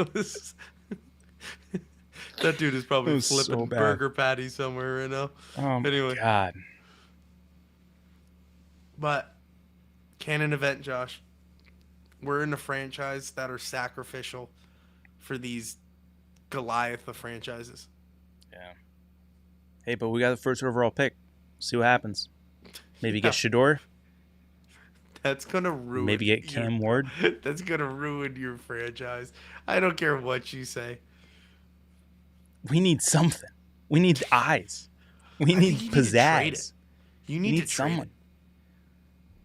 Speaker 3: That dude is probably
Speaker 4: It was so
Speaker 3: flipping
Speaker 4: bad.
Speaker 3: burger patties somewhere right now.
Speaker 4: Oh, my
Speaker 3: Anyway.
Speaker 4: God.
Speaker 3: But canon event, Josh. We're in a franchise that are sacrificial for these Goliath of franchises.
Speaker 4: Yeah. Hey, but we got the first overall pick. See what happens. Maybe get
Speaker 3: Yeah.
Speaker 4: Shador.
Speaker 3: That's gonna ruin.
Speaker 4: Maybe get Cam Ward.
Speaker 3: That's gonna ruin your franchise. I don't care what you say.
Speaker 4: We need something. We need eyes. We
Speaker 3: I
Speaker 4: need
Speaker 3: think you need to trade
Speaker 4: pizzazz.
Speaker 3: it. You
Speaker 4: We
Speaker 3: need
Speaker 4: need
Speaker 3: to trade
Speaker 4: someone.
Speaker 3: it.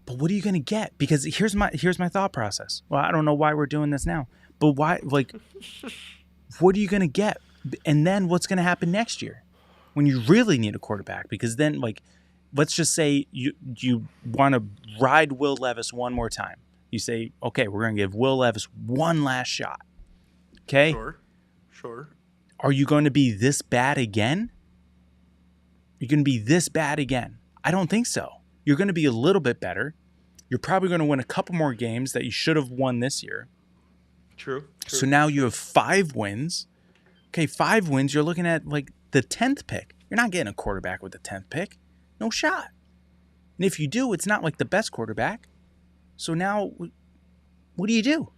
Speaker 4: But what are you going to get? Because here's my thought process. Well, I don't know why we're doing this now. But why, like, what are you going to get? And then what's going to happen next year when you really need a quarterback? Because then, like, let's just say you want to ride Will Levis one more time. You say, okay, we're going to give Will Levis one last shot. Okay?
Speaker 3: Sure.
Speaker 4: Are you going to be this bad again? You're going to be this bad again? I don't think so. You're going to be a little bit better. You're probably going to win a couple more games that you should have won this year.
Speaker 3: True.
Speaker 4: So now you have 5 wins. Okay, 5 wins. You're looking at like the 10th pick. You're not getting a quarterback with the 10th pick. No shot. And if you do, it's not like the best quarterback. So now, what do you do?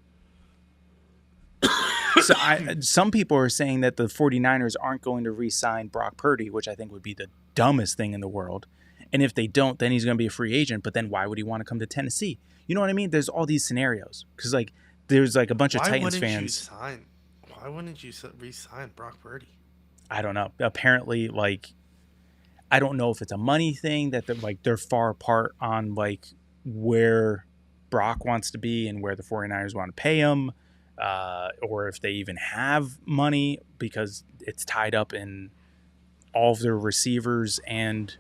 Speaker 4: So some people are saying that the 49ers aren't going to re-sign Brock Purdy, which I think would be the dumbest thing in the world. And if they don't, then he's going to be a free agent. But then why would he want to come to Tennessee? You know what I mean? There's all these scenarios. Because, like, there's, like, a bunch of Titans fans.
Speaker 3: Why wouldn't you re-sign Brock Purdy?
Speaker 4: I don't know. Apparently, like, I don't know if it's a money thing that they're far apart on, like, where Brock wants to be and where the 49ers want to pay him. Or if they even have money because it's tied up in all of their receivers and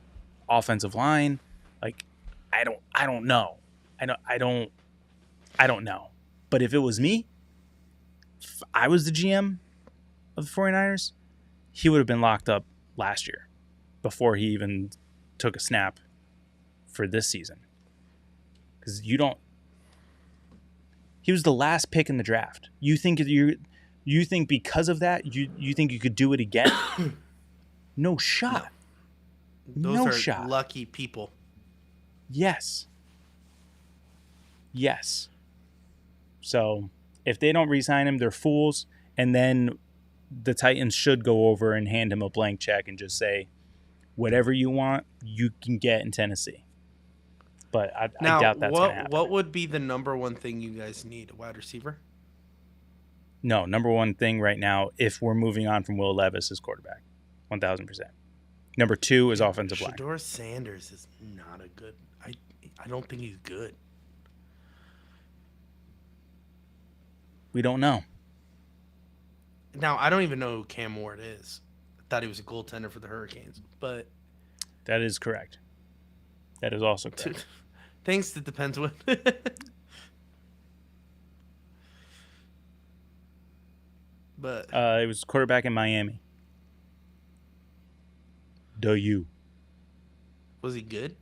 Speaker 4: offensive line. Like, I don't know. I don't know. But if it was me, if I was the GM of the 49ers, he would have been locked up last year before he even took a snap for this season. Because he was the last pick in the draft. You think because of that, you think you could do it again? No shot.
Speaker 3: Those
Speaker 4: No
Speaker 3: are
Speaker 4: shot.
Speaker 3: lucky people.
Speaker 4: Yes. So if they don't re-sign him, they're fools. And then the Titans should go over and hand him a blank check and just say, whatever you want, you can get in Tennessee. But I doubt that's going to happen.
Speaker 3: What would be the number one thing you guys need? A wide receiver?
Speaker 4: No, number one thing right now, if we're moving on from Will Levis, is quarterback. 1,000%. Number 2 is offensive line.
Speaker 3: Shedeur Sanders is not a good... I don't think he's good.
Speaker 4: We don't know.
Speaker 3: Now, I don't even know who Cam Ward is. I thought he was a goaltender for the Hurricanes, but...
Speaker 4: That is correct. That is also correct.
Speaker 3: Things that depends what... But
Speaker 4: It was quarterback in Miami. U.
Speaker 3: was he good?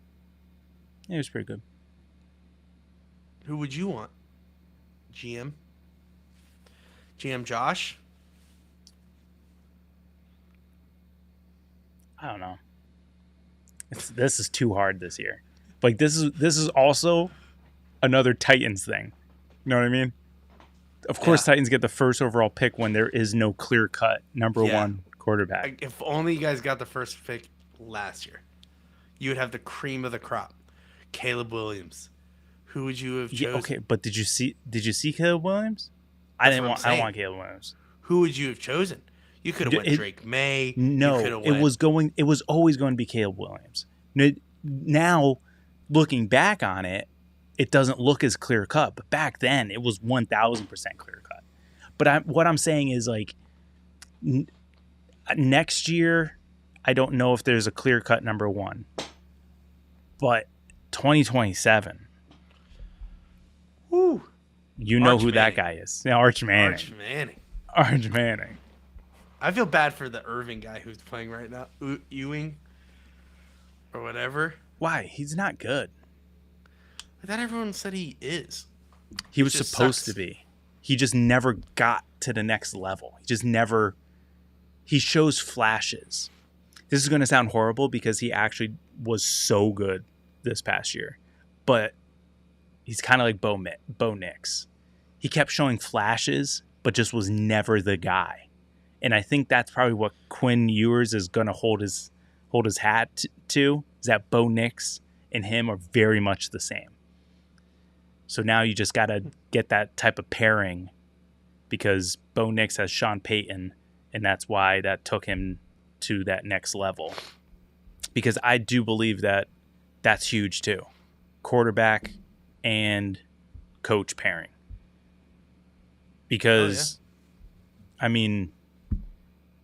Speaker 4: Yeah, he was pretty good.
Speaker 3: Who would you want? GM Josh?
Speaker 4: I don't know. This is too hard this year. Like this is also another Titans thing. You know what I mean? Of course, Titans get the first overall pick when there is no clear-cut number one quarterback.
Speaker 3: If only you guys got the first pick last year, you would have the cream of the crop. Caleb Williams. Who would you have chosen?
Speaker 4: Yeah, okay, but did you see Caleb Williams? I don't want Caleb Williams.
Speaker 3: Who would you have chosen? You could have went Drake May.
Speaker 4: No, it was always going to be Caleb Williams. Now, looking back on it, it doesn't look as clear cut. But back then, it was 1,000% clear cut. But what I'm saying is, like, next year, I don't know if there's a clear cut number one. But 2027,
Speaker 3: woo,
Speaker 4: you know who that guy is. Yeah, Arch Manning. Arch Manning.
Speaker 3: I feel bad for the Irving guy who's playing right now, Ewing, or whatever.
Speaker 4: Why? He's not good.
Speaker 3: I thought everyone said he is.
Speaker 4: He was supposed to be. He just never got to the next level. He shows flashes. This is going to sound horrible because he actually was so good this past year. But he's kind of like Bo Nix. He kept showing flashes, but just was never the guy. And I think that's probably what Quinn Ewers is going to hold his hat to, is that Bo Nix and him are very much the same. So now you just got to get that type of pairing because Bo Nix has Sean Payton, and that's why that took him to that next level. Because I do believe that that's huge too. Quarterback and coach pairing. Because, I mean,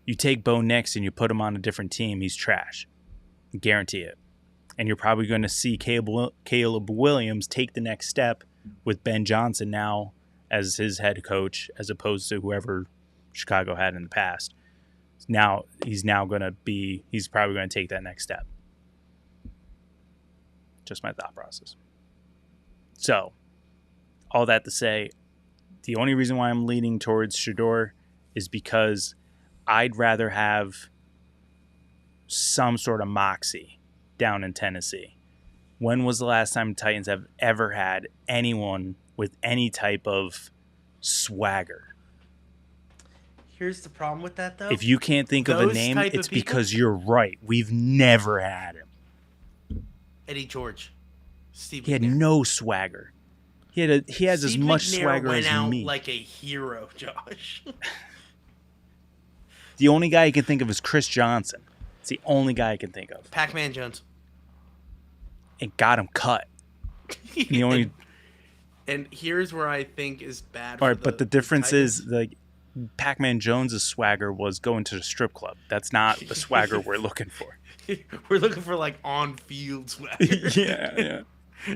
Speaker 4: you take Bo Nix and you put him on a different team, he's trash. Guarantee it. And you're probably going to see Caleb Williams take the next step with Ben Johnson now as his head coach, as opposed to whoever Chicago had in the past. Now he's probably going to take that next step. Just my thought process. So, all that to say, the only reason why I'm leaning towards Shedeur is because I'd rather have some sort of moxie down in Tennessee. When was the last time Titans have ever had anyone with any type of swagger?
Speaker 3: Here's the problem with that, though.
Speaker 4: If you can't think of a name, it's because you're right. We've never had him.
Speaker 3: Eddie George. Steve
Speaker 4: He had
Speaker 3: McNair.
Speaker 4: no swagger. He has as much
Speaker 3: McNair
Speaker 4: swagger
Speaker 3: went
Speaker 4: as
Speaker 3: out
Speaker 4: me.
Speaker 3: like a hero, Josh.
Speaker 4: The only guy I can think of is Chris Johnson. It's the only guy I can think of.
Speaker 3: Pac-Man Jones.
Speaker 4: And got him cut. The only.
Speaker 3: And here's where I think is bad.
Speaker 4: All right, but the difference is like Pac-Man Jones's swagger was going to the strip club. That's not the swagger we're looking for.
Speaker 3: We're looking for like on-field swagger.
Speaker 4: Yeah.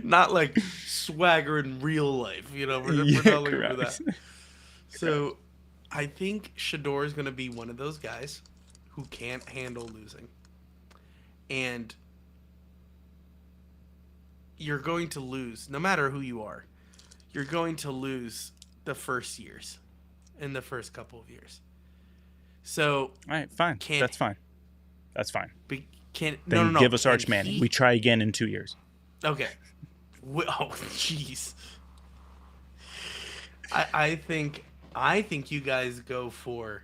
Speaker 3: Not like swagger in real life. You know, we're not looking for that. So I think Shedeur is going to be one of those guys who can't handle losing. And you're going to lose, no matter who you are. You're going to lose the first years, in the first couple of years. So,
Speaker 4: all right, fine. That's fine.
Speaker 3: No.
Speaker 4: Give us Arch Manning. We try again in 2 years.
Speaker 3: Okay. Oh, jeez. I think you guys go for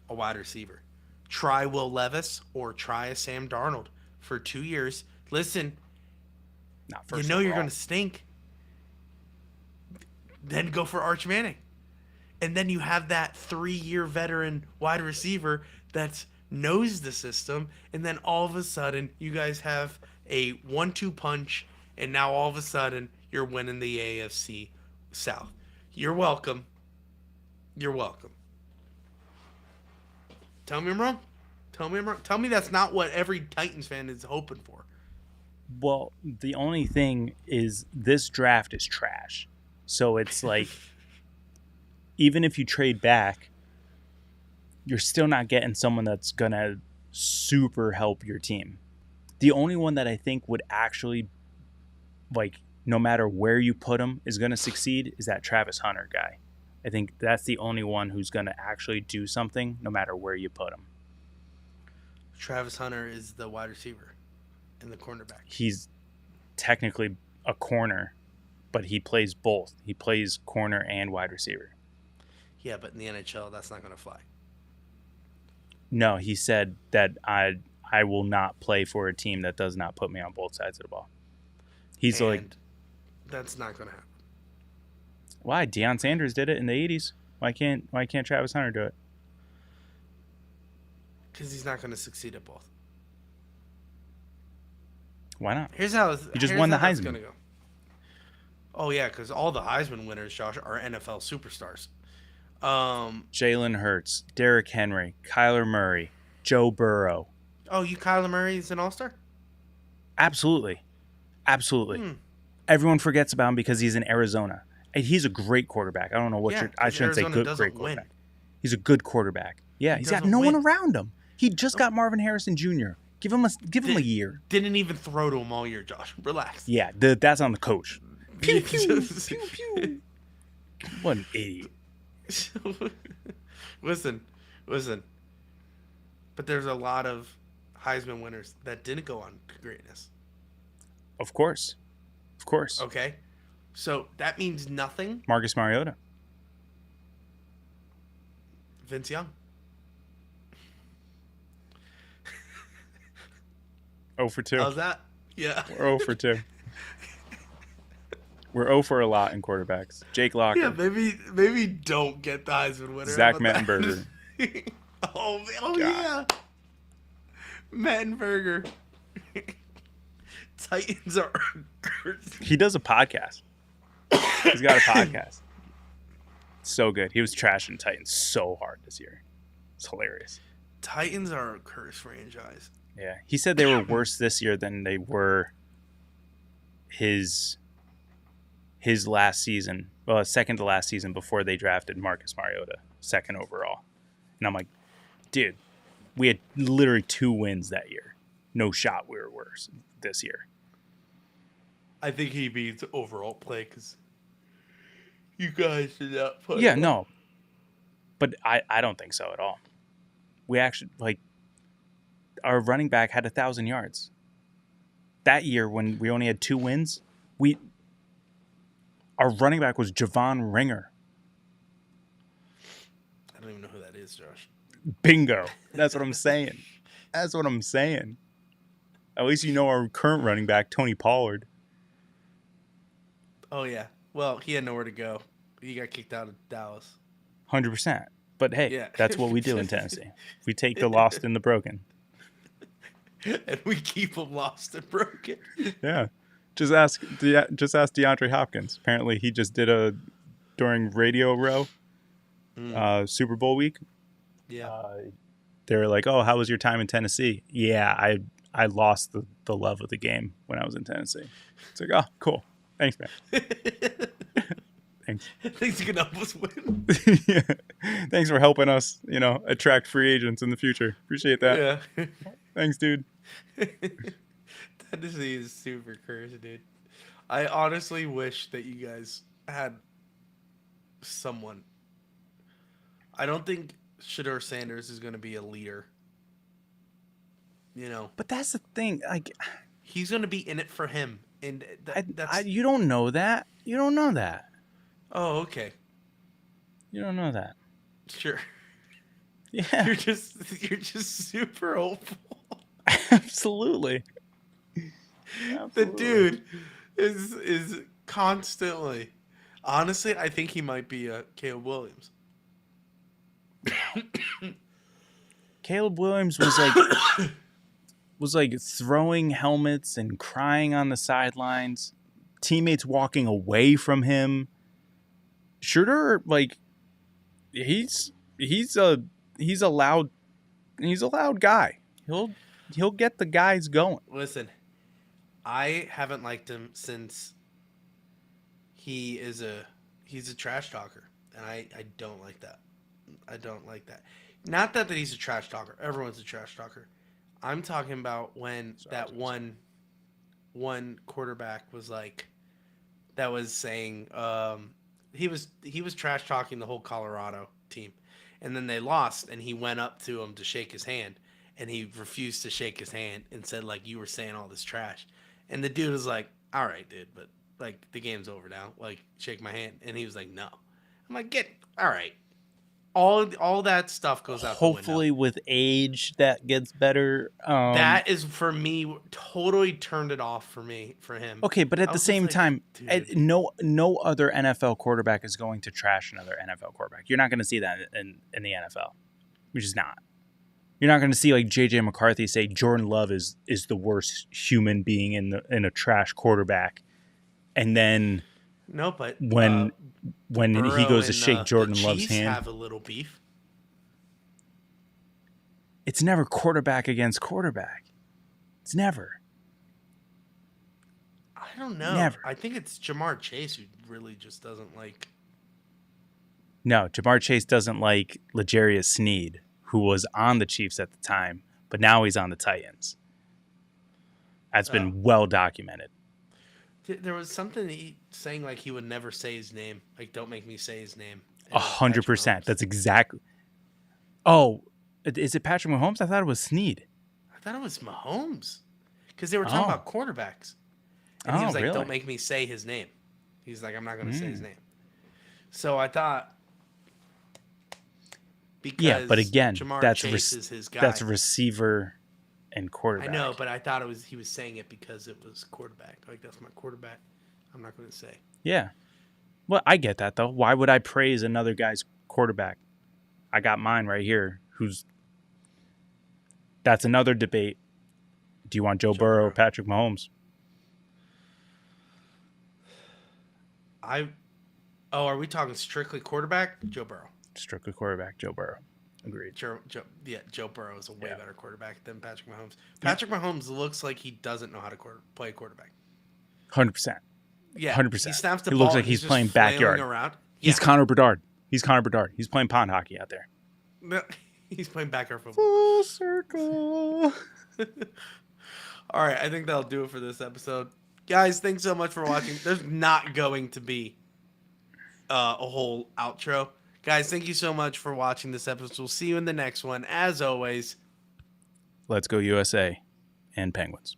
Speaker 3: a wide receiver. Try Will Levis or try a Sam Darnold for 2 years. Listen,
Speaker 4: Not
Speaker 3: you
Speaker 4: first
Speaker 3: know you're
Speaker 4: overall.
Speaker 3: going to stink. Then go for Arch Manning. And then you have that 3-year veteran wide receiver that knows the system. And then all of a sudden, you guys have a 1-2 punch. And now all of a sudden, you're winning the AFC South. You're welcome. You're welcome. Tell me I'm wrong. Tell me I'm wrong. Tell me that's not what every Titans fan is hoping for.
Speaker 4: Well, the only thing is this draft is trash. So it's like, even if you trade back, you're still not getting someone that's going to super help your team. The only one that I think would actually, like, no matter where you put him, is going to succeed is that Travis Hunter guy. I think that's the only one who's going to actually do something no matter where you put him.
Speaker 3: Travis Hunter is the wide receiver and the cornerback.
Speaker 4: He's technically a corner, but he plays both. He plays corner and wide receiver.
Speaker 3: Yeah, but in the NHL, that's not going to fly.
Speaker 4: No, he said that I will not play for a team that does not put me on both sides of the ball. He's
Speaker 3: And
Speaker 4: like,
Speaker 3: that's not going to happen.
Speaker 4: why? Deion Sanders did it in the 80s. Why can't Travis Hunter do it?
Speaker 3: Because he's not going to succeed at both.
Speaker 4: Why not?
Speaker 3: Here's how
Speaker 4: He just won the
Speaker 3: that's
Speaker 4: Heisman.
Speaker 3: gonna go. Oh yeah, because all the Heisman winners, Josh, are NFL superstars.
Speaker 4: Jalen Hurts, Derrick Henry, Kyler Murray, Joe Burrow.
Speaker 3: Oh, you Kyler Murray is an all-star?
Speaker 4: Absolutely. Everyone forgets about him because he's in Arizona. And he's a great quarterback. I don't know what
Speaker 3: Yeah,
Speaker 4: I
Speaker 3: 'cause
Speaker 4: shouldn't say
Speaker 3: Arizona
Speaker 4: good,
Speaker 3: doesn't
Speaker 4: great
Speaker 3: win.
Speaker 4: quarterback. He's a good quarterback. Yeah, he's got
Speaker 3: doesn't
Speaker 4: no one
Speaker 3: win.
Speaker 4: around him. He just got Marvin Harrison Jr. Give him a year.
Speaker 3: Didn't even throw to him all year, Josh. Relax.
Speaker 4: Yeah, that's on the coach. Pew pew pew pew. What an idiot.
Speaker 3: Listen. But there's a lot of Heisman winners that didn't go on to greatness.
Speaker 4: Of course.
Speaker 3: Okay? So that means nothing.
Speaker 4: Marcus Mariota.
Speaker 3: Vince Young.
Speaker 4: 0 for 2.
Speaker 3: How's that? Yeah.
Speaker 4: We're 0 for 2. We're 0 for a lot in quarterbacks. Jake Locker.
Speaker 3: Yeah, maybe don't get the Heisman winner.
Speaker 4: Zach
Speaker 3: How about that?
Speaker 4: Mettenberger.
Speaker 3: oh yeah. Mettenberger. Titans are
Speaker 4: He does a podcast. He's got a podcast. So good. He was trashing Titans so hard this year. It's hilarious.
Speaker 3: Titans are a cursed franchise.
Speaker 4: Yeah. He said they were worse this year than they were his last season. Well, second to last season before they drafted Marcus Mariota, second overall. And I'm like, dude, we had literally 2 wins that year. No shot we were worse this year.
Speaker 3: I think he means overall play because you guys did not put.
Speaker 4: Yeah, no. But I don't think so at all. We actually, like, our running back had 1,000 yards. That year when we only had 2 wins, our running back was Javon Ringer.
Speaker 3: I don't even know who that is, Josh.
Speaker 4: Bingo. That's what I'm saying. At least you know our current running back, Tony Pollard.
Speaker 3: Oh yeah. Well, he had nowhere to go. He got kicked out of Dallas.
Speaker 4: 100%. But hey,
Speaker 3: Yeah.
Speaker 4: that's what we do in Tennessee. We take the lost and the broken.
Speaker 3: And we keep him lost and broken.
Speaker 4: Yeah. Just ask DeAndre Hopkins. Apparently he just did during Radio Row, Super Bowl week.
Speaker 3: Yeah.
Speaker 4: They were like, "Oh, how was your time in Tennessee?" Yeah, I lost the love of the game when I was in Tennessee. It's like, oh, cool. Thanks, man. Thanks.
Speaker 3: Thanks, you can help us win.
Speaker 4: Yeah. Thanks for helping us, attract free agents in the future. Appreciate that.
Speaker 3: Yeah.
Speaker 4: Thanks, dude.
Speaker 3: Tennessee is super cursed, dude. I honestly wish that you guys had someone. I don't think Shedeur Sanders is going to be a leader.
Speaker 4: But that's the thing. Like,
Speaker 3: He's going to be in it for him. And that's
Speaker 4: you don't know that. You don't know that.
Speaker 3: Oh, okay.
Speaker 4: You don't know that.
Speaker 3: Sure.
Speaker 4: Yeah,
Speaker 3: You're just super hopeful.
Speaker 4: absolutely.
Speaker 3: The
Speaker 4: Absolutely.
Speaker 3: dude is constantly. Honestly, I think he might be Caleb Williams.
Speaker 4: Caleb Williams was like throwing helmets and crying on the sidelines. Teammates walking away from him. Schroeder, like he's a loud guy. He'll get the guys going.
Speaker 3: Listen, I haven't liked him since he's a trash talker, and I don't like that. I don't like that. Not that he's a trash talker. Everyone's a trash talker. I'm talking about when that one quarterback was like that was saying he was trash talking the whole Colorado team, and then they lost, and he went up to him to shake his hand, and he refused to shake his hand and said like you were saying all this trash, and the dude was like, all right, dude, but like the game's over now, like shake my hand, and he was like, no. I'm like, get all right. All that stuff goes out the
Speaker 4: Hopefully,
Speaker 3: window.
Speaker 4: with age, that gets better.
Speaker 3: That is for me totally turned it off for him.
Speaker 4: Okay, but at
Speaker 3: I
Speaker 4: the
Speaker 3: was just
Speaker 4: same
Speaker 3: like,
Speaker 4: time,
Speaker 3: dude.
Speaker 4: no other NFL quarterback is going to trash another NFL quarterback. You're not going to see that in the NFL. Which is not. You're not going to see like JJ McCarthy say Jordan Love is the worst human being in a trash quarterback, and then
Speaker 3: No, but
Speaker 4: when he
Speaker 3: Burrow
Speaker 4: goes to
Speaker 3: and
Speaker 4: shake Jordan
Speaker 3: the
Speaker 4: Love's
Speaker 3: Chiefs
Speaker 4: hand,
Speaker 3: have a little beef.
Speaker 4: it's never quarterback against quarterback. It's never.
Speaker 3: I don't know.
Speaker 4: Never.
Speaker 3: I think it's Jamar Chase who really just doesn't like.
Speaker 4: No, Jamar Chase doesn't like L'Jarius Sneed, who was on the Chiefs at the time, but now he's on the Titans. That's been well documented.
Speaker 3: There was something saying like he would never say his name. Like, don't make me say his name.
Speaker 4: 100%. That's exactly. Oh, is it Patrick Mahomes? I thought it was Sneed.
Speaker 3: I thought it was Mahomes, because they were talking about quarterbacks, and he was like,
Speaker 4: really?
Speaker 3: "Don't make me say his name." He's like, "I'm not going to say his name." So I thought, because
Speaker 4: yeah, but again,
Speaker 3: Jamar
Speaker 4: that's
Speaker 3: Chase is his guy.
Speaker 4: That's receiver and quarterback.
Speaker 3: I know, but I thought he was saying it because it was quarterback. Like, that's my quarterback. I'm not going to say.
Speaker 4: Yeah. Well, I get that though. Why would I praise another guy's quarterback? I got mine right here. That's another debate. Do you want Joe Burrow or Patrick Mahomes?
Speaker 3: Are we talking strictly quarterback? Joe Burrow.
Speaker 4: Strictly quarterback, Joe Burrow. Agreed.
Speaker 3: Joe Burrow is a way better quarterback than Patrick Mahomes. Patrick Mahomes looks like he doesn't know how to play quarterback.
Speaker 4: 100%.
Speaker 3: Yeah,
Speaker 4: 100%.
Speaker 3: He snaps the
Speaker 4: He
Speaker 3: ball.
Speaker 4: looks like he's
Speaker 3: just
Speaker 4: playing
Speaker 3: flailing
Speaker 4: backyard.
Speaker 3: Around.
Speaker 4: He's Connor Bedard. He's playing pond hockey out there.
Speaker 3: No, he's playing backyard football.
Speaker 4: Full circle.
Speaker 3: All right, I think that'll do it for this episode. Guys, thanks so much for watching. There's not going to be a whole outro. Guys, thank you so much for watching this episode. We'll see you in the next one. As always,
Speaker 4: Let's go USA and Penguins.